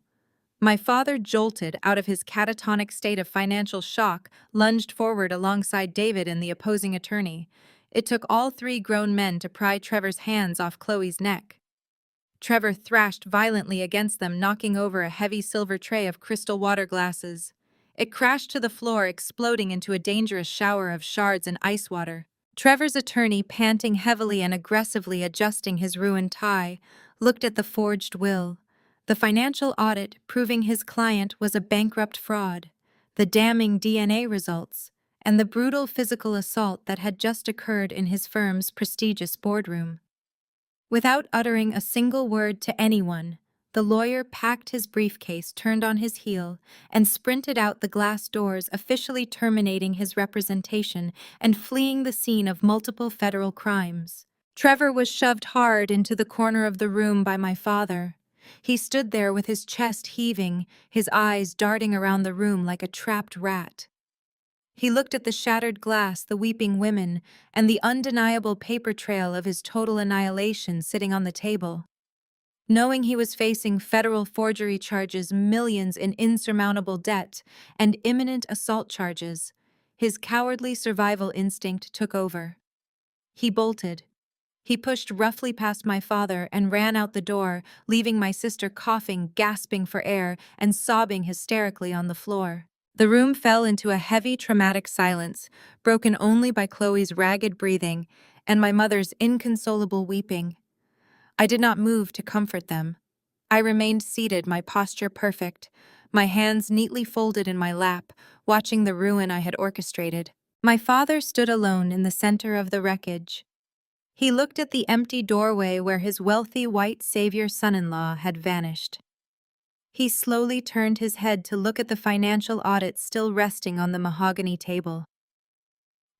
My father, jolted out of his catatonic state of financial shock, lunged forward alongside David and the opposing attorney. It took all three grown men to pry Trevor's hands off Chloe's neck. Trevor thrashed violently against them, knocking over a heavy silver tray of crystal water glasses. It crashed to the floor, exploding into a dangerous shower of shards and ice water. Trevor's attorney, panting heavily and aggressively adjusting his ruined tie, looked at the forged will. The financial audit proving his client was a bankrupt fraud, the damning DNA results, and the brutal physical assault that had just occurred in his firm's prestigious boardroom. Without uttering a single word to anyone, the lawyer packed his briefcase, turned on his heel, and sprinted out the glass doors, officially terminating his representation and fleeing the scene of multiple federal crimes. Trevor was shoved hard into the corner of the room by my father. He stood there with his chest heaving, his eyes darting around the room like a trapped rat. He looked at the shattered glass, the weeping women, and the undeniable paper trail of his total annihilation sitting on the table. Knowing he was facing federal forgery charges, millions in insurmountable debt, and imminent assault charges, his cowardly survival instinct took over. He bolted. He pushed roughly past my father and ran out the door, leaving my sister coughing, gasping for air, and sobbing hysterically on the floor. The room fell into a heavy, traumatic silence, broken only by Chloe's ragged breathing and my mother's inconsolable weeping. I did not move to comfort them. I remained seated, my posture perfect, my hands neatly folded in my lap, watching the ruin I had orchestrated. My father stood alone in the center of the wreckage. He looked at the empty doorway where his wealthy white savior son-in-law had vanished. He slowly turned his head to look at the financial audit still resting on the mahogany table.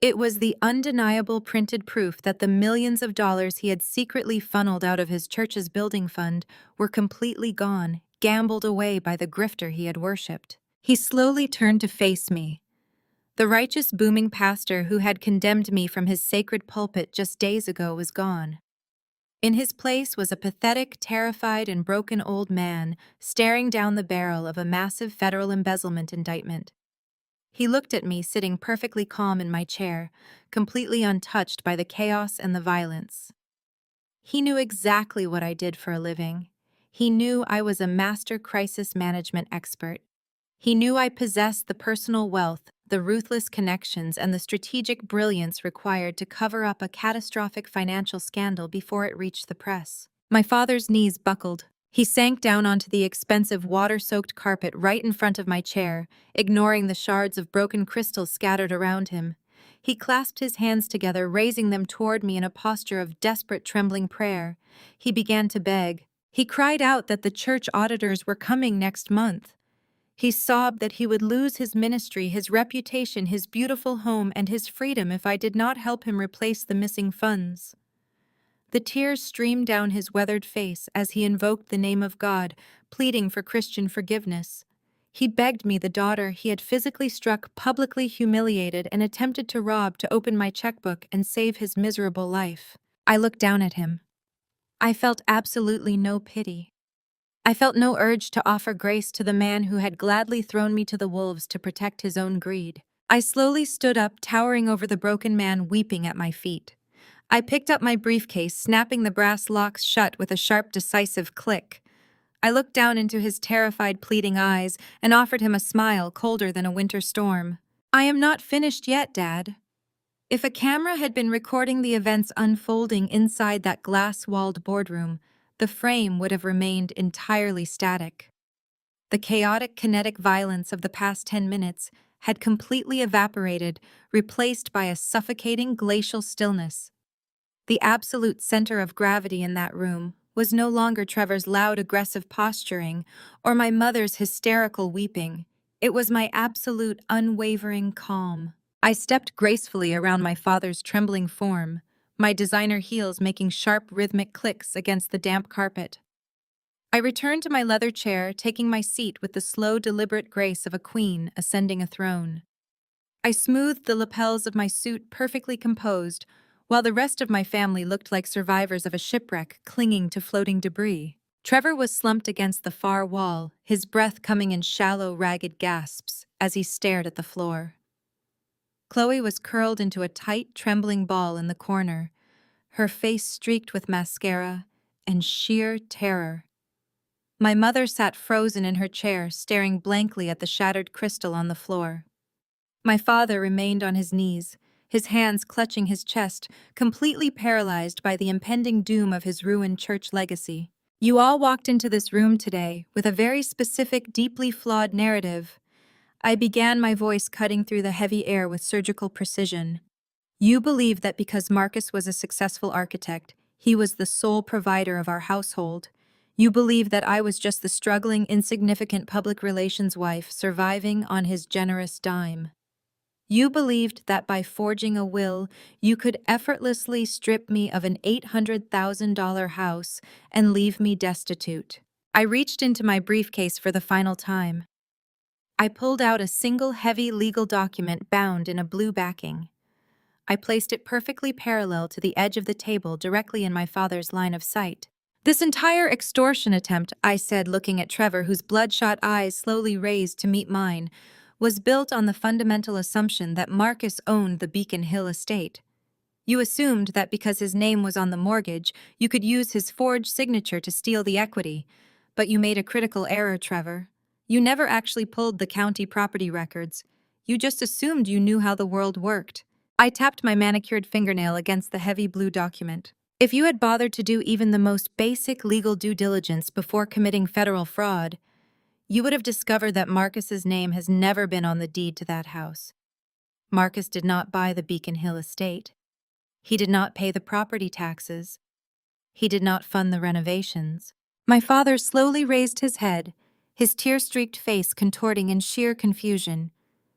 It was the undeniable printed proof that the millions of dollars he had secretly funneled out of his church's building fund were completely gone, gambled away by the grifter he had worshipped. He slowly turned to face me. The righteous, booming pastor who had condemned me from his sacred pulpit just days ago was gone. In his place was a pathetic, terrified, and broken old man staring down the barrel of a massive federal embezzlement indictment. He looked at me sitting perfectly calm in my chair, completely untouched by the chaos and the violence. He knew exactly what I did for a living. He knew I was a master crisis management expert. He knew I possessed the personal wealth, the ruthless connections, and the strategic brilliance required to cover up a catastrophic financial scandal before it reached the press. My father's knees buckled. He sank down onto the expensive water-soaked carpet right in front of my chair, ignoring the shards of broken crystal scattered around him. He clasped his hands together, raising them toward me in a posture of desperate, trembling prayer. He began to beg. He cried out that the church auditors were coming next month. He sobbed that he would lose his ministry, his reputation, his beautiful home, and his freedom if I did not help him replace the missing funds. The tears streamed down his weathered face as he invoked the name of God, pleading for Christian forgiveness. He begged me the daughter he had physically struck, publicly humiliated, and attempted to rob to open my checkbook and save his miserable life. I looked down at him. I felt absolutely no pity. I felt no urge to offer grace to the man who had gladly thrown me to the wolves to protect his own greed. I slowly stood up, towering over the broken man, weeping at my feet. I picked up my briefcase, snapping the brass locks shut with a sharp, decisive click. I looked down into his terrified, pleading eyes and offered him a smile colder than a winter storm. "I am not finished yet, Dad." If a camera had been recording the events unfolding inside that glass-walled boardroom, the frame would have remained entirely static. The chaotic, kinetic violence of the past 10 minutes had completely evaporated, replaced by a suffocating, glacial stillness. The absolute center of gravity in that room was no longer Trevor's loud, aggressive posturing or my mother's hysterical weeping. It was my absolute, unwavering calm. I stepped gracefully around my father's trembling form, my designer heels making sharp, rhythmic clicks against the damp carpet. I returned to my leather chair, taking my seat with the slow, deliberate grace of a queen ascending a throne. I smoothed the lapels of my suit, perfectly composed, while the rest of my family looked like survivors of a shipwreck clinging to floating debris. Trevor was slumped against the far wall, his breath coming in shallow, ragged gasps as he stared at the floor. Chloe was curled into a tight, trembling ball in the corner, her face streaked with mascara and sheer terror. My mother sat frozen in her chair, staring blankly at the shattered crystal on the floor. My father remained on his knees, his hands clutching his chest, completely paralyzed by the impending doom of his ruined church legacy. "You all walked into this room today with a very specific, deeply flawed narrative." I began, my voice cutting through the heavy air with surgical precision. "You believe that because Marcus was a successful architect, he was the sole provider of our household. You believe that I was just the struggling, insignificant public relations wife surviving on his generous dime. You believed that by forging a will, you could effortlessly strip me of an $800,000 house and leave me destitute." I reached into my briefcase for the final time. I pulled out a single heavy legal document bound in a blue backing. I placed it perfectly parallel to the edge of the table, directly in my father's line of sight. "This entire extortion attempt," I said, looking at Trevor, whose bloodshot eyes slowly raised to meet mine, "was built on the fundamental assumption that Marcus owned the Beacon Hill estate. You assumed that because his name was on the mortgage, you could use his forged signature to steal the equity. But you made a critical error, Trevor. You never actually pulled the county property records. You just assumed you knew how the world worked." I tapped my manicured fingernail against the heavy blue document. "If you had bothered to do even the most basic legal due diligence before committing federal fraud, you would have discovered that Marcus's name has never been on the deed to that house. Marcus did not buy the Beacon Hill estate. He did not pay the property taxes. He did not fund the renovations." My father slowly raised his head, his tear-streaked face contorting in sheer confusion.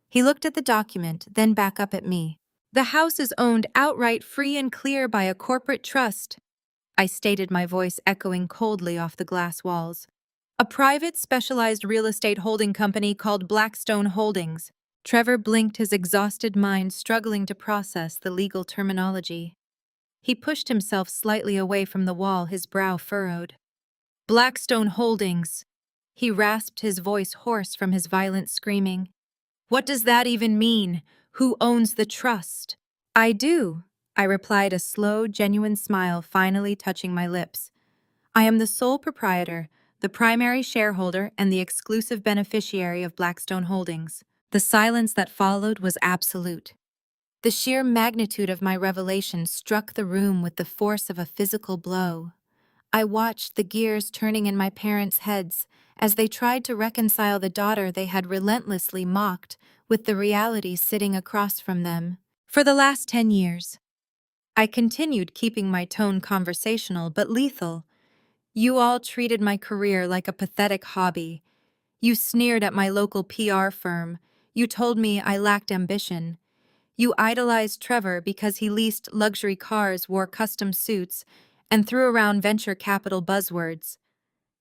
He looked at the document, then back up at me. "The house is owned outright, free and clear, by a corporate trust," I stated, my voice echoing coldly off the glass walls. "A private, specialized real estate holding company called Blackstone Holdings." Trevor blinked, his exhausted mind struggling to process the legal terminology. He pushed himself slightly away from the wall, his brow furrowed. Blackstone Holdings. He rasped, his voice hoarse from his violent screaming. What does that even mean? Who owns the trust? I do, I replied, a slow, genuine smile finally touching my lips. I am the sole proprietor, the primary shareholder, and the exclusive beneficiary of Blackstone Holdings. The silence that followed was absolute. The sheer magnitude of my revelation struck the room with the force of a physical blow. I watched the gears turning in my parents' heads as they tried to reconcile the daughter they had relentlessly mocked with the reality sitting across from them. For the last 10 years, I continued keeping my tone conversational but lethal. You all treated my career like a pathetic hobby. You sneered at my local PR firm. You told me I lacked ambition. You idolized Trevor because he leased luxury cars, wore custom suits, and threw around venture capital buzzwords.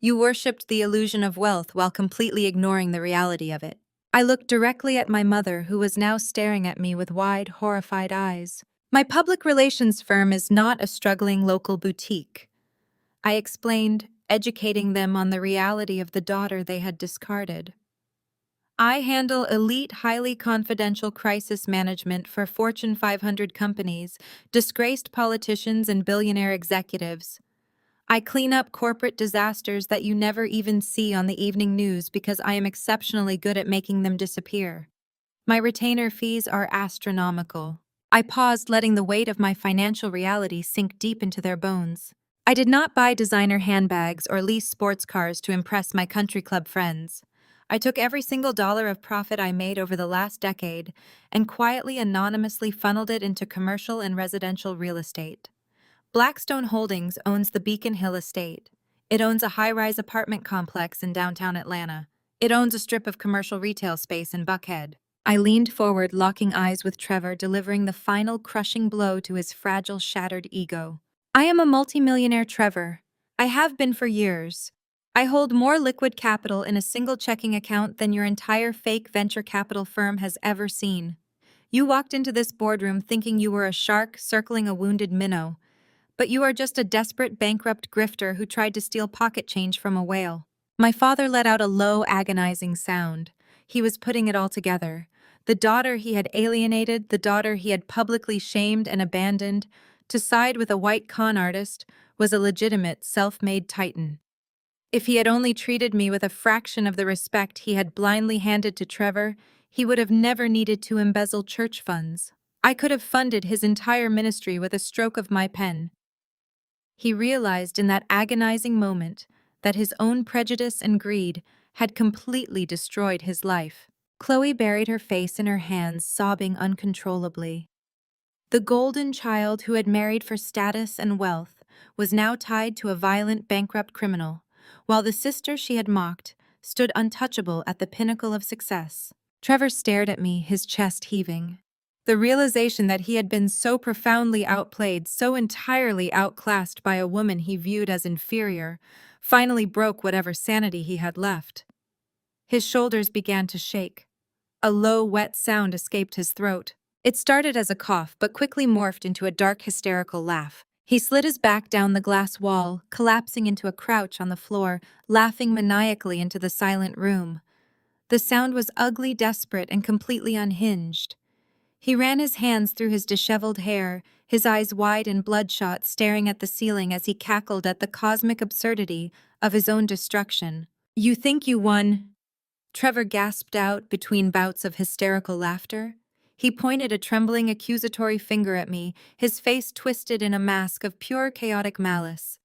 You worshipped the illusion of wealth while completely ignoring the reality of it. I looked directly at my mother, who was now staring at me with wide, horrified eyes. My public relations firm is not a struggling local boutique, I explained, educating them on the reality of the daughter they had discarded. I handle elite, highly confidential crisis management for Fortune 500 companies, disgraced politicians, and billionaire executives. I clean up corporate disasters that you never even see on the evening news because I am exceptionally good at making them disappear. My retainer fees are astronomical. I paused, letting the weight of my financial reality sink deep into their bones. I did not buy designer handbags or lease sports cars to impress my country club friends. I took every single dollar of profit I made over the last decade and quietly, anonymously funneled it into commercial and residential real estate. Blackstone Holdings owns the Beacon Hill estate. It owns a high-rise apartment complex in downtown Atlanta. It owns a strip of commercial retail space in Buckhead. I leaned forward, locking eyes with Trevor, delivering the final crushing blow to his fragile, shattered ego. I am a multimillionaire, Trevor. I have been for years. I hold more liquid capital in a single checking account than your entire fake venture capital firm has ever seen. You walked into this boardroom thinking you were a shark circling a wounded minnow, but you are just a desperate, bankrupt grifter who tried to steal pocket change from a whale. My father let out a low, agonizing sound. He was putting it all together. The daughter he had alienated, the daughter he had publicly shamed and abandoned, to side with a white con artist, was a legitimate, self-made titan. If he had only treated me with a fraction of the respect he had blindly handed to Trevor, he would have never needed to embezzle church funds. I could have funded his entire ministry with a stroke of my pen. He realized in that agonizing moment that his own prejudice and greed had completely destroyed his life. Chloe buried her face in her hands, sobbing uncontrollably. The golden child who had married for status and wealth was now tied to a violent, bankrupt criminal, while the sister she had mocked stood untouchable at the pinnacle of success. Trevor stared at me, his chest heaving. The realization that he had been so profoundly outplayed, so entirely outclassed by a woman he viewed as inferior, finally broke whatever sanity he had left. His shoulders began to shake. A low, wet sound escaped his throat. It started as a cough, but quickly morphed into a dark, hysterical laugh. He slid his back down the glass wall, collapsing into a crouch on the floor, laughing maniacally into the silent room. The sound was ugly, desperate, and completely unhinged. He ran his hands through his disheveled hair, his eyes wide and bloodshot, staring at the ceiling as he cackled at the cosmic absurdity of his own destruction. "You think you won?" Trevor gasped out between bouts of hysterical laughter. He pointed a trembling, accusatory finger at me, his face twisted in a mask of pure chaotic malice.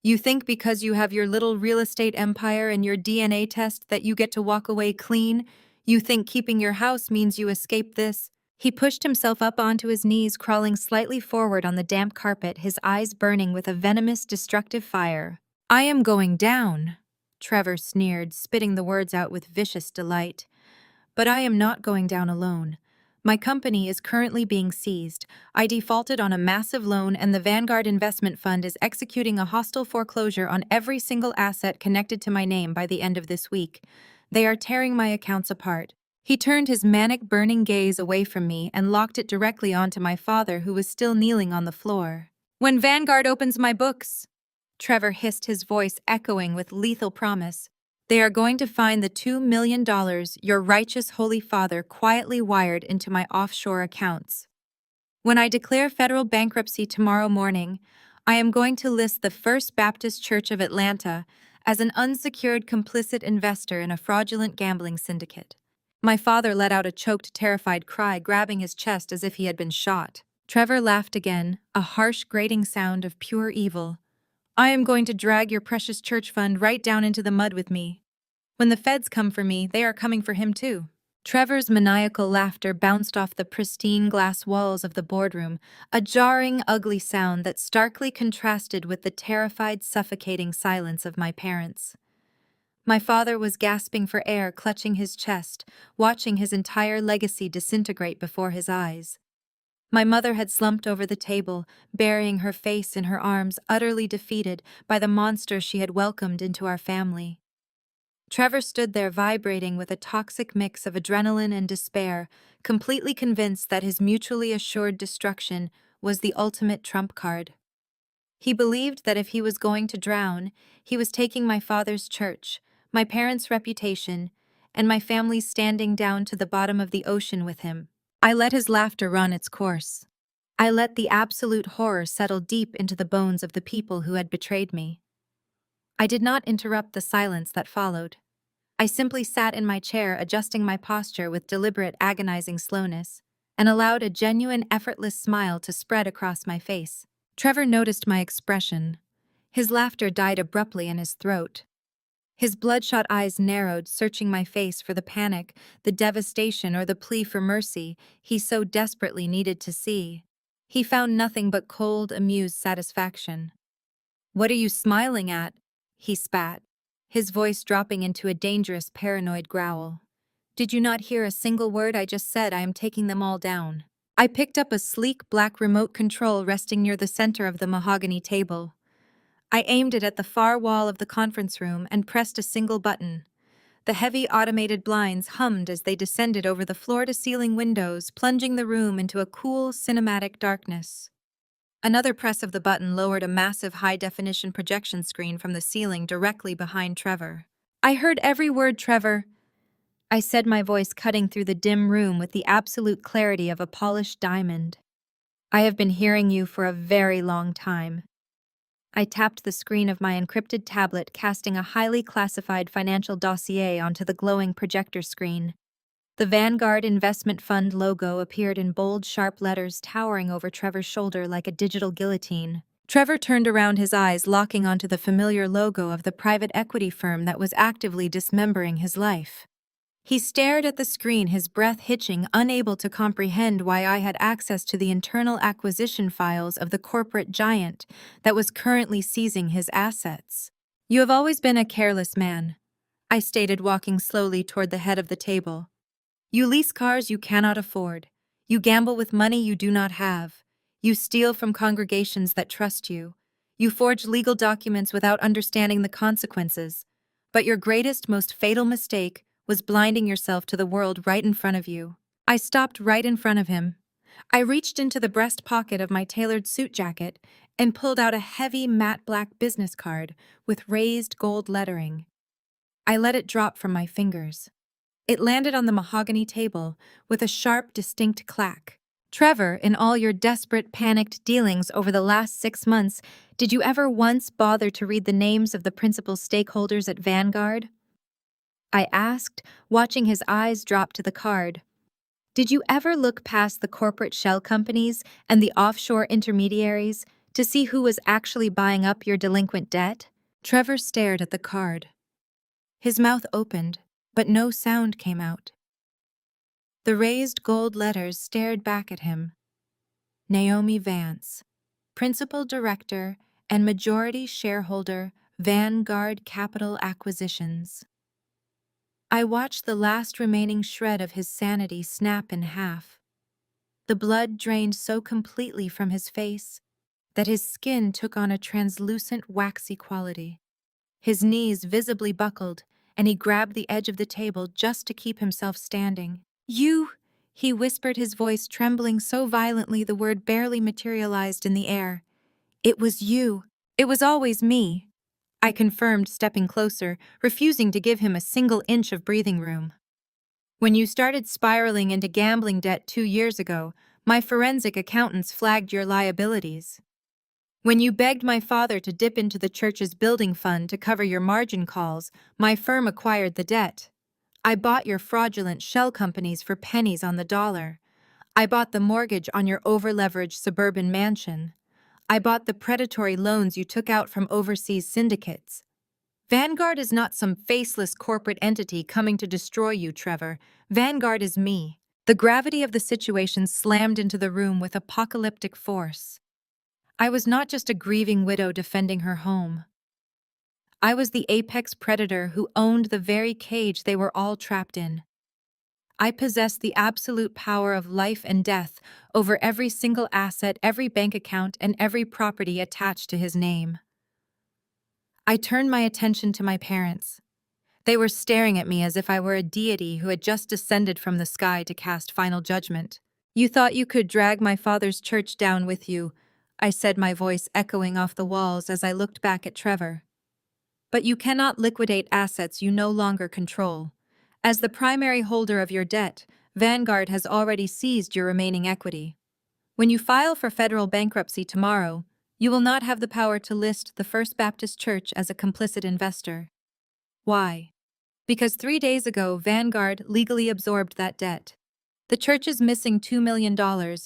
"You think because you have your little real estate empire and your DNA test that you get to walk away clean? You think keeping your house means you escape this?" He pushed himself up onto his knees, crawling slightly forward on the damp carpet, his eyes burning with a venomous, destructive fire. "I am going down," Trevor sneered, spitting the words out with vicious delight. "But I am not going down alone. My company is currently being seized. I defaulted on a massive loan, and the Vanguard Investment Fund is executing a hostile foreclosure on every single asset connected to my name by the end of this week. They are tearing my accounts apart." He turned his manic, burning gaze away from me and locked it directly onto my father, who was still kneeling on the floor. When Vanguard opens my books, Trevor hissed, his voice echoing with lethal promise, they are going to find the $2 million your righteous holy father quietly wired into my offshore accounts. When I declare federal bankruptcy tomorrow morning, I am going to list the First Baptist Church of Atlanta as an unsecured complicit investor in a fraudulent gambling syndicate. My father let out a choked, terrified cry, grabbing his chest as if he had been shot. Trevor laughed again, a harsh, grating sound of pure evil. I am going to drag your precious church fund right down into the mud with me. When the feds come for me, they are coming for him too. Trevor's maniacal laughter bounced off the pristine glass walls of the boardroom, a jarring, ugly sound that starkly contrasted with the terrified, suffocating silence of my parents. My father was gasping for air, clutching his chest, watching his entire legacy disintegrate before his eyes. My mother had slumped over the table, burying her face in her arms, utterly defeated by the monster she had welcomed into our family. Trevor stood there vibrating with a toxic mix of adrenaline and despair, completely convinced that his mutually assured destruction was the ultimate trump card. He believed that if he was going to drown, he was taking my father's church, my parents' reputation, and my family's standing down to the bottom of the ocean with him. I let his laughter run its course. I let the absolute horror settle deep into the bones of the people who had betrayed me. I did not interrupt the silence that followed. I simply sat in my chair, adjusting my posture with deliberate, agonizing slowness, and allowed a genuine, effortless smile to spread across my face. Trevor noticed my expression. His laughter died abruptly in his throat. His bloodshot eyes narrowed, searching my face for the panic, the devastation, or the plea for mercy he so desperately needed to see. He found nothing but cold, amused satisfaction. "What are you smiling at?" he spat, his voice dropping into a dangerous, paranoid growl. "Did you not hear a single word I just said? I am taking them all down." I picked up a sleek black remote control resting near the center of the mahogany table. I aimed it at the far wall of the conference room and pressed a single button. The heavy automated blinds hummed as they descended over the floor-to-ceiling windows, plunging the room into a cool, cinematic darkness. Another press of the button lowered a massive high-definition projection screen from the ceiling directly behind Trevor. "I heard every word, Trevor," I said, my voice cutting through the dim room with the absolute clarity of a polished diamond. "I have been hearing you for a very long time." I tapped the screen of my encrypted tablet, casting a highly classified financial dossier onto the glowing projector screen. The Vanguard Investment Fund logo appeared in bold, sharp letters towering over Trevor's shoulder like a digital guillotine. Trevor turned around, his eyes locking onto the familiar logo of the private equity firm that was actively dismembering his life. He stared at the screen, his breath hitching, unable to comprehend why I had access to the internal acquisition files of the corporate giant that was currently seizing his assets. "You have always been a careless man," I stated, walking slowly toward the head of the table. "You lease cars you cannot afford. You gamble with money you do not have. You steal from congregations that trust you. You forge legal documents without understanding the consequences. But your greatest, most fatal mistake was blinding yourself to the world right in front of you." I stopped right in front of him. I reached into the breast pocket of my tailored suit jacket and pulled out a heavy matte black business card with raised gold lettering. I let it drop from my fingers. It landed on the mahogany table with a sharp, distinct clack. "Trevor, in all your desperate, panicked dealings over the last 6 months, did you ever once bother to read the names of the principal stakeholders at Vanguard?" I asked, watching his eyes drop to the card. "Did you ever look past the corporate shell companies and the offshore intermediaries to see who was actually buying up your delinquent debt?" Trevor stared at the card. His mouth opened, but no sound came out. The raised gold letters stared back at him. Naomi Vance, Principal Director and Majority Shareholder, Vanguard Capital Acquisitions. I watched the last remaining shred of his sanity snap in half. The blood drained so completely from his face that his skin took on a translucent, waxy quality. His knees visibly buckled, and he grabbed the edge of the table just to keep himself standing. "You," he whispered, his voice trembling so violently the word barely materialized in the air. It was you. It was always me, I confirmed, stepping closer, refusing to give him a single inch of breathing room. When you started spiraling into gambling debt 2 years ago, my forensic accountants flagged your liabilities. When you begged my father to dip into the church's building fund to cover your margin calls, my firm acquired the debt. I bought your fraudulent shell companies for pennies on the dollar. I bought the mortgage on your over-leveraged suburban mansion. I bought the predatory loans you took out from overseas syndicates. Vanguard is not some faceless corporate entity coming to destroy you, Trevor. Vanguard is me. The gravity of the situation slammed into the room with apocalyptic force. I was not just a grieving widow defending her home. I was the apex predator who owned the very cage they were all trapped in. I possessed the absolute power of life and death over every single asset, every bank account, and every property attached to his name. I turned my attention to my parents. They were staring at me as if I were a deity who had just descended from the sky to cast final judgment. You thought you could drag my father's church down with you, I said, my voice echoing off the walls as I looked back at Trevor. But you cannot liquidate assets you no longer control. As the primary holder of your debt, Vanguard has already seized your remaining equity. When you file for federal bankruptcy tomorrow, you will not have the power to list the First Baptist Church as a complicit investor. Why? Because 3 days ago, Vanguard legally absorbed that debt. The church's missing $2 million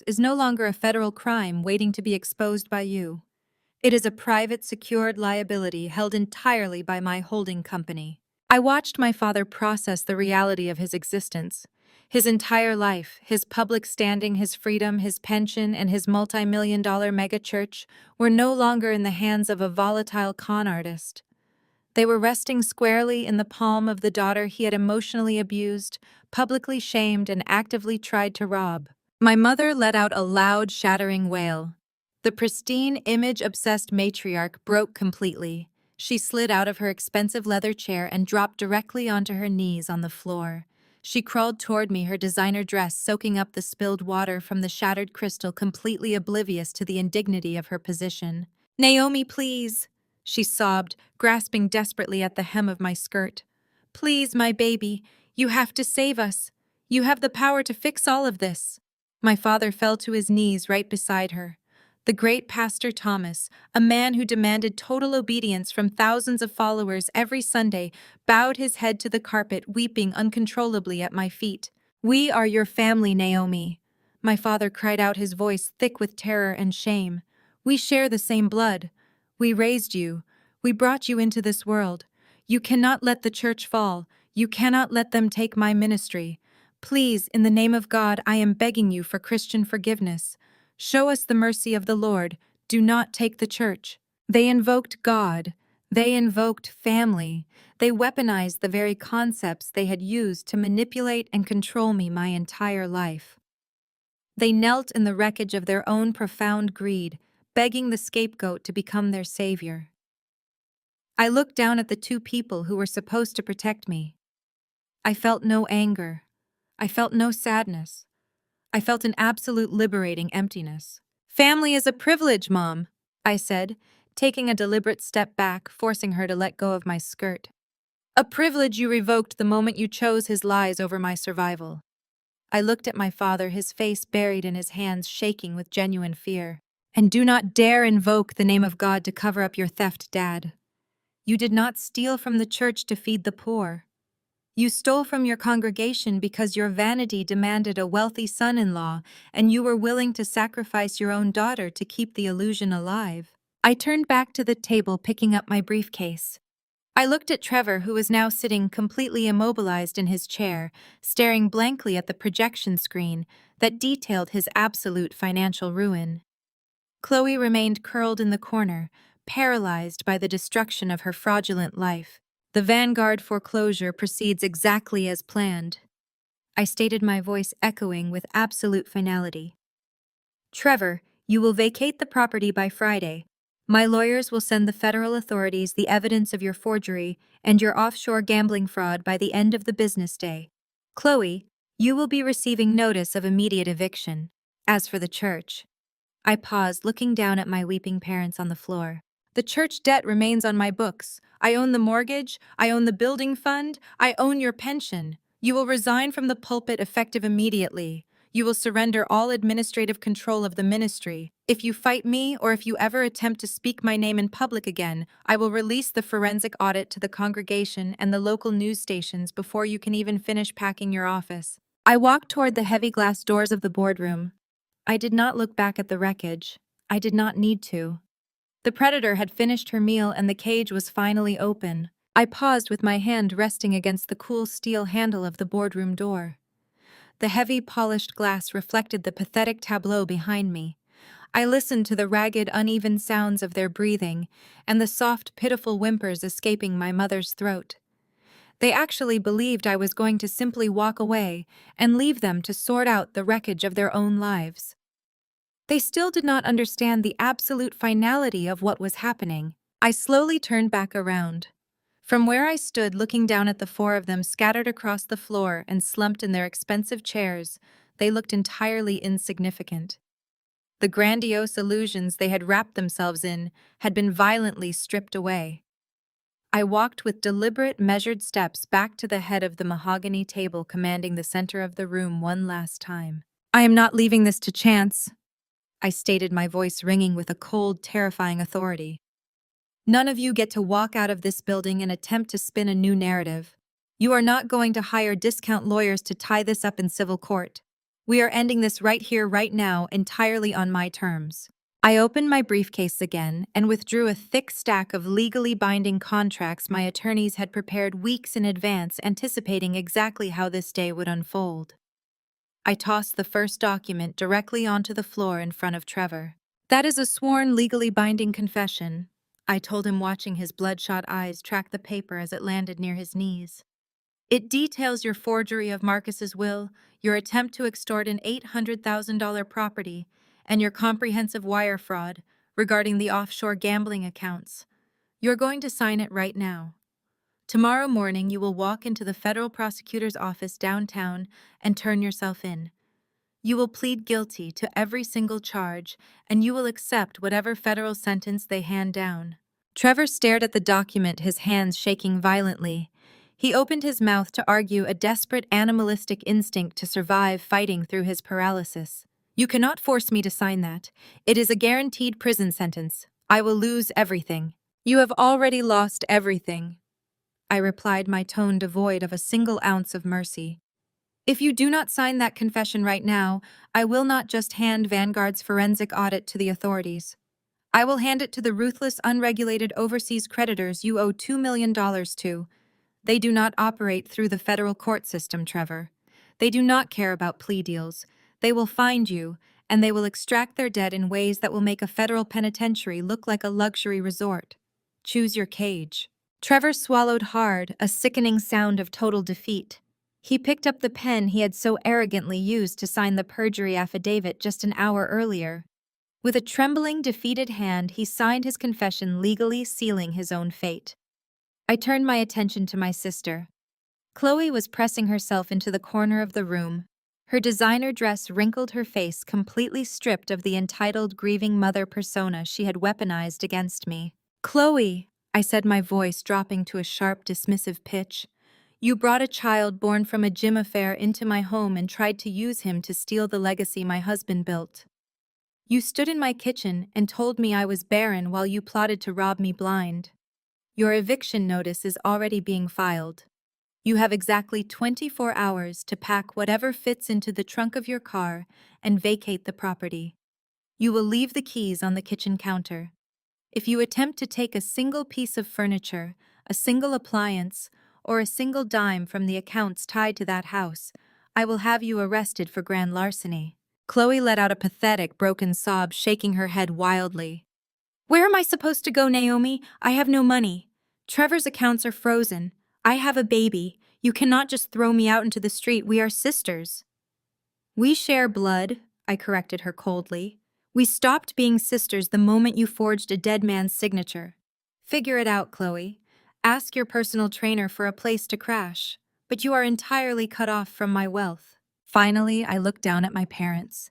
is no longer a federal crime waiting to be exposed by you. It is a private, secured liability held entirely by my holding company. I watched my father process the reality of his existence. His entire life, his public standing, his freedom, his pension, and his multi-million-dollar megachurch were no longer in the hands of a volatile con artist. They were resting squarely in the palm of the daughter he had emotionally abused, publicly shamed, and actively tried to rob. My mother let out a loud, shattering wail. The pristine, image-obsessed matriarch broke completely. She slid out of her expensive leather chair and dropped directly onto her knees on the floor. She crawled toward me, her designer dress soaking up the spilled water from the shattered crystal, completely oblivious to the indignity of her position. "Naomi, please," she sobbed, grasping desperately at the hem of my skirt. "Please, my baby, you have to save us. You have the power to fix all of this." My father fell to his knees right beside her. The great Pastor Thomas, a man who demanded total obedience from thousands of followers every Sunday, bowed his head to the carpet, weeping uncontrollably at my feet. "We are your family, Naomi," my father cried out, his voice thick with terror and shame. "We share the same blood. We raised you. We brought you into this world. You cannot let the church fall. You cannot let them take my ministry. Please, in the name of God, I am begging you for Christian forgiveness. Show us the mercy of the Lord. Do not take the church." They invoked God. They invoked family. They weaponized the very concepts they had used to manipulate and control me my entire life. They knelt in the wreckage of their own profound greed, begging the scapegoat to become their savior. I looked down at the two people who were supposed to protect me. I felt no anger. I felt no sadness. I felt an absolute liberating emptiness. "Family is a privilege, Mom," I said, taking a deliberate step back, forcing her to let go of my skirt. "A privilege you revoked the moment you chose his lies over my survival." I looked at my father, his face buried in his hands, shaking with genuine fear. "And do not dare invoke the name of God to cover up your theft, Dad. You did not steal from the church to feed the poor. You stole from your congregation because your vanity demanded a wealthy son-in-law, and you were willing to sacrifice your own daughter to keep the illusion alive." I turned back to the table, picking up my briefcase. I looked at Trevor, who was now sitting completely immobilized in his chair, staring blankly at the projection screen that detailed his absolute financial ruin. Chloe remained curled in the corner, paralyzed by the destruction of her fraudulent life. "The Vanguard foreclosure proceeds exactly as planned," I stated, my voice echoing with absolute finality. "Trevor, you will vacate the property by Friday. My lawyers will send the federal authorities the evidence of your forgery and your offshore gambling fraud by the end of the business day. Chloe, you will be receiving notice of immediate eviction. As for the church, I paused, looking down at my weeping parents on the floor. The church debt remains on my books. I own the mortgage. I own the building fund. I own your pension. You will resign from the pulpit effective immediately. You will surrender all administrative control of the ministry. If you fight me or if you ever attempt to speak my name in public again, I will release the forensic audit to the congregation and the local news stations before you can even finish packing your office. I walked toward the heavy glass doors of the boardroom. I did not look back at the wreckage. I did not need to. The predator had finished her meal and the cage was finally open. I paused with my hand resting against the cool steel handle of the boardroom door. The heavy, polished glass reflected the pathetic tableau behind me. I listened to the ragged, uneven sounds of their breathing and the soft, pitiful whimpers escaping my mother's throat. They actually believed I was going to simply walk away and leave them to sort out the wreckage of their own lives. They still did not understand the absolute finality of what was happening. I slowly turned back around. From where I stood looking down at the four of them scattered across the floor and slumped in their expensive chairs, they looked entirely insignificant. The grandiose illusions they had wrapped themselves in had been violently stripped away. I walked with deliberate, measured steps back to the head of the mahogany table commanding the center of the room one last time. I am not leaving this to chance, I stated, my voice ringing with a cold, terrifying authority. None of you get to walk out of this building and attempt to spin a new narrative. You are not going to hire discount lawyers to tie this up in civil court. We are ending this right here, right now, entirely on my terms. I opened my briefcase again and withdrew a thick stack of legally binding contracts my attorneys had prepared weeks in advance, anticipating exactly how this day would unfold. I tossed the first document directly onto the floor in front of Trevor. That is a sworn, legally binding confession, I told him, watching his bloodshot eyes track the paper as it landed near his knees. It details your forgery of Marcus's will, your attempt to extort an $800,000 property, and your comprehensive wire fraud regarding the offshore gambling accounts. You're going to sign it right now. Tomorrow morning, you will walk into the federal prosecutor's office downtown and turn yourself in. You will plead guilty to every single charge, and you will accept whatever federal sentence they hand down. Trevor stared at the document, his hands shaking violently. He opened his mouth to argue, a desperate animalistic instinct to survive fighting through his paralysis. You cannot force me to sign that. It is a guaranteed prison sentence. I will lose everything. You have already lost everything, I replied, my tone devoid of a single ounce of mercy. If you do not sign that confession right now, I will not just hand Vanguard's forensic audit to the authorities. I will hand it to the ruthless, unregulated overseas creditors you owe $2 million to. They do not operate through the federal court system, Trevor. They do not care about plea deals. They will find you, and they will extract their debt in ways that will make a federal penitentiary look like a luxury resort. Choose your cage. Trevor swallowed hard, a sickening sound of total defeat. He picked up the pen he had so arrogantly used to sign the perjury affidavit just an hour earlier. With a trembling, defeated hand, he signed his confession, legally sealing his own fate. I turned my attention to my sister. Chloe was pressing herself into the corner of the room. Her designer dress wrinkled her face, completely stripped of the entitled, grieving mother persona she had weaponized against me. Chloe, I said, my voice dropping to a sharp, dismissive pitch. You brought a child born from a gym affair into my home and tried to use him to steal the legacy my husband built. You stood in my kitchen and told me I was barren while you plotted to rob me blind. Your eviction notice is already being filed. You have exactly 24 hours to pack whatever fits into the trunk of your car and vacate the property. You will leave the keys on the kitchen counter. If you attempt to take a single piece of furniture, a single appliance, or a single dime from the accounts tied to that house, I will have you arrested for grand larceny. Chloe let out a pathetic, broken sob, shaking her head wildly. Where am I supposed to go, Naomi? I have no money. Trevor's accounts are frozen. I have a baby. You cannot just throw me out into the street. We are sisters. We share blood, I corrected her coldly. We stopped being sisters the moment you forged a dead man's signature. Figure it out, Chloe. Ask your personal trainer for a place to crash. But you are entirely cut off from my wealth. Finally, I looked down at my parents.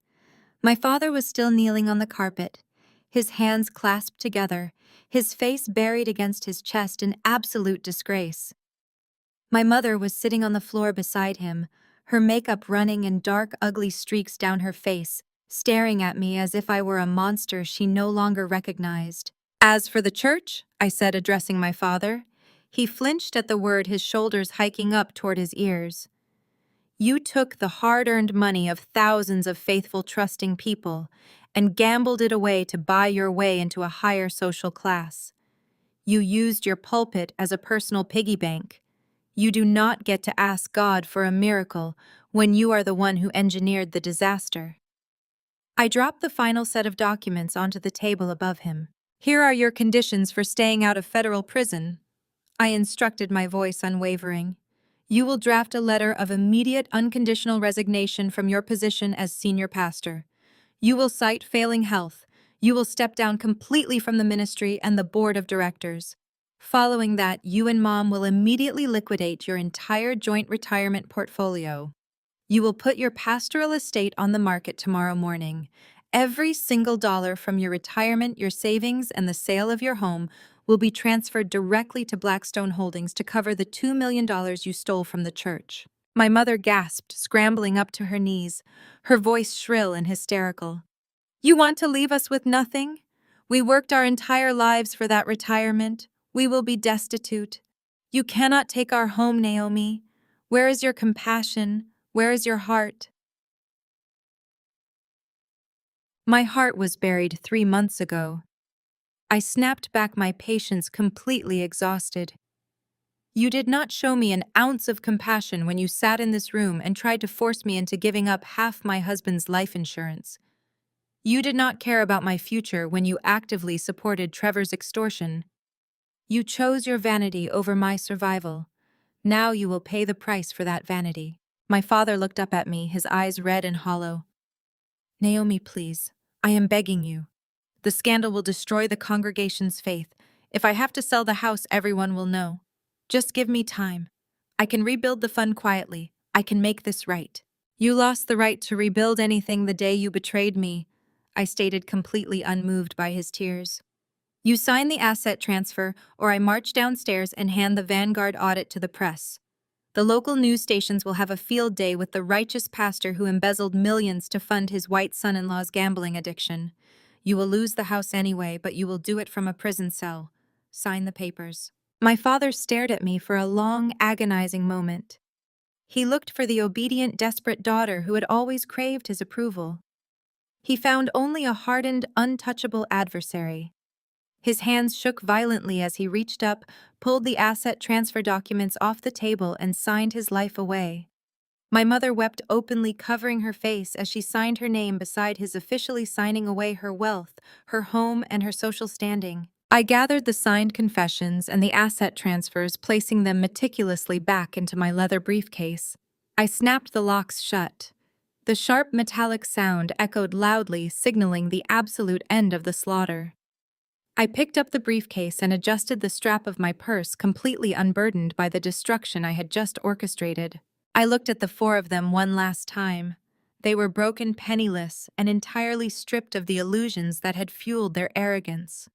My father was still kneeling on the carpet, his hands clasped together, his face buried against his chest in absolute disgrace. My mother was sitting on the floor beside him, her makeup running in dark, ugly streaks down her face, staring at me as if I were a monster she no longer recognized. "As for the church," I said, addressing my father. He flinched at the word, his shoulders hiking up toward his ears. "You took the hard-earned money of thousands of faithful, trusting people and gambled it away to buy your way into a higher social class. You used your pulpit as a personal piggy bank. You do not get to ask God for a miracle when you are the one who engineered the disaster." I dropped the final set of documents onto the table above him. "Here are your conditions for staying out of federal prison," I instructed, my voice unwavering. "You will draft a letter of immediate unconditional resignation from your position as senior pastor. You will cite failing health. You will step down completely from the ministry and the board of directors. Following that, you and Mom will immediately liquidate your entire joint retirement portfolio. You will put your pastoral estate on the market tomorrow morning. Every single dollar from your retirement, your savings, and the sale of your home will be transferred directly to Blackstone Holdings to cover the $2 million you stole from the church." My mother gasped, scrambling up to her knees, her voice shrill and hysterical. "You want to leave us with nothing? We worked our entire lives for that retirement. We will be destitute. You cannot take our home, Naomi. Where is your compassion? Where is your heart?" My heart was buried 3 months ago. I snapped back, my patience completely exhausted. "You did not show me an ounce of compassion when you sat in this room and tried to force me into giving up half my husband's life insurance. You did not care about my future when you actively supported Trevor's extortion. You chose your vanity over my survival. Now you will pay the price for that vanity." My father looked up at me, his eyes red and hollow. "Naomi, please. I am begging you. The scandal will destroy the congregation's faith. If I have to sell the house, everyone will know. Just give me time. I can rebuild the fund quietly. I can make this right." "You lost the right to rebuild anything the day you betrayed me," I stated, completely unmoved by his tears. "You sign the asset transfer, or I march downstairs and hand the Vanguard audit to the press. The local news stations will have a field day with the righteous pastor who embezzled millions to fund his white son-in-law's gambling addiction. You will lose the house anyway, but you will do it from a prison cell. Sign the papers." My father stared at me for a long, agonizing moment. He looked for the obedient, desperate daughter who had always craved his approval. He found only a hardened, untouchable adversary. His hands shook violently as he reached up, pulled the asset transfer documents off the table, and signed his life away. My mother wept openly, covering her face as she signed her name beside his, officially signing away her wealth, her home, and her social standing. I gathered the signed confessions and the asset transfers, placing them meticulously back into my leather briefcase. I snapped the locks shut. The sharp metallic sound echoed loudly, signaling the absolute end of the slaughter. I picked up the briefcase and adjusted the strap of my purse, completely unburdened by the destruction I had just orchestrated. I looked at the four of them one last time. They were broken, penniless, and entirely stripped of the illusions that had fueled their arrogance.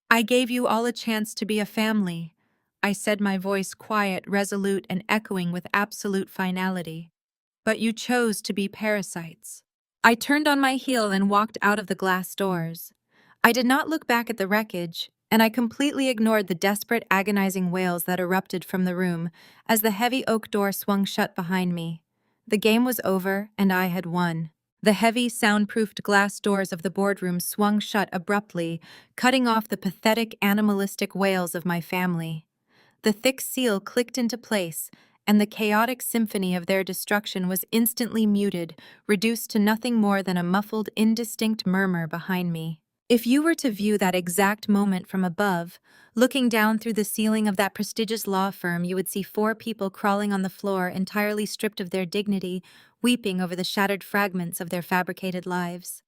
"I gave you all a chance to be a family," I said, my voice quiet, resolute, and echoing with absolute finality. "But you chose to be parasites." I turned on my heel and walked out of the glass doors. I did not look back at the wreckage, and I completely ignored the desperate, agonizing wails that erupted from the room as the heavy oak door swung shut behind me. The game was over, and I had won. The heavy, soundproofed glass doors of the boardroom swung shut abruptly, cutting off the pathetic, animalistic wails of my family. The thick seal clicked into place, and the chaotic symphony of their destruction was instantly muted, reduced to nothing more than a muffled, indistinct murmur behind me. If you were to view that exact moment from above, looking down through the ceiling of that prestigious law firm, you would see four people crawling on the floor, entirely stripped of their dignity, weeping over the shattered fragments of their fabricated lives.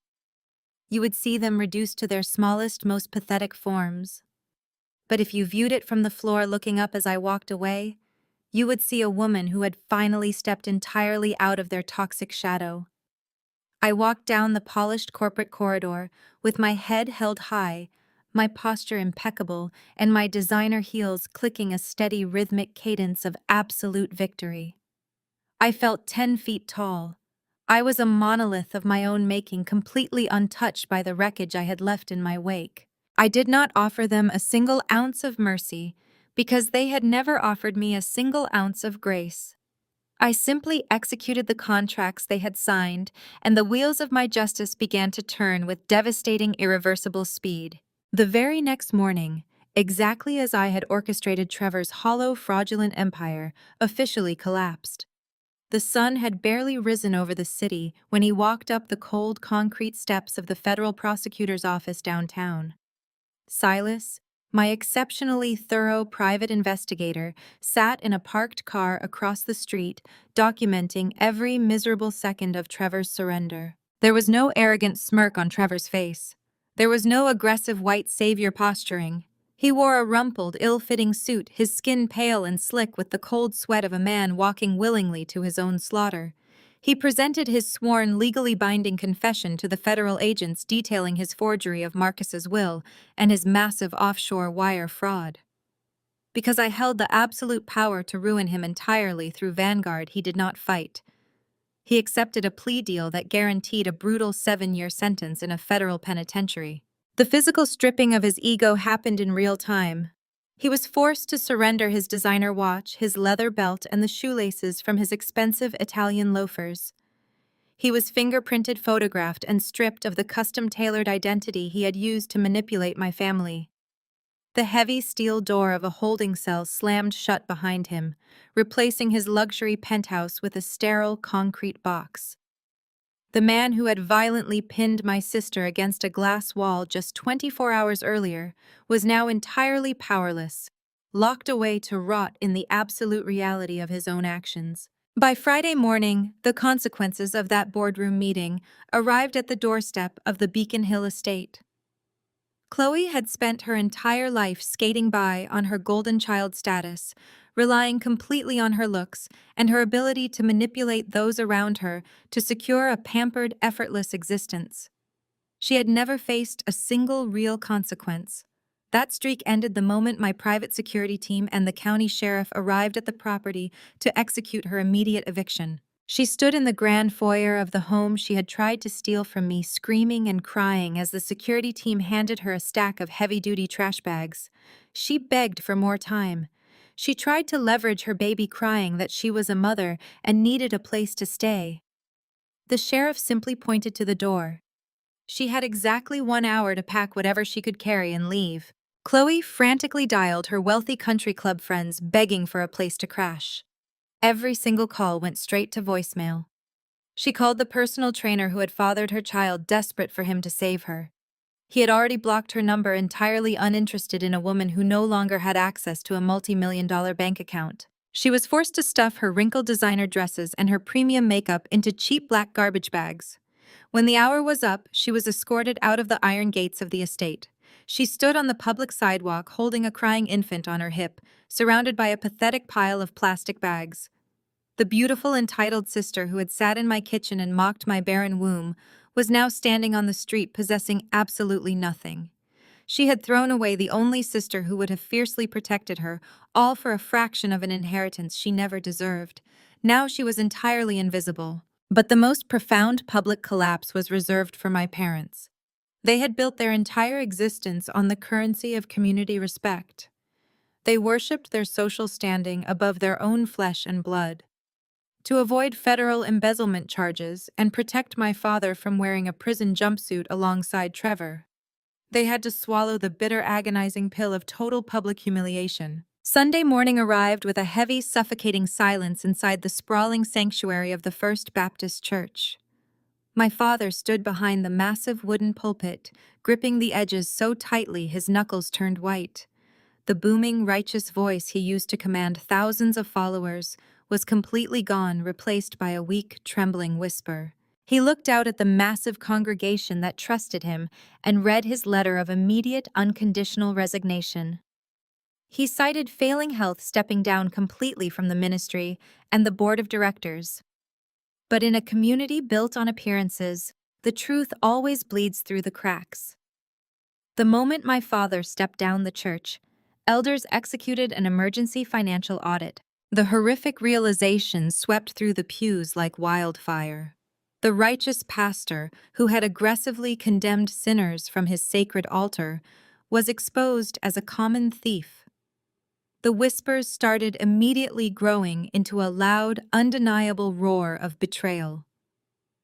You would see them reduced to their smallest, most pathetic forms. But if you viewed it from the floor, looking up as I walked away, you would see a woman who had finally stepped entirely out of their toxic shadow. I walked down the polished corporate corridor with my head held high, my posture impeccable, and my designer heels clicking a steady rhythmic cadence of absolute victory. I felt 10 feet tall. I was a monolith of my own making, completely untouched by the wreckage I had left in my wake. I did not offer them a single ounce of mercy, because they had never offered me a single ounce of grace. I simply executed the contracts they had signed, and the wheels of my justice began to turn with devastating, irreversible speed. The very next morning, exactly as I had orchestrated, Trevor's hollow, fraudulent empire officially collapsed. The sun had barely risen over the city when he walked up the cold concrete steps of the federal prosecutor's office downtown. Silas, my exceptionally thorough private investigator, sat in a parked car across the street, documenting every miserable second of Trevor's surrender. There was no arrogant smirk on Trevor's face. There was no aggressive white savior posturing. He wore a rumpled, ill-fitting suit, his skin pale and slick with the cold sweat of a man walking willingly to his own slaughter. He presented his sworn, legally binding confession to the federal agents detailing his forgery of Marcus's will and his massive offshore wire fraud. Because I held the absolute power to ruin him entirely through Vanguard, he did not fight. He accepted a plea deal that guaranteed a brutal 7-year sentence in a federal penitentiary. The physical stripping of his ego happened in real time. He was forced to surrender his designer watch, his leather belt, and the shoelaces from his expensive Italian loafers. He was fingerprinted, photographed, and stripped of the custom-tailored identity he had used to manipulate my family. The heavy steel door of a holding cell slammed shut behind him, replacing his luxury penthouse with a sterile concrete box. The man who had violently pinned my sister against a glass wall just 24 hours earlier was now entirely powerless, locked away to rot in the absolute reality of his own actions. By Friday morning, the consequences of that boardroom meeting arrived at the doorstep of the Beacon Hill estate. Chloe had spent her entire life skating by on her golden child status, relying completely on her looks and her ability to manipulate those around her to secure a pampered, effortless existence. She had never faced a single real consequence. That streak ended the moment my private security team and the county sheriff arrived at the property to execute her immediate eviction. She stood in the grand foyer of the home she had tried to steal from me, screaming and crying as the security team handed her a stack of heavy-duty trash bags. She begged for more time. She tried to leverage her baby, crying that she was a mother and needed a place to stay. The sheriff simply pointed to the door. She had exactly 1 hour to pack whatever she could carry and leave. Chloe frantically dialed her wealthy country club friends, begging for a place to crash. Every single call went straight to voicemail. She called the personal trainer who had fathered her child, desperate for him to save her. He had already blocked her number, entirely uninterested in a woman who no longer had access to a multi-million-dollar bank account. She was forced to stuff her wrinkled designer dresses and her premium makeup into cheap black garbage bags. When the hour was up, she was escorted out of the iron gates of the estate. She stood on the public sidewalk holding a crying infant on her hip, surrounded by a pathetic pile of plastic bags. The beautiful, entitled sister who had sat in my kitchen and mocked my barren womb was now standing on the street possessing absolutely nothing. She had thrown away the only sister who would have fiercely protected her, all for a fraction of an inheritance she never deserved. Now she was entirely invisible. But the most profound public collapse was reserved for my parents. They had built their entire existence on the currency of community respect. They worshipped their social standing above their own flesh and blood. To avoid federal embezzlement charges and protect my father from wearing a prison jumpsuit alongside Trevor, they had to swallow the bitter, agonizing pill of total public humiliation. Sunday morning arrived with a heavy, suffocating silence inside the sprawling sanctuary of the First Baptist Church. My father stood behind the massive wooden pulpit, gripping the edges so tightly his knuckles turned white. The booming, righteous voice he used to command thousands of followers was completely gone, replaced by a weak, trembling whisper. He looked out at the massive congregation that trusted him and read his letter of immediate, unconditional resignation. He cited failing health, stepping down completely from the ministry and the board of directors. But in a community built on appearances, the truth always bleeds through the cracks. The moment my father stepped down the church, elders executed an emergency financial audit. The horrific realization swept through the pews like wildfire. The righteous pastor, who had aggressively condemned sinners from his sacred altar, was exposed as a common thief. The whispers started immediately growing into a loud, undeniable roar of betrayal.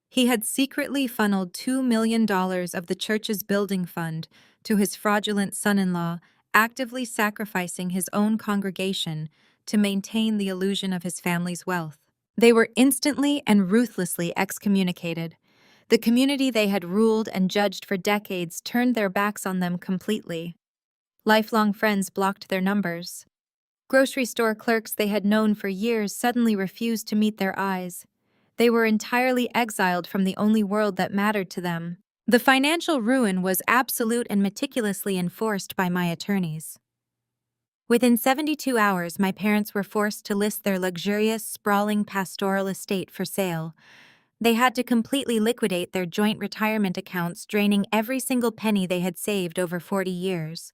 He had secretly funneled $2 million of the church's building fund to his fraudulent son-in-law, actively sacrificing his own congregation to maintain the illusion of his family's wealth. They were instantly and ruthlessly excommunicated. The community they had ruled and judged for decades turned their backs on them completely. Lifelong friends blocked their numbers. Grocery store clerks they had known for years suddenly refused to meet their eyes. They were entirely exiled from the only world that mattered to them. The financial ruin was absolute and meticulously enforced by my attorneys. Within 72 hours, my parents were forced to list their luxurious, sprawling pastoral estate for sale. They had to completely liquidate their joint retirement accounts, draining every single penny they had saved over 40 years.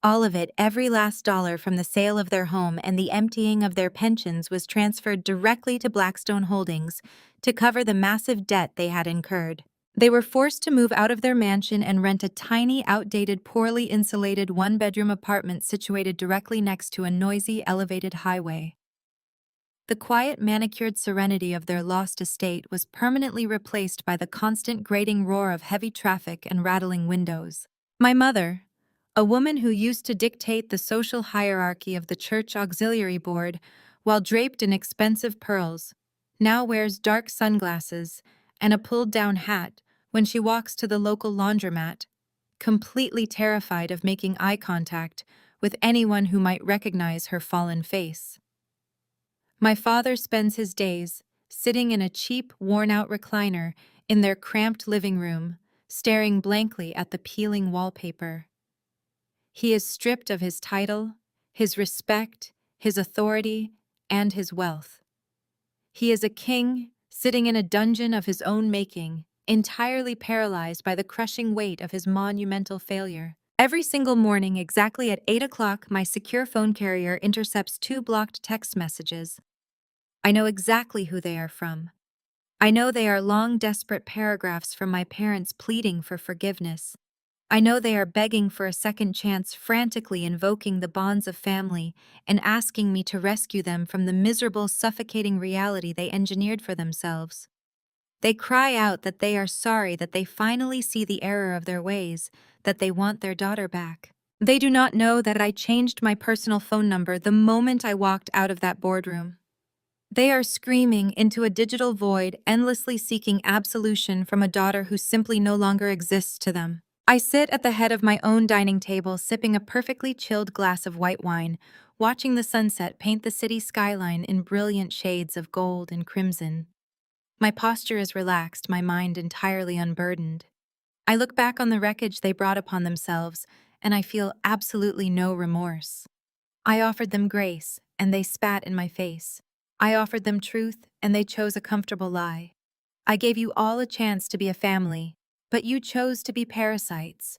All of it, every last dollar from the sale of their home and the emptying of their pensions, was transferred directly to Blackstone Holdings to cover the massive debt they had incurred. They were forced to move out of their mansion and rent a tiny, outdated, poorly insulated one-bedroom apartment situated directly next to a noisy, elevated highway. The quiet, manicured serenity of their lost estate was permanently replaced by the constant grating roar of heavy traffic and rattling windows. My mother, a woman who used to dictate the social hierarchy of the church auxiliary board while draped in expensive pearls, now wears dark sunglasses and a pulled-down hat when she walks to the local laundromat, completely terrified of making eye contact with anyone who might recognize her fallen face. My father spends his days sitting in a cheap, worn-out recliner in their cramped living room, staring blankly at the peeling wallpaper. He is stripped of his title, his respect, his authority, and his wealth. He is a king sitting in a dungeon of his own making, entirely paralyzed by the crushing weight of his monumental failure. Every single morning, exactly at 8 o'clock, my secure phone carrier intercepts 2 blocked text messages. I know exactly who they are from. I know they are long, desperate paragraphs from my parents pleading for forgiveness. I know they are begging for a second chance, frantically invoking the bonds of family and asking me to rescue them from the miserable, suffocating reality they engineered for themselves. They cry out that they are sorry, that they finally see the error of their ways, that they want their daughter back. They do not know that I changed my personal phone number the moment I walked out of that boardroom. They are screaming into a digital void, endlessly seeking absolution from a daughter who simply no longer exists to them. I sit at the head of my own dining table, sipping a perfectly chilled glass of white wine, watching the sunset paint the city skyline in brilliant shades of gold and crimson. My posture is relaxed, my mind entirely unburdened. I look back on the wreckage they brought upon themselves, and I feel absolutely no remorse. I offered them grace, and they spat in my face. I offered them truth, and they chose a comfortable lie. I gave you all a chance to be a family, but you chose to be parasites.